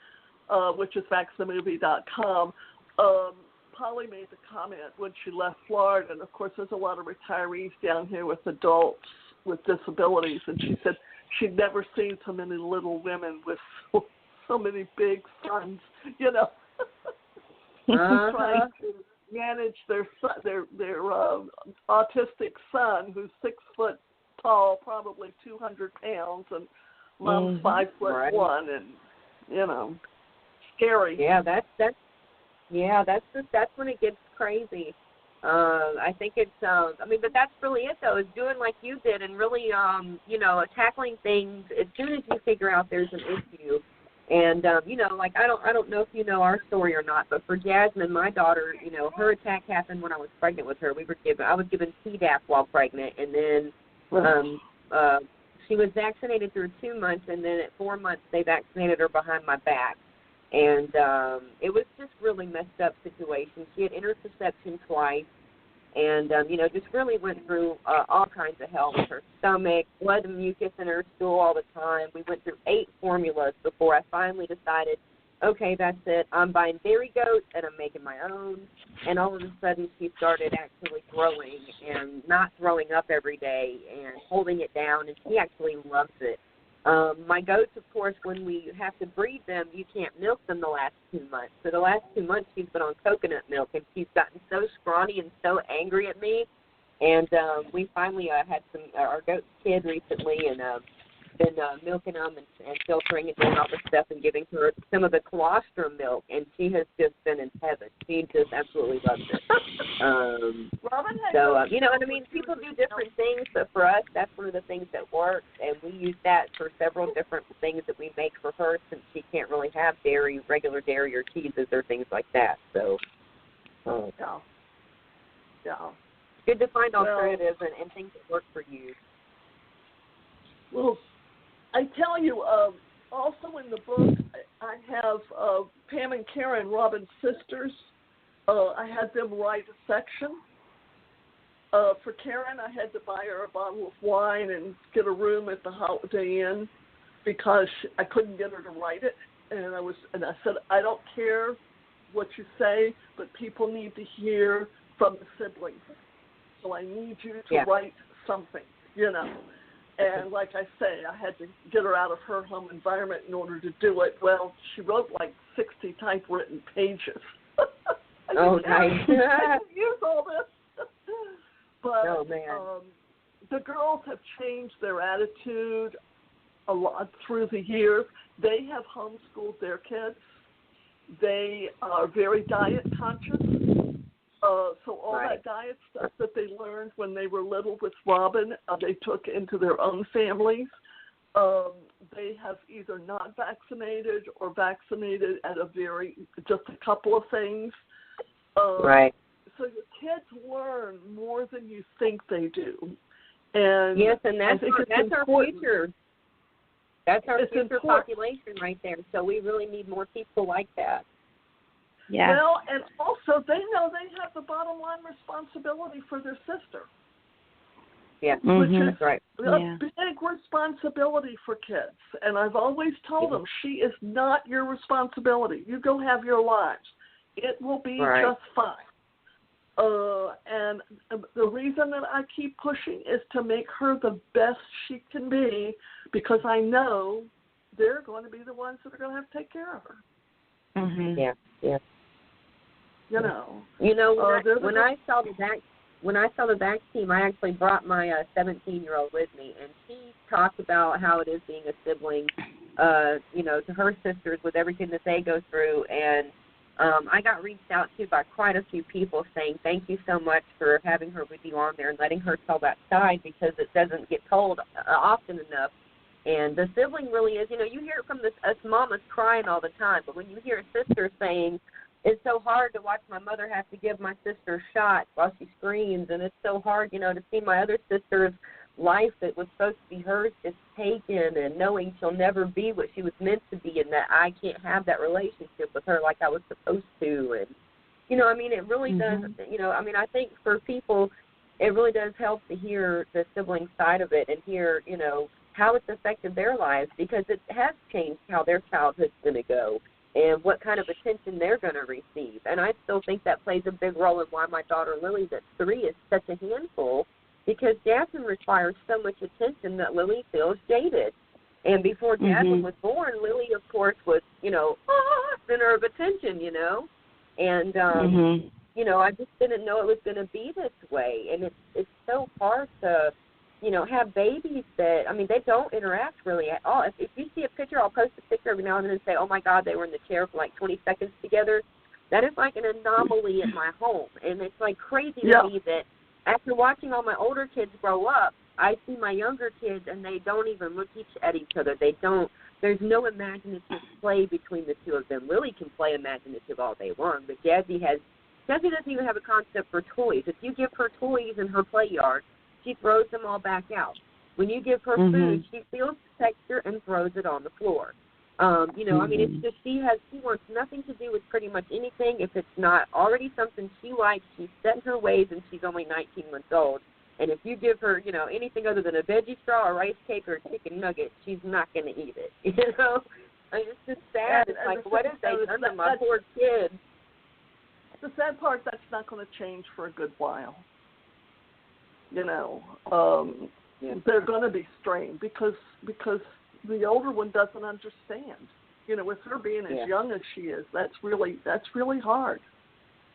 which is vaxthemovie.com. Polly made the comment when she left Florida, and of course there's a lot of retirees down here with adults with disabilities, and she said she'd never seen so many little women with so many big sons, trying to manage their autistic son, who's 6 foot tall, probably 200 pounds, and mom's 5'1", and scary. Yeah, that's when it gets crazy. I think it's but that's really it though, is doing like you did and really tackling things as soon as you figure out there's an issue. And I don't know if you know our story or not, but for Jasmine, my daughter, her attack happened when I was pregnant with her. I was given Tdap while pregnant, and then she was vaccinated through 2 months, and then at 4 months they vaccinated her behind my back. And it was just really messed up situation. She had interception twice, and just really went through all kinds of hell with her stomach, blood and mucus in her stool all the time. We went through 8 formulas before I finally decided, okay, that's it. I'm buying dairy goats and I'm making my own. And all of a sudden she started actually growing and not throwing up every day and holding it down, and she actually loves it. My goats, of course, when we have to breed them, you can't milk them the last 2 months. So the last 2 months she's been on coconut milk, and she's gotten so scrawny and so angry at me. And we finally had our goat's kid recently, and been milking them and filtering and doing all this stuff and giving her some of the colostrum milk, and she has just been in heaven. She just absolutely loves it. People do different things, but for us, that's one of the things that works, and we use that for several different things that we make for her since she can't really have dairy, regular dairy or cheeses or things like that. So, it's good to find alternatives and things that work for you. Well, I tell you, also in the book, I have Pam and Karen, Robin's sisters. I had them write a section. For Karen, I had to buy her a bottle of wine and get a room at the Holiday Inn because I couldn't get her to write it. And I said, I don't care what you say, but people need to hear from the siblings. So I need you to write something, And like I say, I had to get her out of her home environment in order to do it. Well, she wrote like 60 typewritten pages. Oh, nice. I can use all this. But oh, man. The girls have changed their attitude a lot through the years. They have homeschooled their kids. They are very diet conscious. So all that diet stuff that they learned when they were little with Robin, they took into their own families. They have either not vaccinated or vaccinated at just a couple of things. Right. So your kids learn more than you think they do. And yes, and that's our future. That's our future population right there. So we really need more people like that. Yeah. Well, and also they know they have the bottom line responsibility for their sister. Yeah, which is right. a big responsibility for kids. And I've always told them, she is not your responsibility. You go have your lives. It will be just fine. And the reason that I keep pushing is to make her the best she can be, because I know they're going to be the ones that are going to have to take care of her. Mm-hmm. Yeah, yeah. You know, when I saw the vaccine, I actually brought my 17-year-old with me, and she talked about how it is being a sibling, to her sisters with everything that they go through. And I got reached out to by quite a few people saying, thank you so much for having her with you on there and letting her tell that side, because it doesn't get told often enough. And the sibling really is, you hear it from us mamas crying all the time, but when you hear a sister saying, it's so hard to watch my mother have to give my sister shots while she screams, and it's so hard, to see my other sister's life that was supposed to be hers just taken, and knowing she'll never be what she was meant to be, and that I can't have that relationship with her like I was supposed to. And, it really does, I think for people, it really does help to hear the sibling side of it and hear, how it's affected their lives, because it has changed how their childhood's going to go and what kind of attention they're going to receive. And I still think that plays a big role in why my daughter Lily, that's 3, is such a handful, because Jasmine requires so much attention that Lily feels jaded. And before Jasmine was born, Lily, of course, was, center of attention, And, I just didn't know it was going to be this way. And it's so hard to, have babies that, they don't interact really at all. If you see a picture, I'll post a picture every now and then and say, oh, my God, they were in the chair for like 20 seconds together. That is like an anomaly at my home. And it's like crazy to me that after watching all my older kids grow up, I see my younger kids and they don't even look at each other. There's no imaginative play between the two of them. Lily can play imaginative all day long, but Jazzy doesn't even have a concept for toys. If you give her toys in her play yard, she throws them all back out. When you give her food, she feels the texture and throws it on the floor. It's just she wants nothing to do with pretty much anything. If it's not already something she likes, she's set in her ways, and she's only 19 months old. And if you give her, anything other than a veggie straw, a rice cake, or a chicken nugget, she's not going to eat it. It's just sad. It's like, what have they done to my poor kids? The sad part, that's not going to change for a good while. They're going to be strained because the older one doesn't understand. With her being as young as she is, that's really hard.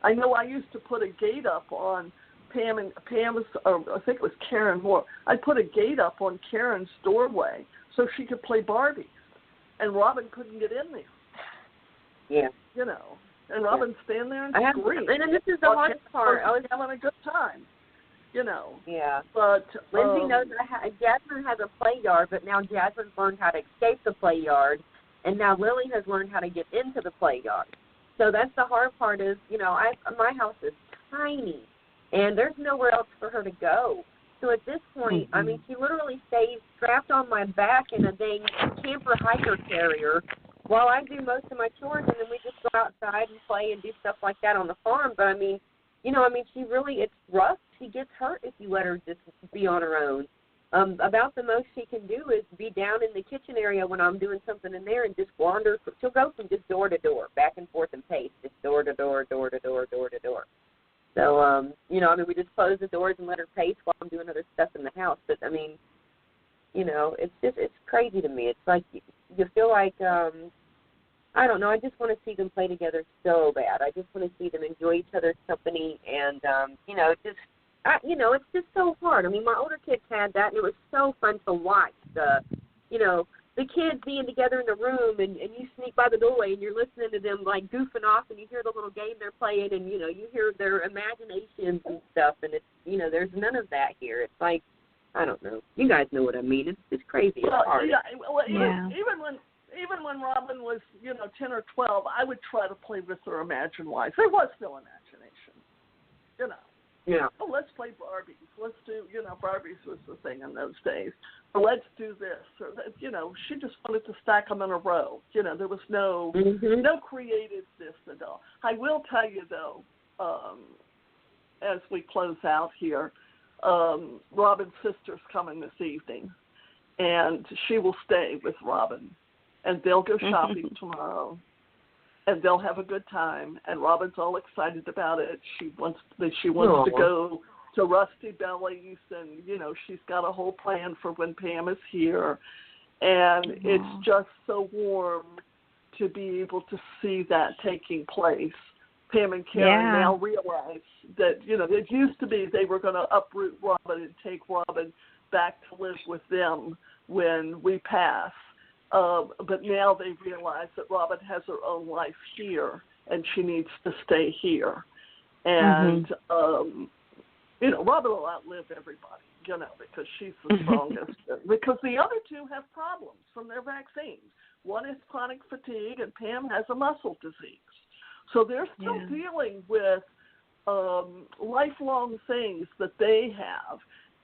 I know I used to put a gate up on Pam's, or I think it was Karen Moore. I put a gate up on Karen's doorway so she could play Barbies, and Robin couldn't get in there. Yeah. And Robin stand there and scream. And this is the hardest part. I was having a good time. Yeah. But Lindsay knows that Jasmine has a play yard, but now Jasmine's learned how to escape the play yard, and now Lily has learned how to get into the play yard. So that's the hard part is, my house is tiny, and there's nowhere else for her to go. So at this point, she literally stays strapped on my back in a dang camper hiker carrier while I do most of my chores, and then we just go outside and play and do stuff like that on the farm. But she really, it's rough. She gets hurt if you let her just be on her own. About the most she can do is be down in the kitchen area when I'm doing something in there and just wander. She'll go from just door to door, back and forth and pace, just door to door, door to door, door to door. So, we just close the doors and let her pace while I'm doing other stuff in the house. But, it's crazy to me. It's like you feel like, I don't know, I just want to see them play together so bad. I just want to see them enjoy each other's company, and, it's just so hard. I mean, my older kids had that, and it was so fun to watch the kids being together in the room, and you sneak by the doorway, and you're listening to them, like, goofing off, and you hear the little game they're playing, and, you hear their imaginations and stuff, and it's, there's none of that here. It's like, I don't know. You guys know what I mean. It's crazy. It's hard. Even when Robin was, 10 or 12, I would try to play with her imagine-wise. There was no imagination, Yeah. Oh, let's play Barbies. Let's do, Barbies was the thing in those days. Or let's do this. Or, she just wanted to stack them in a row. There was no creativeness at all. I will tell you, though, as we close out here, Robin's sister's coming this evening, and she will stay with Robin. And they'll go shopping tomorrow, and they'll have a good time. And Robin's all excited about it. She wants to go to Rusty Belly's, and she's got a whole plan for when Pam is here. And it's just so warm to be able to see that taking place. Pam and Karen now realize that it used to be they were going to uproot Robin and take Robin back to live with them when we pass. But now they realize that Robin has her own life here, and she needs to stay here. And, Robin will outlive everybody, because she's the strongest. Because the other two have problems from their vaccines. One is chronic fatigue, and Pam has a muscle disease. So they're still dealing with lifelong things that they have.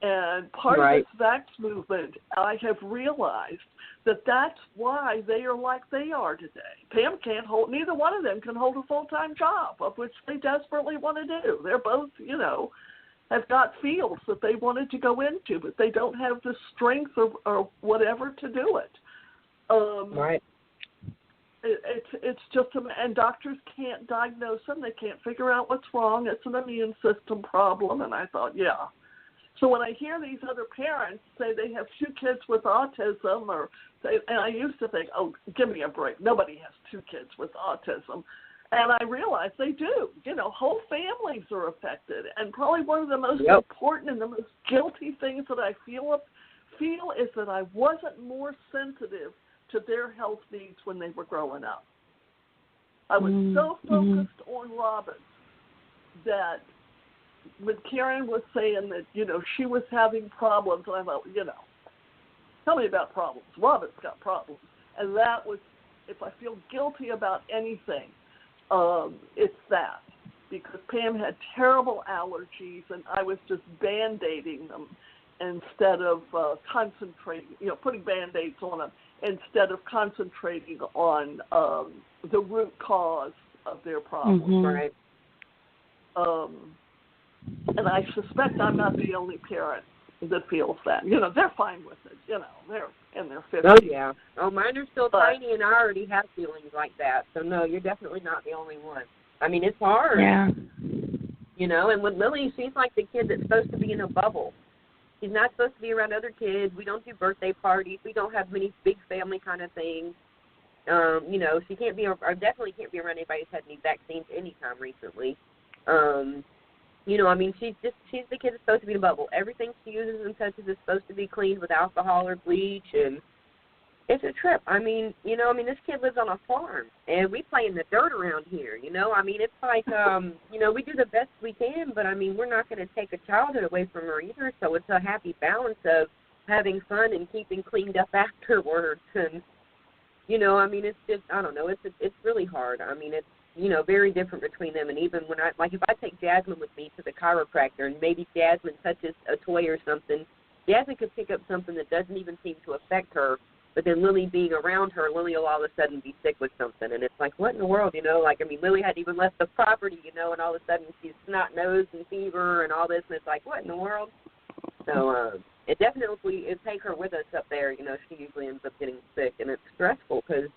And part of this vax movement, I have realized that that's why they are like they are today. Pam neither one of them can hold a full-time job, of which they desperately want to do. They're both, have got fields that they wanted to go into, but they don't have the strength or whatever to do it. It's just, and doctors can't diagnose them. They can't figure out what's wrong. It's an immune system problem. And I thought, So when I hear these other parents say they have 2 kids with autism, and I used to think, oh, give me a break. Nobody has 2 kids with autism. And I realized they do. Whole families are affected. And probably one of the most important and the most guilty things that I feel is that I wasn't more sensitive to their health needs when they were growing up. I was so focused on Robin that when Karen was saying that, she was having problems, and I thought, tell me about problems. Robin's got problems. And that was, if I feel guilty about anything, it's that. Because Pam had terrible allergies, and I was just Band-Aiding them instead of concentrating, putting Band-Aids on them, instead of concentrating on the root cause of their problems. And I suspect I'm not the only parent that feels that. They're fine with it. They're in their 50s. Oh, yeah. Oh, mine are still tiny, and I already have feelings like that. So, no, you're definitely not the only one. I mean, it's hard. Yeah. And with Lily, she's like the kid that's supposed to be in a bubble. She's not supposed to be around other kids. We don't do birthday parties. We don't have many big family kind of things. She can't be, or definitely can't be around anybody who's had any vaccines anytime recently. She's the kid that's supposed to be in a bubble. Everything she uses and touches is supposed to be cleaned with alcohol or bleach, and it's a trip. This kid lives on a farm, and we play in the dirt around here, It's like, we do the best we can, but, we're not going to take a childhood away from her either, so it's a happy balance of having fun and keeping cleaned up afterwards, and, it's just, I don't know, it's really hard. It's, very different between them. And even when if I take Jasmine with me to the chiropractor and maybe Jasmine touches a toy or something, Jasmine could pick up something that doesn't even seem to affect her, but then Lily being around her, Lily will all of a sudden be sick with something. And it's like, what in the world, Lily hadn't even left the property, and all of a sudden she's snot-nosed and fever and all this, and it's like, what in the world? So it definitely, if take her with us up there, she usually ends up getting sick, and it's stressful because,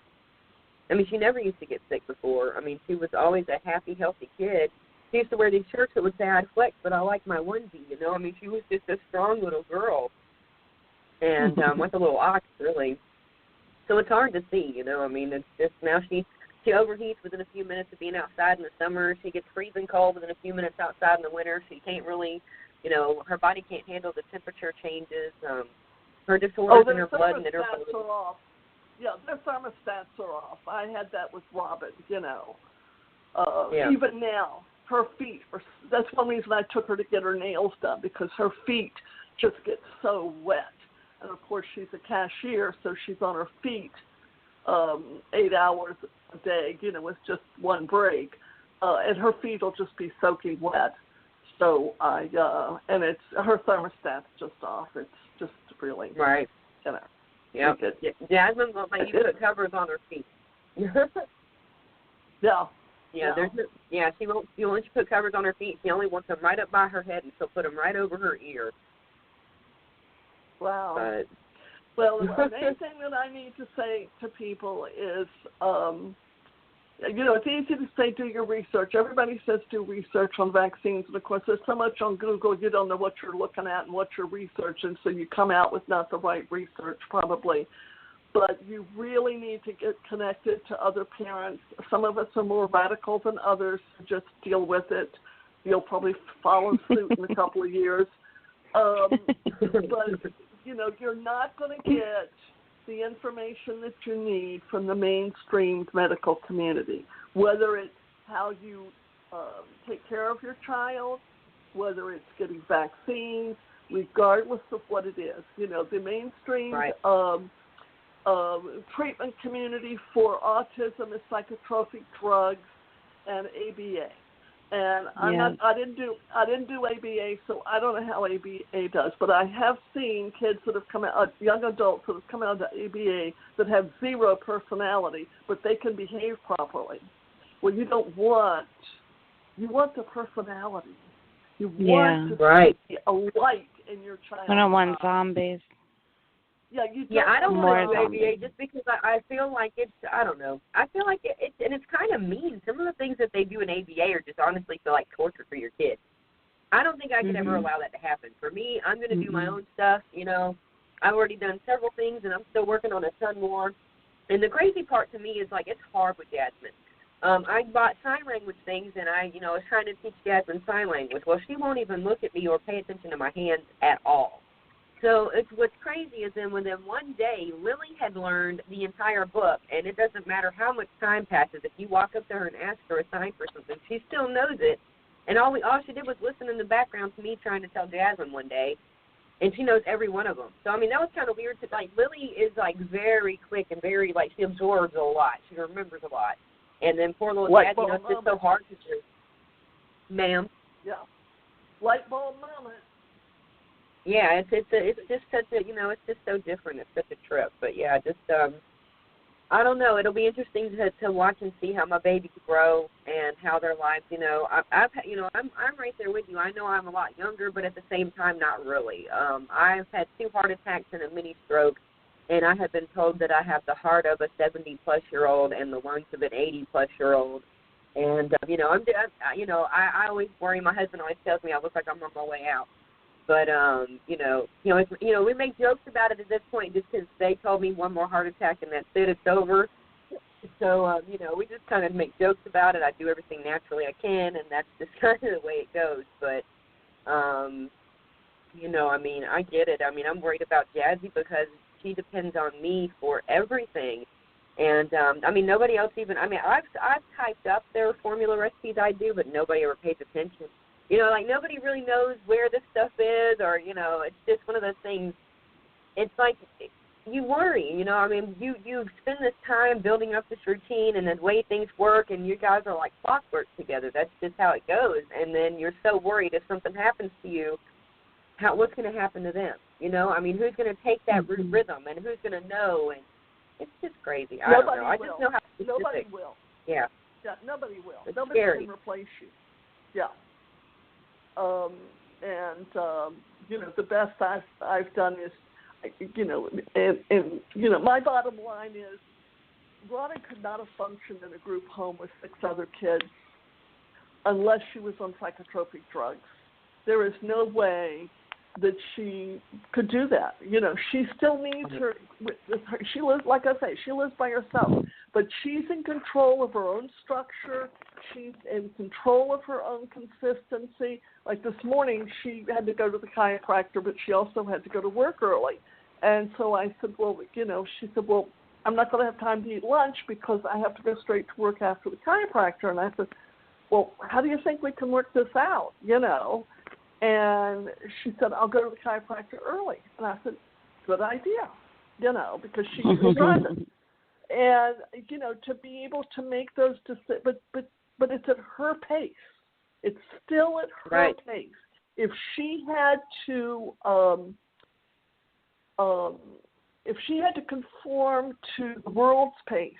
she never used to get sick before. She was always a happy, healthy kid. She used to wear these shirts that would say, I'd flex, but I like my onesie, She was just a strong little girl. and like a little ox, really. So it's hard to see, I mean, it's just now she overheats within a few minutes of being outside in the summer. She gets freezing cold within a few minutes outside in the winter. She can't really, her body can't handle the temperature changes. Her disorders in her blood and in her thermostats are off. Yeah, their thermostats are off. I had that with Robin, Even now, her feet that's one reason I took her to get her nails done, because her feet just get so wet. And, of course, she's a cashier, so she's on her feet 8 hours a day, with just one break. And her feet will just be soaking wet. So and it's her thermostat's just off. It's just really, right. Yeah. Jasmine won't let you put covers on her feet. Yeah. Yeah, she won't let you put covers on her feet. She only wants them right up by her head, and she'll put them right over her ear. Wow. Well, the main thing that I need to say to people is, it's easy to say do your research. Everybody says do research on vaccines, and of course there's so much on Google you don't know what you're looking at and what you're researching, so you come out with not the right research probably. But you really need to get connected to other parents. Some of us are more radical than others. Just deal with it. You'll probably follow suit in a couple of years. But, you're not going to get the information that you need from the mainstream medical community, whether it's how you take care of your child, whether it's getting vaccines, regardless of what it is. The mainstream treatment community for autism is psychotropic drugs and ABA. And I didn't do ABA, so I don't know how ABA does. But I have seen kids that have come out, young adults that have come out of ABA that have zero personality, but they can behave properly. Well, you want the personality. You want to see a light in your child. I don't want zombies. I don't want to do ABA just because I feel like it's, I don't know. I feel like it's, and it's kind of mean. Some of the things that they do in ABA are just honestly feel like torture for your kids. I don't think I could ever allow that to happen. For me, I'm going to do my own stuff, I've already done several things, and I'm still working on a ton more. And the crazy part to me is, like, it's hard with Jasmine. I bought sign language things, and I was trying to teach Jasmine sign language. Well, she won't even look at me or pay attention to my hands at all. So what's crazy is then within one day, Lily had learned the entire book, and it doesn't matter how much time passes. If you walk up to her and ask her a sign for something, she still knows it. And all she did was listen in the background to me trying to tell Jasmine one day, and she knows every one of them. So, I mean, that was kind of weird. Like, Lily is, like, very quick and very, like, she absorbs a lot. She remembers a lot. And then poor little Jazz, it's just so hard to do. Ma'am? Yeah. Light bulb moment. Yeah, it's just such a, it's just so different. It's such a trip. But, yeah, just, I don't know. It'll be interesting to watch and see how my babies grow and how their lives, I'm right there with you. I know I'm a lot younger, but at the same time, not really. I've had 2 heart attacks and a mini stroke, and I have been told that I have the heart of a 70-plus-year-old and the lungs of an 80-plus-year-old. And, I always worry. My husband always tells me I look like I'm on my way out. But, we make jokes about it at this point just because they told me 1 more heart attack and that's it, it's over. So, we just kind of make jokes about it. I do everything naturally I can, and that's just kind of the way it goes. But, I get it. I mean, I'm worried about Jazzy because she depends on me for everything. And, nobody else even, I've typed up their formula recipes I do, but nobody ever pays attention. Nobody really knows where this stuff is or, it's just one of those things. It's like you worry, you spend this time building up this routine and the way things work, and you guys are like clockwork together. That's just how it goes. And then you're so worried if something happens to you, what's going to happen to them? Who's going to take that rhythm and who's going to know? And it's just crazy. I don't know. I just know how specific. Nobody will. Yeah. Yeah, nobody will. It's nobody scary. Can replace you. Yeah. The best I've done is, my bottom line is, Rhoda could not have functioned in a group home with 6 other kids unless she was on psychotropic drugs. There is no way that she could do that. You know, she still needs her. She lives, like I say, she lives by herself, but she's in control of her own structure. She's in control of her own consistency. Like this morning, she had to go to the chiropractor, but she also had to go to work early. And so I said, well, you know, she said, well, I'm not going to have time to eat lunch because I have to go straight to work after the chiropractor. And I said, well, how do you think we can work this out, you know? And she said, I'll go to the chiropractor early. And I said, good idea, you know, because she can drive it. And, you know, to be able to make those decisions, but it's at her pace. It's still at her pace. If she had to conform to the world's pace,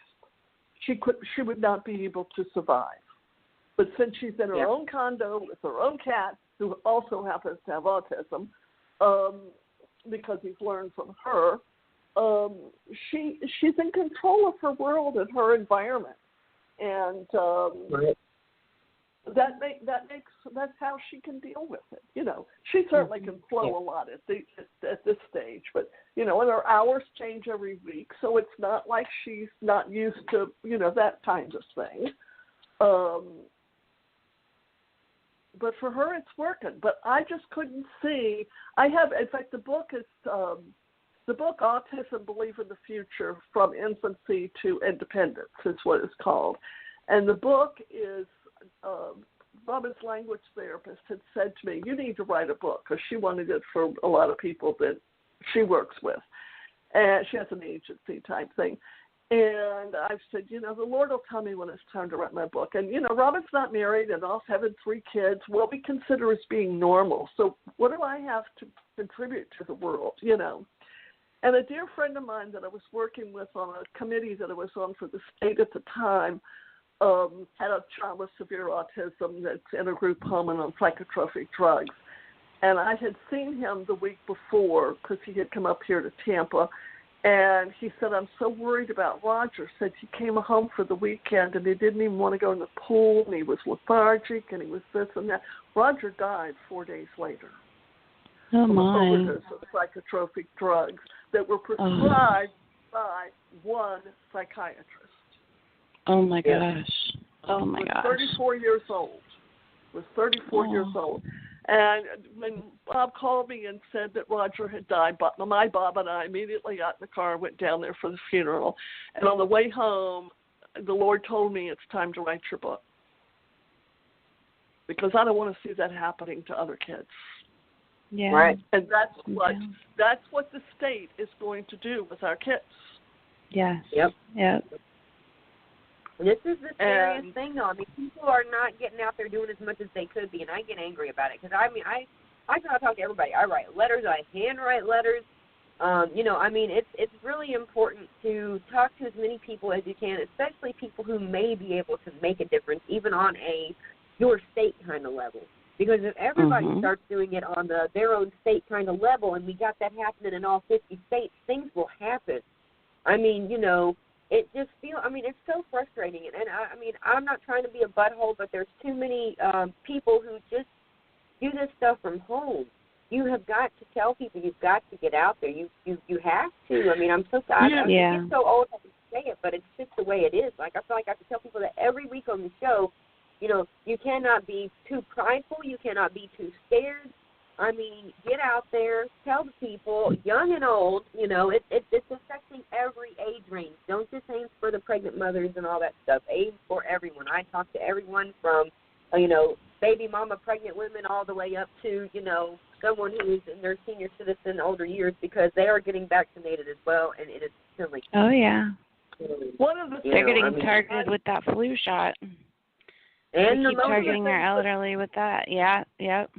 she would not be able to survive. But since she's in her own condo with her own cat, who also happens to have autism, because he's learned from her, she's in control of her world and her environment, and that's how she can deal with it. You know, she certainly can flow a lot at this stage, but you know, and her hours change every week, so it's not like she's not used to, you know, that kind of thing. But for her, it's working. But I just couldn't see. In fact, the book is the book Autism-Believe in the Future from Infancy to Independence is what it's called. And the book is, Robin's language therapist had said to me, you need to write a book, because she wanted it for a lot of people that she works with. And she has an agency type thing. And I've said, you know, the Lord will tell me when it's time to write my book. And, you know, Robin's not married and off having 3 kids, what we consider as being normal. So what do I have to contribute to the world, you know? And a dear friend of mine that I was working with on a committee that I was on for the state at the time had a child with severe autism that's in a group home and on psychotropic drugs. And I had seen him the week before because he had come up here to Tampa. And he said, I'm so worried about Roger. Said he came home for the weekend and he didn't even want to go in the pool, and he was lethargic and he was this and that. Roger died 4 days later. Oh, my. From overdose of psychotropic drugs that were prescribed by one psychiatrist. Oh, my gosh. Oh, my gosh. 34 years old. Was 34 years old. And when Bob called me and said that Roger had died, my Bob and I immediately got in the car and went down there for the funeral. And on the way home, the Lord told me it's time to write your book, because I don't want to see that happening to other kids. Yeah. Right. And that's what the state is going to do with our kids. Yes. Yep. This is the serious thing, though. I mean, people are not getting out there doing as much as they could be, and I get angry about it. Because, I mean, I try to talk to everybody. I write letters. I handwrite letters. You know, I mean, it's really important to talk to as many people as you can, especially people who may be able to make a difference, even on your state kind of level. Because if everybody starts doing it on their own state kind of level, and we got that happening in all 50 states, things will happen. I mean, you know, it just it's so frustrating. And I mean, I'm not trying to be a butthole, but there's too many people who just do this stuff from home. You have got to tell people, you've got to get out there. You have to. I mean, I'm so sorry. I get so old I can say it, but it's just the way it is. Like, I feel like I have to tell people that every week on the show, you know, you cannot be too prideful. You cannot be too scared. I mean, get out there, tell the people, young and old, you know, it's affecting every age range. Don't just aim for the pregnant mothers and all that stuff. Aim for everyone. I talk to everyone from, you know, baby mama, pregnant women, all the way up to, you know, someone who is in their senior citizen, older years, because they are getting vaccinated as well, and it is killing. Oh, yeah. One of the They're getting targeted with that flu shot. And they keep targeting their elderly with that. Yeah, yep.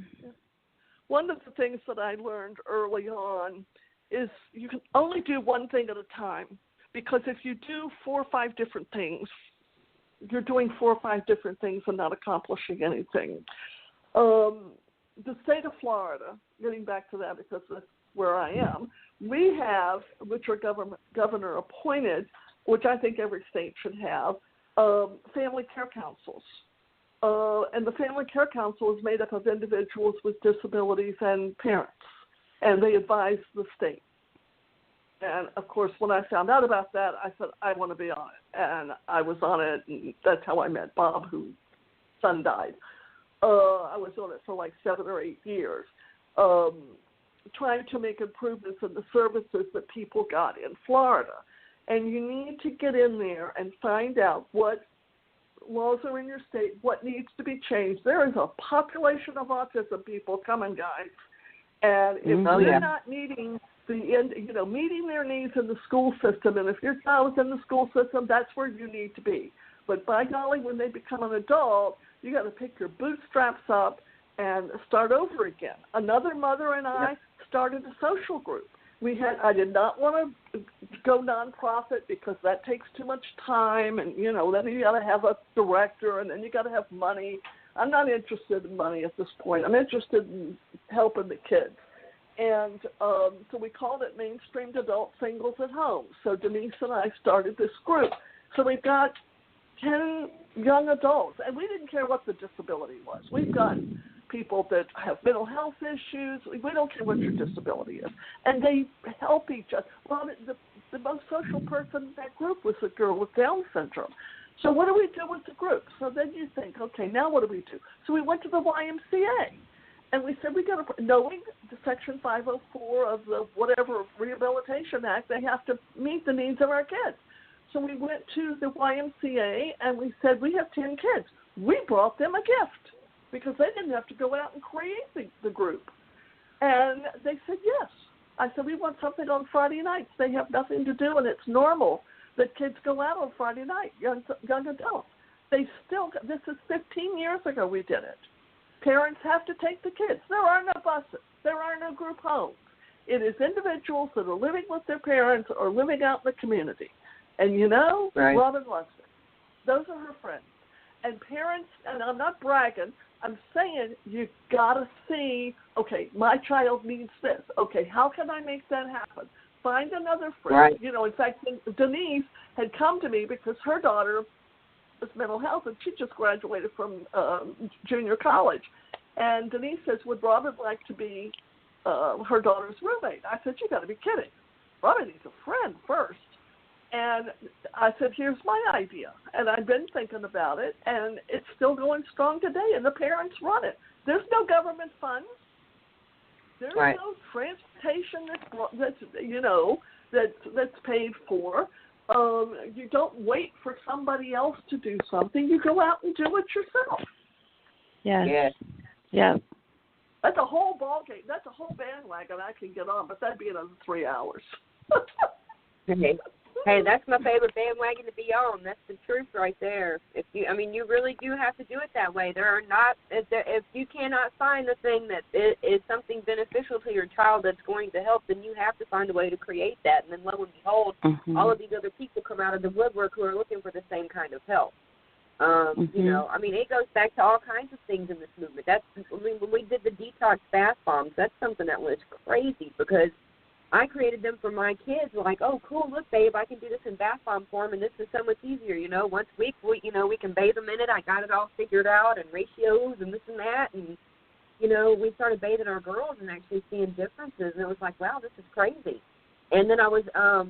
One of the things that I learned early on is you can only do one thing at a time, because if you do 4 or 5 different things, you're doing 4 or 5 different things and not accomplishing anything. The state of Florida, getting back to that because that's where I am, we have, which are governor appointed, which I think every state should have, family care councils. And the Family Care Council is made up of individuals with disabilities and parents. and they advised the state. And, of course, when I found out about that, I said, I want to be on it. And I was on it, and that's how I met Bob, whose son died. I was on it for like 7 or 8 years, trying to make improvements in the services that people got in Florida. And you need to get in there and find out what laws are in your state, what needs to be changed. There is a population of autism people coming, guys. And if they're not meeting meeting their needs in the school system, and if your child is in the school system, that's where you need to be. But by golly, when they become an adult, you got to pick your bootstraps up and start over again. Another mother and I started a social group. I did not want to go nonprofit because that takes too much time, and then you got to have a director, and then you got to have money. I'm not interested in money at this point. I'm interested in helping the kids. And so we called it Mainstreamed Adult Singles at Home. So Denise and I started this group. So we've got 10 young adults, and we didn't care what the disability was. We've got people that have mental health issues. We don't care what your disability is. And they help each other. Well, the most social person in that group was a girl with Down syndrome. So what do we do with the group? So then you think, okay, now what do we do? So we went to the YMCA. And we said, knowing the Section 504 of the whatever Rehabilitation Act, they have to meet the needs of our kids. So we went to the YMCA and we said, we have 10 kids. We brought them a gift because they didn't have to go out and create the group. And they said, yes. I said, we want something on Friday nights. They have nothing to do, and it's normal that kids go out on Friday night, young adults. This is 15 years ago we did it. Parents have to take the kids. There are no buses. There are no group homes. It is individuals that are living with their parents or living out in the community. And Robin loves it. Those are her friends. And parents, and I'm not bragging, I'm saying you got to see, okay, my child needs this. Okay, how can I make that happen? Find another friend. Right. In fact, Denise had come to me because her daughter was mental health, and she just graduated from junior college. And Denise says, would Robin like to be her daughter's roommate? I said, you got to be kidding. Robin needs a friend first. And I said, here's my idea. And I've been thinking about it, and it's still going strong today, and the parents run it. There's no government funds. There's no transportation that's paid for. You don't wait for somebody else to do something. You go out and do it yourself. Yes. Yeah. That's a whole ball game. That's a whole bandwagon I can get on, but that'd be another 3 hours. Hey, that's my favorite bandwagon to be on. That's the truth right there. You really do have to do it that way. If you cannot find the thing that is something beneficial to your child that's going to help, then you have to find a way to create that. And then lo and behold, all of these other people come out of the woodwork who are looking for the same kind of help. It goes back to all kinds of things in this movement. When we did the detox bath bombs, that's something that was crazy because I created them for my kids. Like, oh, cool, look, babe, I can do this in bath bomb form, and this is so much easier. Once a week, we can bathe them in it. I got it all figured out, and ratios and this and that. And, we started bathing our girls and actually seeing differences. And it was like, wow, this is crazy. And then I was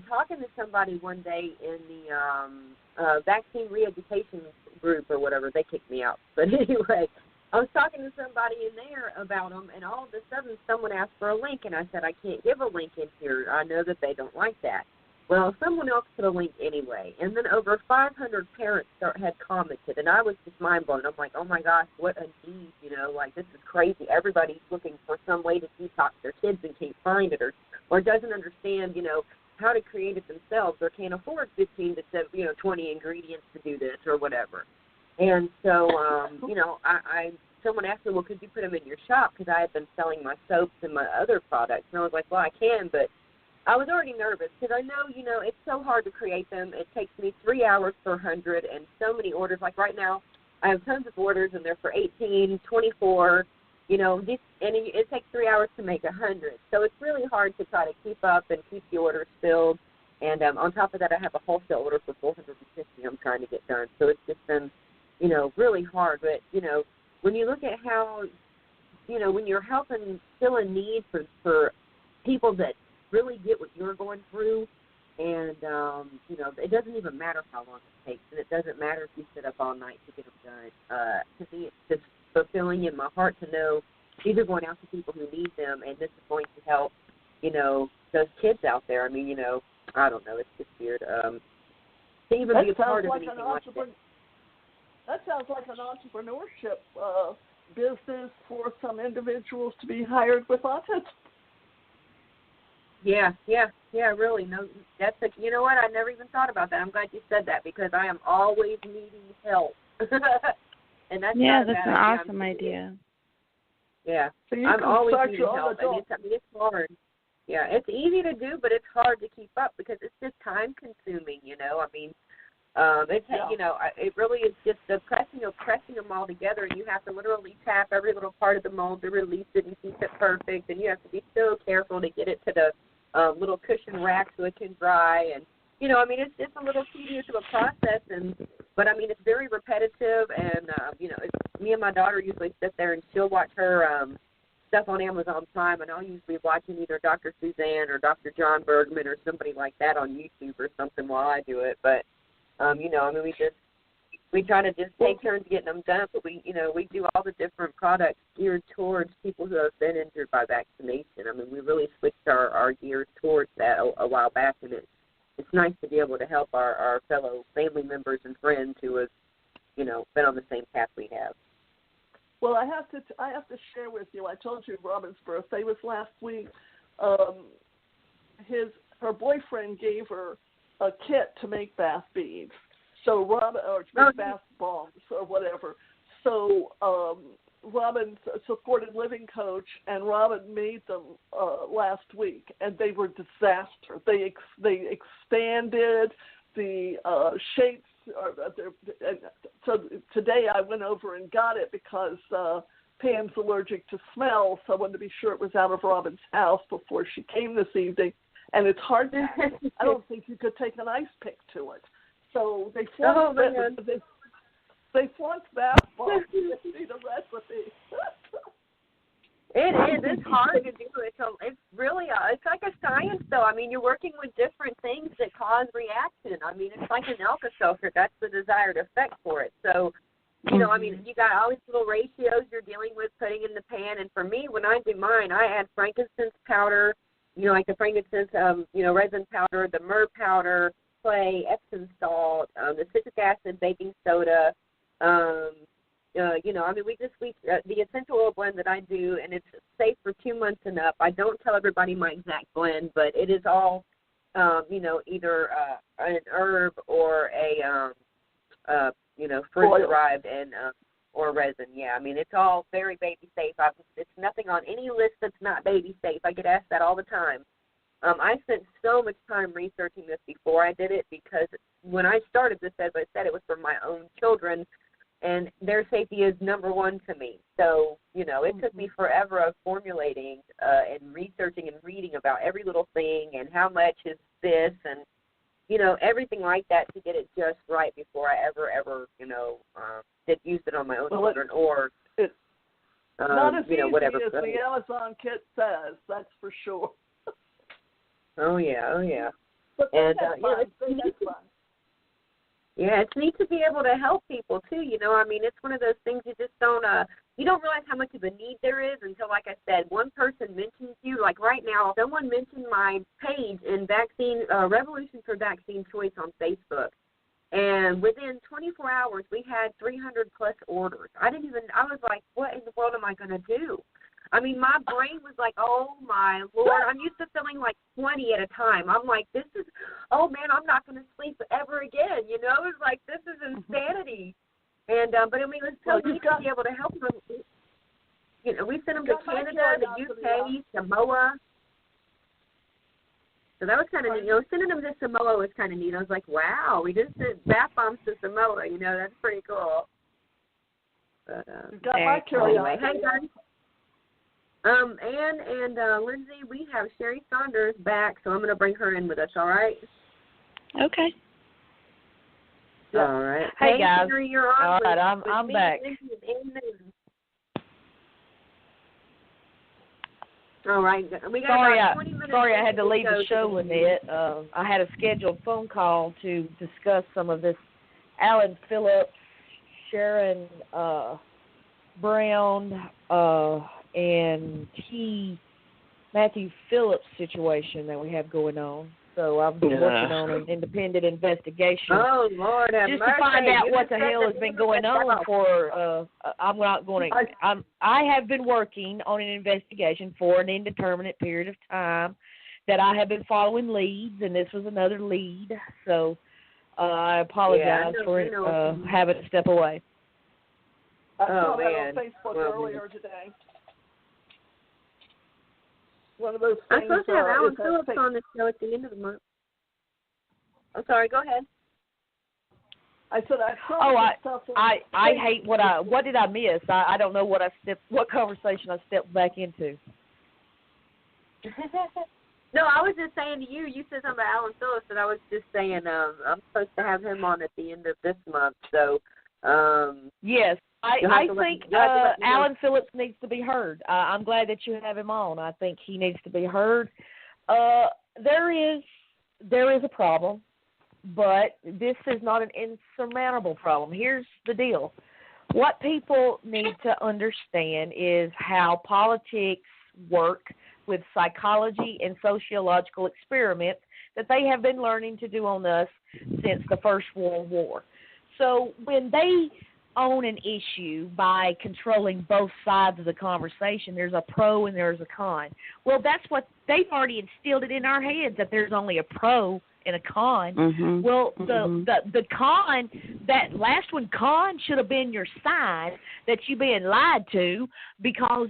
talking to somebody one day in the vaccine re-education group or whatever. They kicked me out. But anyway, I was talking to somebody in there about them, and all of a sudden someone asked for a link, and I said, I can't give a link in here. I know that they don't like that. Well, someone else put a link anyway, and then over 500 parents had commented, and I was just mind-blown. I'm like, oh, my gosh, what a need, this is crazy. Everybody's looking for some way to detox their kids and can't find it or doesn't understand, how to create it themselves or can't afford 15 to 20 ingredients to do this or whatever. And so, someone asked me, well, could you put them in your shop? Because I had been selling my soaps and my other products. And I was like, well, I can, but I was already nervous because I know, it's so hard to create them. It takes me 3 hours per 100 and so many orders. Like right now, I have tons of orders, and they're for 18, 24, and it takes 3 hours to make 100. So it's really hard to try to keep up and keep the orders filled. And on top of that, I have a wholesale order for 450 I'm trying to get done. So it's just been really hard. But, when you look at how, when you're helping fill a need for people that really get what you're going through. And, it doesn't even matter how long it takes, and it doesn't matter if you sit up all night to get them done. To me, it's just fulfilling in my heart to know these are going out to people who need them, and this is going to help, those kids out there. I mean, I don't know. It's just weird. To even be a part of anything like that. That sounds like an entrepreneurship business for some individuals to be hired with autism. Yeah, really. No, you know what? I never even thought about that. I'm glad you said that because I am always needing help. And that's that's an awesome idea. Yeah, so I'm always needing help. It's hard. Yeah, it's easy to do, but it's hard to keep up because it's just time consuming. I mean, it really is just the pressing them all together, and you have to literally tap every little part of the mold to release it and keep it perfect, and you have to be so careful to get it to the little cushion rack so it can dry, and it's just a little tedious of a process, but it's very repetitive, and me and my daughter usually sit there and she'll watch her stuff on Amazon Prime, and I'll usually be watching either Dr. Suzanne or Dr. John Bergman or somebody like that on YouTube or something while I do it, but we try to just take turns getting them done, but we do all the different products geared towards people who have been injured by vaccination. I mean, we really switched our gears towards that a while back, and it's nice to be able to help our fellow family members and friends who have, been on the same path we have. Well, I have to share with you. I told you Robin's birthday was last week. Her boyfriend gave her a kit to make bath beads, so Robin, or to make bath bombs or whatever. So Robin's a supported living coach, and Robin made them last week, and they were disaster. They expanded the shapes. So today I went over and got it because Pam's allergic to smell, so I wanted to be sure it was out of Robin's house before she came this evening. And it's hard to, I don't think you could take an ice pick to it. So they flunked bath bombs to see the recipe. It's hard to do. It's really, it's like a science, though. I mean, you're working with different things that cause reaction. I mean, it's like an Alka-Seltzer. That's the desired effect for it. So, you got all these little ratios you're dealing with putting in the pan. And for me, when I do mine, I add frankincense powder, like the frankincense, resin powder, the myrrh powder, clay, Epsom salt, the citric acid, baking soda. The essential oil blend that I do, and it's safe for 2 months and up. I don't tell everybody my exact blend, but it is all, either an herb or a, fruit-derived and or resin. Yeah, I mean, it's all very baby safe. It's nothing on any list that's not baby safe. I get asked that all the time. I spent so much time researching this before I did it because when I started this, as I said, it was for my own children, and their safety is number one to me. So, it took me forever of formulating and researching and reading about every little thing and how much is this and, everything like that to get it just right before I ever did use it on my own children or, not as easy whatever. As the Amazon kit says, that's for sure. Oh, yeah. But it's neat to be able to help people, too. It's one of those things you just don't, you don't realize how much of a need there is until, like I said, one person mentions you. Like right now, someone mentioned my page in Revolution for Vaccine Choice on Facebook. And within 24 hours, we had 300-plus orders. I was like, what in the world am I going to do? I mean, my brain was like, oh, my Lord. I'm used to filling like 20 at a time. I'm like, I'm not going to sleep ever again. It's like, this is insanity. And, but it was so neat to be able to help them. We sent them to Canada, the UK, Samoa. So that was kind of neat. Sending them to Samoa was kind of neat. I was like, wow, we just sent bath bombs to Samoa. That's pretty cool. But, anyway, hey, guys. Ann and Lindsay, we have Sherry Saunders back, so I'm going to bring her in with us, all right? Okay. All right. Hey, guys. Sherry, you're on. All right, I'm back. All right. We got about 20 minutes. Sorry, I had to leave the show, Lynette. I had a scheduled phone call to discuss some of this Alan Phillips, Sharon Brown, and Matthew Phillips situation that we have going on. So I've been working on an independent investigation. Oh, Lord have just mercy. to find out what the hell has been going on for, I'm not going to, I have been working on an investigation for an indeterminate period of time that I have been following leads, and this was another lead. So I apologize for having to step away. I saw that on Facebook earlier today. One of those things. I'm supposed to have Alan Phillips on the show at the end of the month. I'm sorry. Go ahead. I said I saw. I hate what did I miss? I don't know what conversation I stepped back into. No, I was just saying to you. You said something about Alan Phillips, and I was just saying I'm supposed to have him on at the end of this month. So. Yes. I think Alan Phillips needs to be heard. I'm glad that you have him on. I think he needs to be heard. There is a problem, but this is not an insurmountable problem. Here's the deal. What people need to understand is how politics work with psychology and sociological experiments that they have been learning to do on us since the First World War. So when they own an issue by controlling both sides of the conversation, there's a pro and there's a con. Well, that's what they've already instilled it in our heads, that there's only a pro and a con. Mm-hmm. Well, the con, that last one, con, should have been your side that you've been lied to, because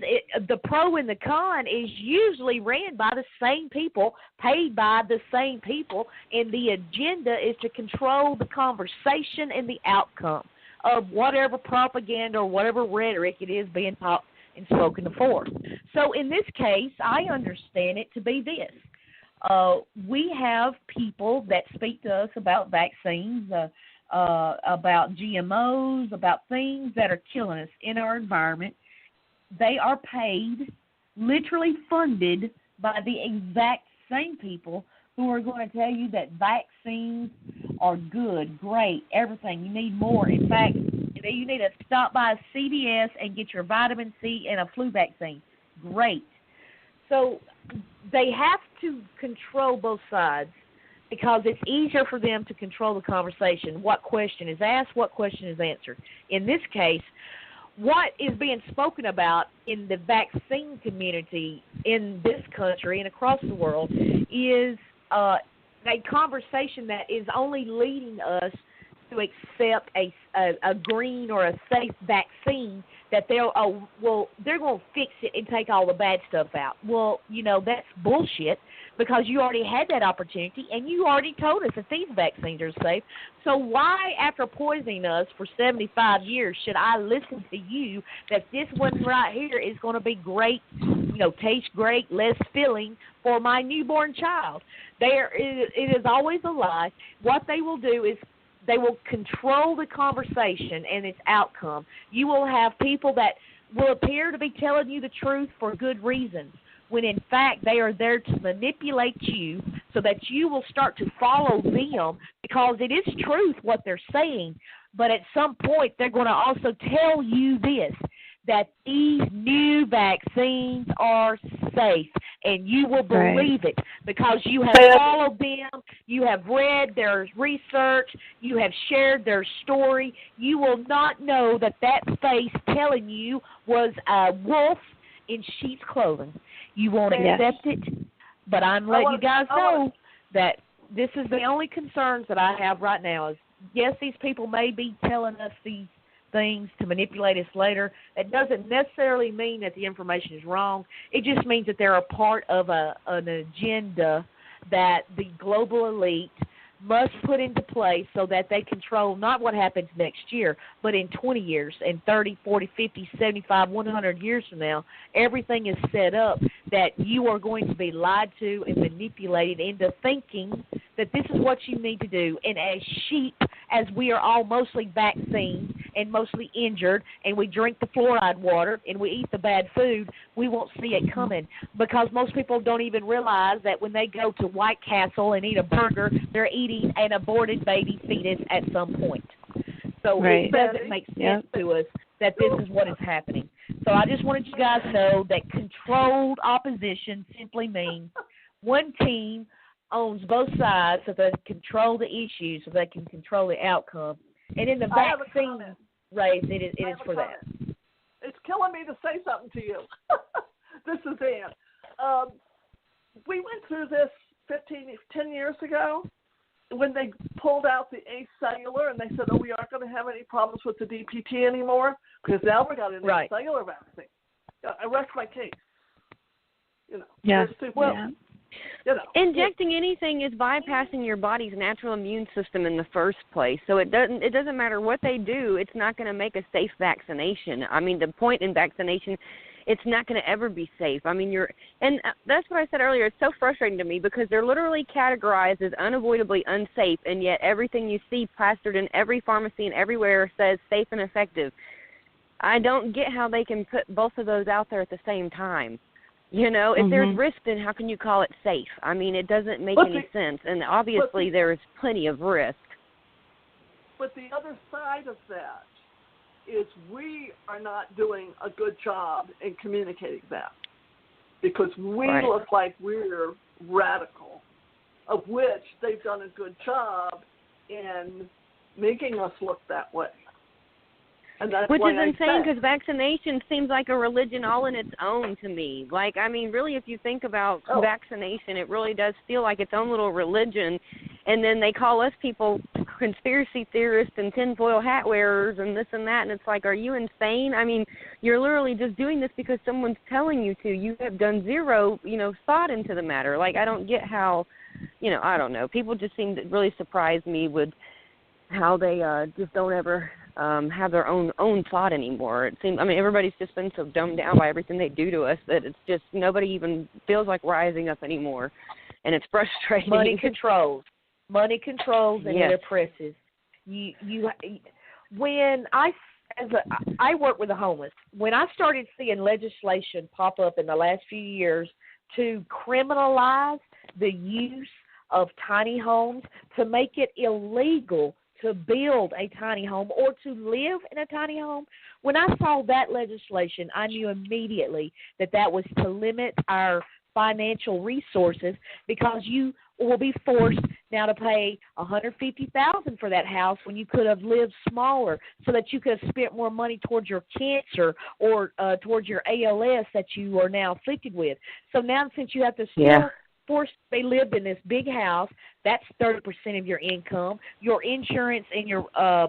the pro and the con is usually ran by the same people, paid by the same people, and the agenda is to control the conversation and the outcome of whatever propaganda or whatever rhetoric it is being taught and spoken for. So in this case, I understand it to be this. We have people that speak to us about vaccines, about GMOs, about things that are killing us in our environment. They are paid, literally funded by the exact same people who are going to tell you that vaccines are good, great, everything. You need more. In fact, you need to stop by a CVS and get your vitamin C and a flu vaccine. Great. So they have to control both sides because it's easier for them to control the conversation. What question is asked, what question is answered. In this case, what is being spoken about in the vaccine community in this country and across the world is a conversation that is only leading us to accept a green or a safe vaccine that they're going to fix it and take all the bad stuff out. Well, that's bullshit, because you already had that opportunity and you already told us that these vaccines are safe. So why, after poisoning us for 75 years, should I listen to you that this one right here is going to be great, taste great, less filling for my newborn child? It is always a lie. What they will do is they will control the conversation and its outcome. You will have people that will appear to be telling you the truth for good reasons, when in fact they are there to manipulate you so that you will start to follow them, because it is truth what they're saying. But at some point they're going to also tell you this, that these new vaccines are safe, and you will believe it because you have followed them, you have read their research, you have shared their story. You will not know that face telling you was a wolf in sheep's clothing. You won't accept it, but I'm letting you guys know that this is the only concerns that I have right now is, yes, these people may be telling us these things to manipulate us later. It doesn't necessarily mean that the information is wrong. It just means that they're a part of an agenda that the global elite must put into place so that they control not what happens next year, but in 20 years, and 30, 40, 50, 75, 100 years from now, everything is set up that you are going to be lied to and manipulated into thinking that this is what you need to do. And as sheep, as we are all mostly vaccines, and mostly injured, and we drink the fluoride water and we eat the bad food, we won't see it coming, because most people don't even realize that when they go to White Castle and eat a burger, they're eating an aborted baby fetus at some point. So it doesn't make sense to us that this is what is happening. So I just wanted you guys to know that controlled opposition simply means one team owns both sides so they can control the issues, so they can control the outcome. And in the vaccine race, it is for that. It's killing me to say something to you. This is Ann. We went through this 10 years ago when they pulled out the acellular, and they said, we aren't going to have any problems with the DPT anymore, because now we got an acellular vaccine. I rest my case. Injecting anything is bypassing your body's natural immune system in the first place. So it doesn't matter what they do, it's not going to make a safe vaccination. I mean, the point in vaccination, it's not going to ever be safe. I mean, and that's what I said earlier. It's so frustrating to me because they're literally categorized as unavoidably unsafe, and yet everything you see plastered in every pharmacy and everywhere says safe and effective. I don't get how they can put both of those out there at the same time. If there's risk, then how can you call it safe? I mean, it doesn't make any sense, and obviously there is plenty of risk. But the other side of that is we are not doing a good job in communicating that, because we look like we're radical, of which they've done a good job in making us look that way. And that's Which is insane, because vaccination seems like a religion all in its own to me. Like, I mean, really, if you think about vaccination, it really does feel like its own little religion. And then they call us people conspiracy theorists and tinfoil hat wearers and this and that. And it's like, are you insane? I mean, you're literally just doing this because someone's telling you to. You have done zero, thought into the matter. Like, I don't get how, I don't know. People just seem to really surprise me with how they just don't ever have their own thought anymore. It seems, everybody's just been so dumbed down by everything they do to us that it's just nobody even feels like rising up anymore, and it's frustrating. Money controls, and it oppresses. When I work with the homeless, when I started seeing legislation pop up in the last few years to criminalize the use of tiny homes, to make it illegal to build a tiny home or to live in a tiny home, when I saw that legislation, I knew immediately that was to limit our financial resources, because you will be forced now to pay $150,000 for that house when you could have lived smaller, so that you could have spent more money towards your cancer or towards your ALS that you are now afflicted with. So now, since you have to still they lived in this big house, that's 30% of your income. Your insurance and your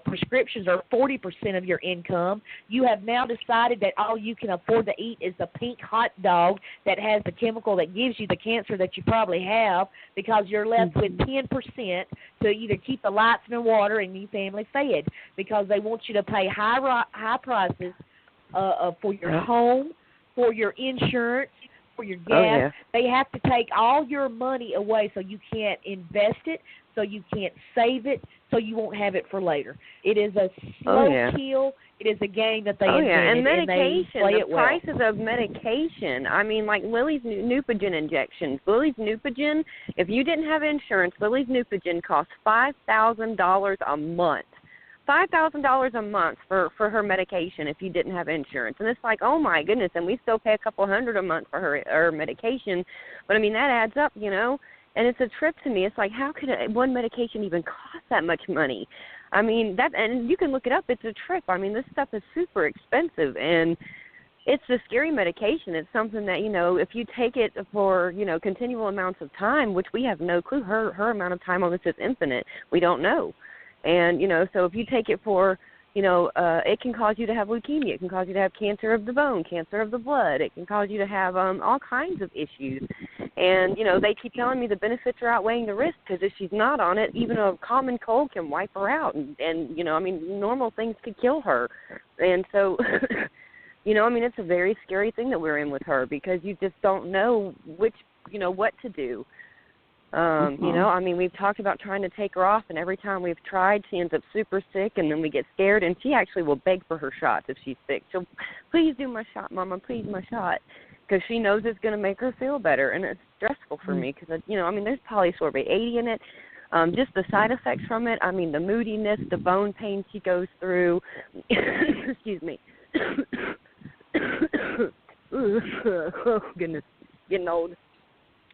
prescriptions are 40% of your income. You have now decided that all you can afford to eat is the pink hot dog that has the chemical that gives you the cancer that you probably have, because you're left with 10% to either keep the lights and the water and your family fed, because they want you to pay high prices for your home, for your insurance, for your gas. They have to take all your money away, so you can't invest it, so you can't save it, so you won't have it for later. It is a slow kill. It is a game that they invented, and medication, and they play the prices of medication. I mean, like Lily's Neupogen injections. Lily's Neupogen, if you didn't have insurance, Lily's Neupogen costs $5,000 a month. $5,000 a month for her medication if you didn't have insurance. And it's like, oh my goodness, and we still pay a couple $100 a month for her medication. But I mean, that adds up, and it's a trip to me. It's like, how could one medication even cost that much money? I mean, and you can look it up. It's a trip. I mean, this stuff is super expensive, and it's a scary medication. It's something that, if you take it for, continual amounts of time, which we have no clue. Her amount of time on this is infinite. We don't know. And, so if you take it for, it can cause you to have leukemia. It can cause you to have cancer of the bone, cancer of the blood. It can cause you to have all kinds of issues. And, they keep telling me the benefits are outweighing the risk, because if she's not on it, even a common cold can wipe her out. And normal things could kill her. And so, it's a very scary thing that we're in with her, because you just don't know what to do. You know, I mean, we've talked about trying to take her off, and every time we've tried, she ends up super sick, and then we get scared, and she actually will beg for her shots if she's sick. She'll, please do my shot, Mama, please my shot, because she knows it's going to make her feel better, and it's stressful for me because, you know, I mean, there's polysorbate 80 in it. Just the side effects from it, I mean, the moodiness, the bone pain she goes through. Excuse me. Oh, goodness, getting old.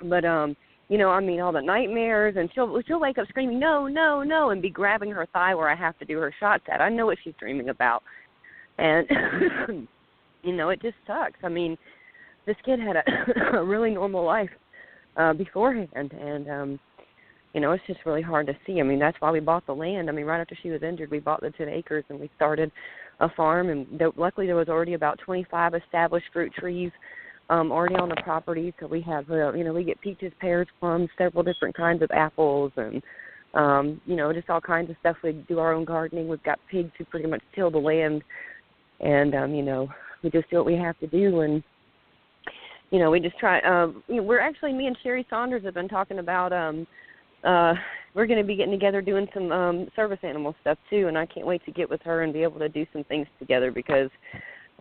But, you know, I mean, all the nightmares, and she'll wake up screaming, no, no, no, and be grabbing her thigh where I have to do her shots at. I know what she's dreaming about. And, you know, it just sucks. I mean, this kid had a really normal life beforehand, and, you know, it's just really hard to see. I mean, that's why we bought the land. I mean, right after she was injured, we bought the 10 acres, and we started a farm, and luckily there was already about 25 established fruit trees already on the property. So we have, you know, we get peaches, pears, plums, several different kinds of apples, and, you know, just all kinds of stuff. We do our own gardening. We've got pigs who pretty much till the land, and, you know, we just do what we have to do, and, you know, we just try. You know, we're actually, me and Sherry Saunders have been talking about, we're going to be getting together doing some service animal stuff too, and I can't wait to get with her and be able to do some things together, because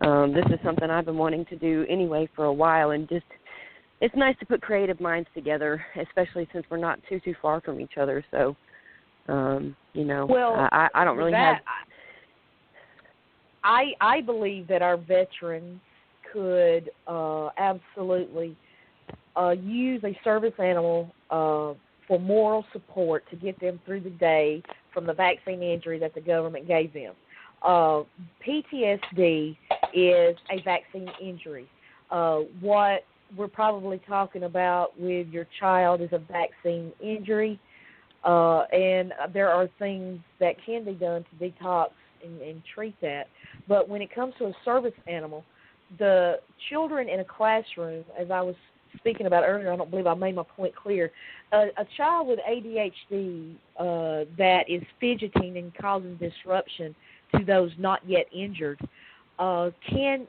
this is something I've been wanting to do anyway for a while, and just it's nice to put creative minds together, especially since we're not too far from each other. So, you know, well, I don't really have. I believe that our veterans could absolutely use a service animal for moral support to get them through the day from the vaccine injury that the government gave them. PTSD is a vaccine injury. What we're probably talking about with your child is a vaccine injury, and there are things that can be done to detox and treat that. But when it comes to a service animal, the children in a classroom, as I was speaking about earlier, I don't believe I made my point clear. A child with ADHD that is fidgeting and causing disruption to those not yet injured can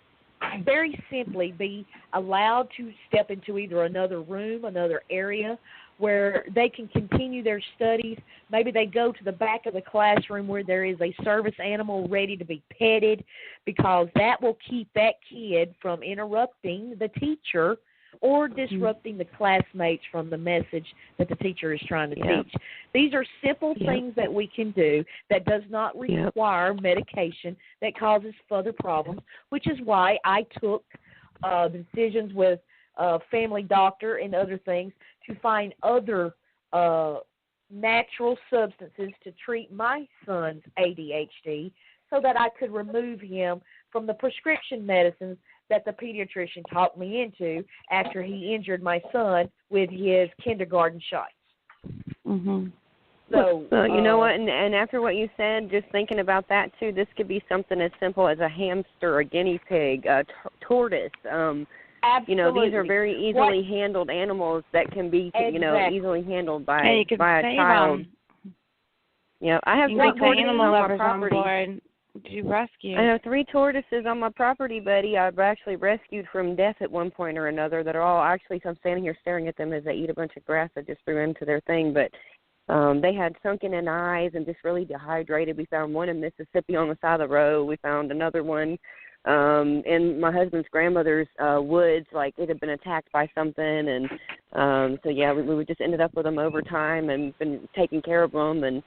very simply be allowed to step into either another room, another area, where they can continue their studies. Maybe they go to the back of the classroom where there is a service animal ready to be petted, because that will keep that kid from interrupting the teacher or disrupting the classmates from the message that the teacher is trying to teach. These are simple things that we can do that does not require medication that causes further problems, which is why I took the decisions with family doctor and other things to find other natural substances to treat my son's ADHD, so that I could remove him from the prescription medicines that the pediatrician talked me into after he injured my son with his kindergarten shots. Mm-hmm. So, you know what, and after what you said, just thinking about that too, this could be something as simple as a hamster, a guinea pig, a tortoise. Absolutely. You know, these are very easily handled animals that can be, you know, easily handled by a child. Yeah, I have 3 tortoises animal on lovers my property. on board to rescue. I have 3 tortoises on my property, buddy. I've actually rescued from death at one point or another. That are all actually, so I'm standing here staring at them as they eat a bunch of grass I just threw into their thing. But they had sunken in eyes and just really dehydrated. We found one in Mississippi on the side of the road. We found another one in my husband's grandmother's woods, like it had been attacked by something. And so, yeah, we just ended up with them over time and been taking care of them. And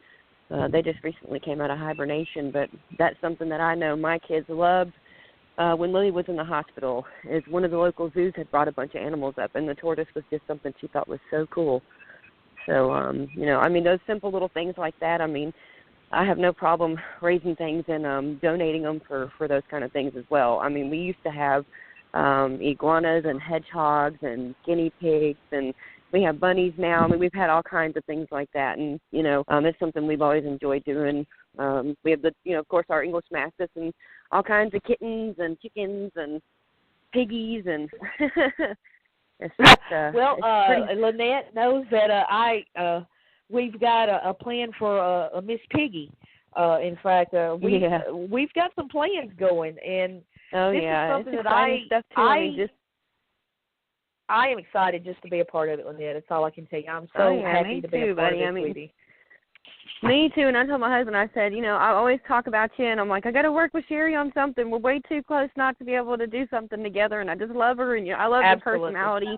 they just recently came out of hibernation, but that's something that I know my kids loved. When Lily was in the hospital, is one of the local zoos had brought a bunch of animals up, and the tortoise was just something she thought was so cool. So, you know, I mean, those simple little things like that, I mean, I have no problem raising things and donating them for those kind of things as well. I mean, we used to have iguanas and hedgehogs and guinea pigs, and we have bunnies now. I mean, we've had all kinds of things like that, and, you know, it's something we've always enjoyed doing. We have, you know, of course, our English Mastiffs and all kinds of kittens and chickens and piggies. And it's just, Lynette knows that we've got a plan for a Miss Piggy. In fact, we've got some plans going, and this is something that I am excited just to be a part of it, Lynette. That's all I can tell you. I'm so happy to be a part of it, sweetie. Me too, and I told my husband, I said, I always talk about you, and I'm like, I got to work with Sherry on something. We're way too close not to be able to do something together, and I just love her, and I love her personality.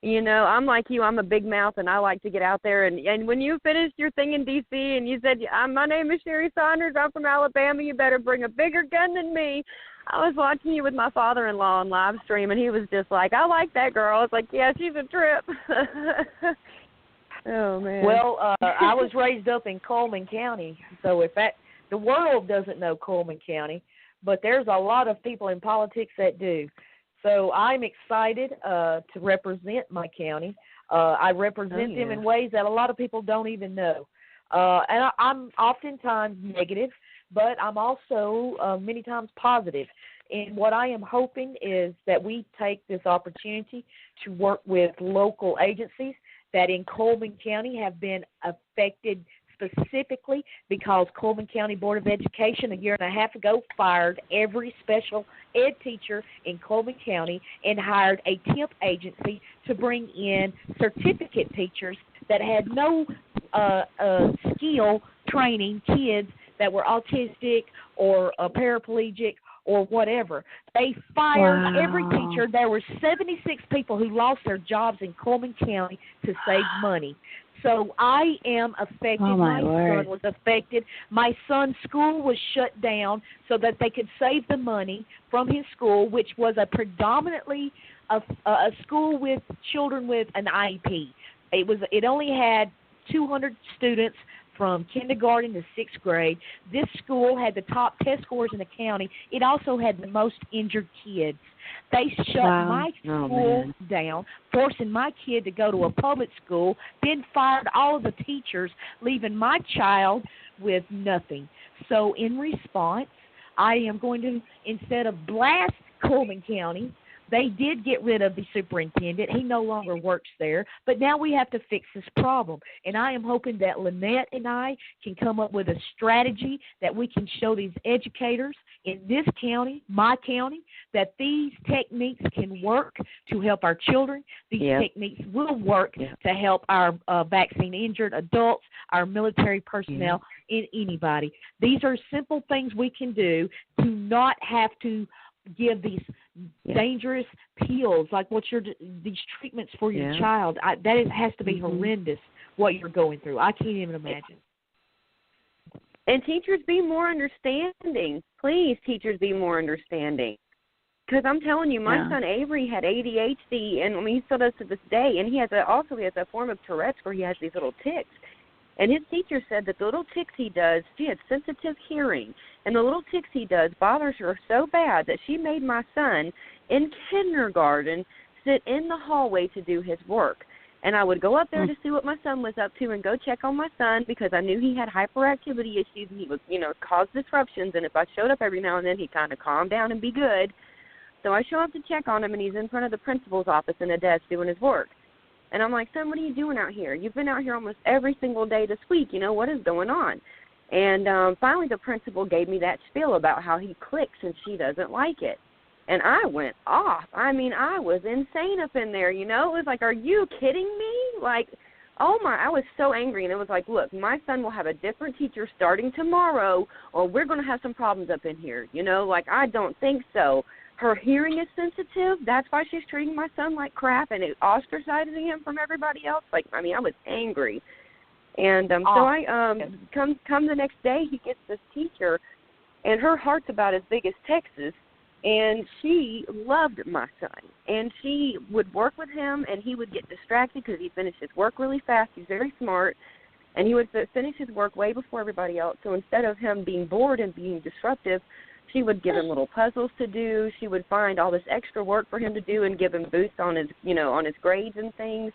I'm like you. I'm a big mouth, and I like to get out there. And when you finished your thing in D.C. and you said, my name is Sherry Saunders, I'm from Alabama, you better bring a bigger gun than me. I was watching you with my father-in-law on live stream, and he was just like, I like that girl. I was like, yeah, she's a trip. Oh, man. Well, I was raised up in Coleman County, so the world doesn't know Coleman County, but there's a lot of people in politics that do. So I'm excited to represent my county. I represent them in ways that a lot of people don't even know. And I'm oftentimes negative, but I'm also many times positive. And what I am hoping is that we take this opportunity to work with local agencies that in Coleman County have been affected specifically because Coleman County Board of Education a year and a half ago fired every special ed teacher in Coleman County and hired a temp agency to bring in certificate teachers that had no skill training kids that were autistic or paraplegic or whatever. They fired every teacher. There were 76 people who lost their jobs in Coleman County to save money. So I am affected. My son was affected. My son's school was shut down so that they could save the money from his school, which was a predominantly a school with children with an IEP. It only had 200 students from kindergarten to 6th grade. This school had the top test scores in the county. It also had the most injured kids. They shut my school down, forcing my kid to go to a public school, then fired all of the teachers, leaving my child with nothing. So in response, I am going to, instead of blast Coleman County, they did get rid of the superintendent. He no longer works there. But now we have to fix this problem. And I am hoping that Lynette and I can come up with a strategy that we can show these educators in this county, my county, that these techniques can work to help our children. These techniques will work to help our vaccine-injured adults, our military personnel, and anybody. These are simple things we can do to not have to give these dangerous pills, like these treatments for your child. That has to be horrendous, what you're going through. I can't even imagine. And teachers, be more understanding. Please, teachers, be more understanding. Because I'm telling you, my son Avery had ADHD, and he still does to this day, and he has a form of Tourette's where he has these little tics. And his teacher said that the little tics he does, she had sensitive hearing, and the little tics he does bothers her so bad that she made my son in kindergarten sit in the hallway to do his work. And I would go up there to see what my son was up to and go check on my son because I knew he had hyperactivity issues and he would, cause disruptions. And if I showed up every now and then, he'd kind of calm down and be good. So I show up to check on him, and he's in front of the principal's office in a desk doing his work. And I'm like, son, what are you doing out here? You've been out here almost every single day this week. What is going on? And finally the principal gave me that spiel about how he clicks and she doesn't like it. And I went off. I was insane up in there, It was like, are you kidding me? Like, oh, I was so angry. And it was like, look, my son will have a different teacher starting tomorrow or we're going to have some problems up in here. I don't think so. Her hearing is sensitive. That's why she's treating my son like crap and it ostracizing him from everybody else. I was angry. And so I come the next day, he gets this teacher, and her heart's about as big as Texas, and she loved my son. And she would work with him, and he would get distracted because he finished his work really fast. He's very smart, and he would finish his work way before everybody else. So instead of him being bored and being disruptive, she would give him little puzzles to do. She would find all this extra work for him to do and give him boosts on his, on his grades and things.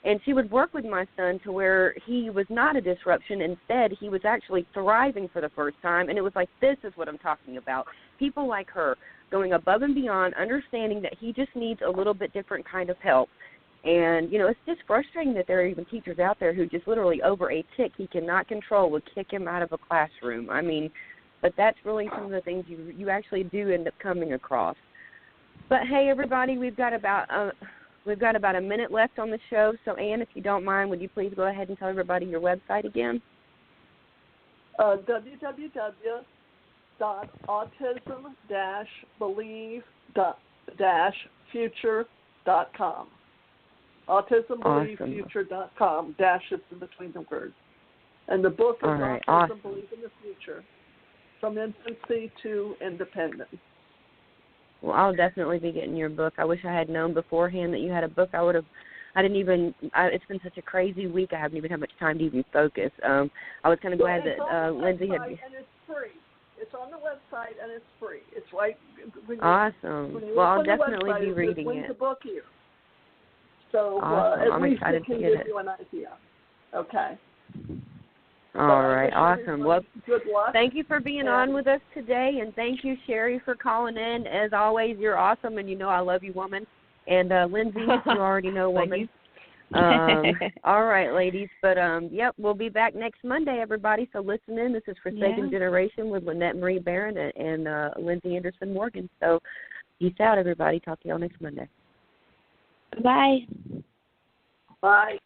And she would work with my son to where he was not a disruption. Instead, he was actually thriving for the first time. And it was like, this is what I'm talking about. People like her going above and beyond, understanding that he just needs a little bit different kind of help. And, it's just frustrating that there are even teachers out there who just literally over a tick he cannot control would kick him out of a classroom. But that's really some of the things you actually do end up coming across. But, hey, everybody, we've got about we've got about a minute left on the show. So, Ann, if you don't mind, would you please go ahead and tell everybody your website again? www.autism-believe-future.com. Autism-Believe-future.com. Dashes in between the words. And the book is Autism-Believe in the Future, From Infancy to Independence. Well, I'll definitely be getting your book. I wish I had known beforehand that you had a book. It's been such a crazy week, I haven't even had much time to even focus. I was kind of glad that Lindsay had... And it's free. It's on the website, and it's free. It's right... Awesome. Well, I'll definitely be reading it. The book here. So awesome. I'm excited to get it. Give you an idea. Okay. All right, awesome. Well, good luck. Thank you for being on with us today, and thank you, Sherry, for calling in. As always, you're awesome, and you know I love you, woman. And Lindsay, you already know, woman. All right, ladies. But, we'll be back next Monday, everybody. So listen in. This is Forsaken Generation with Lynette Marie Barron and Lindsay Anderson Morgan. So peace out, everybody. Talk to y'all next Monday. Bye. Bye.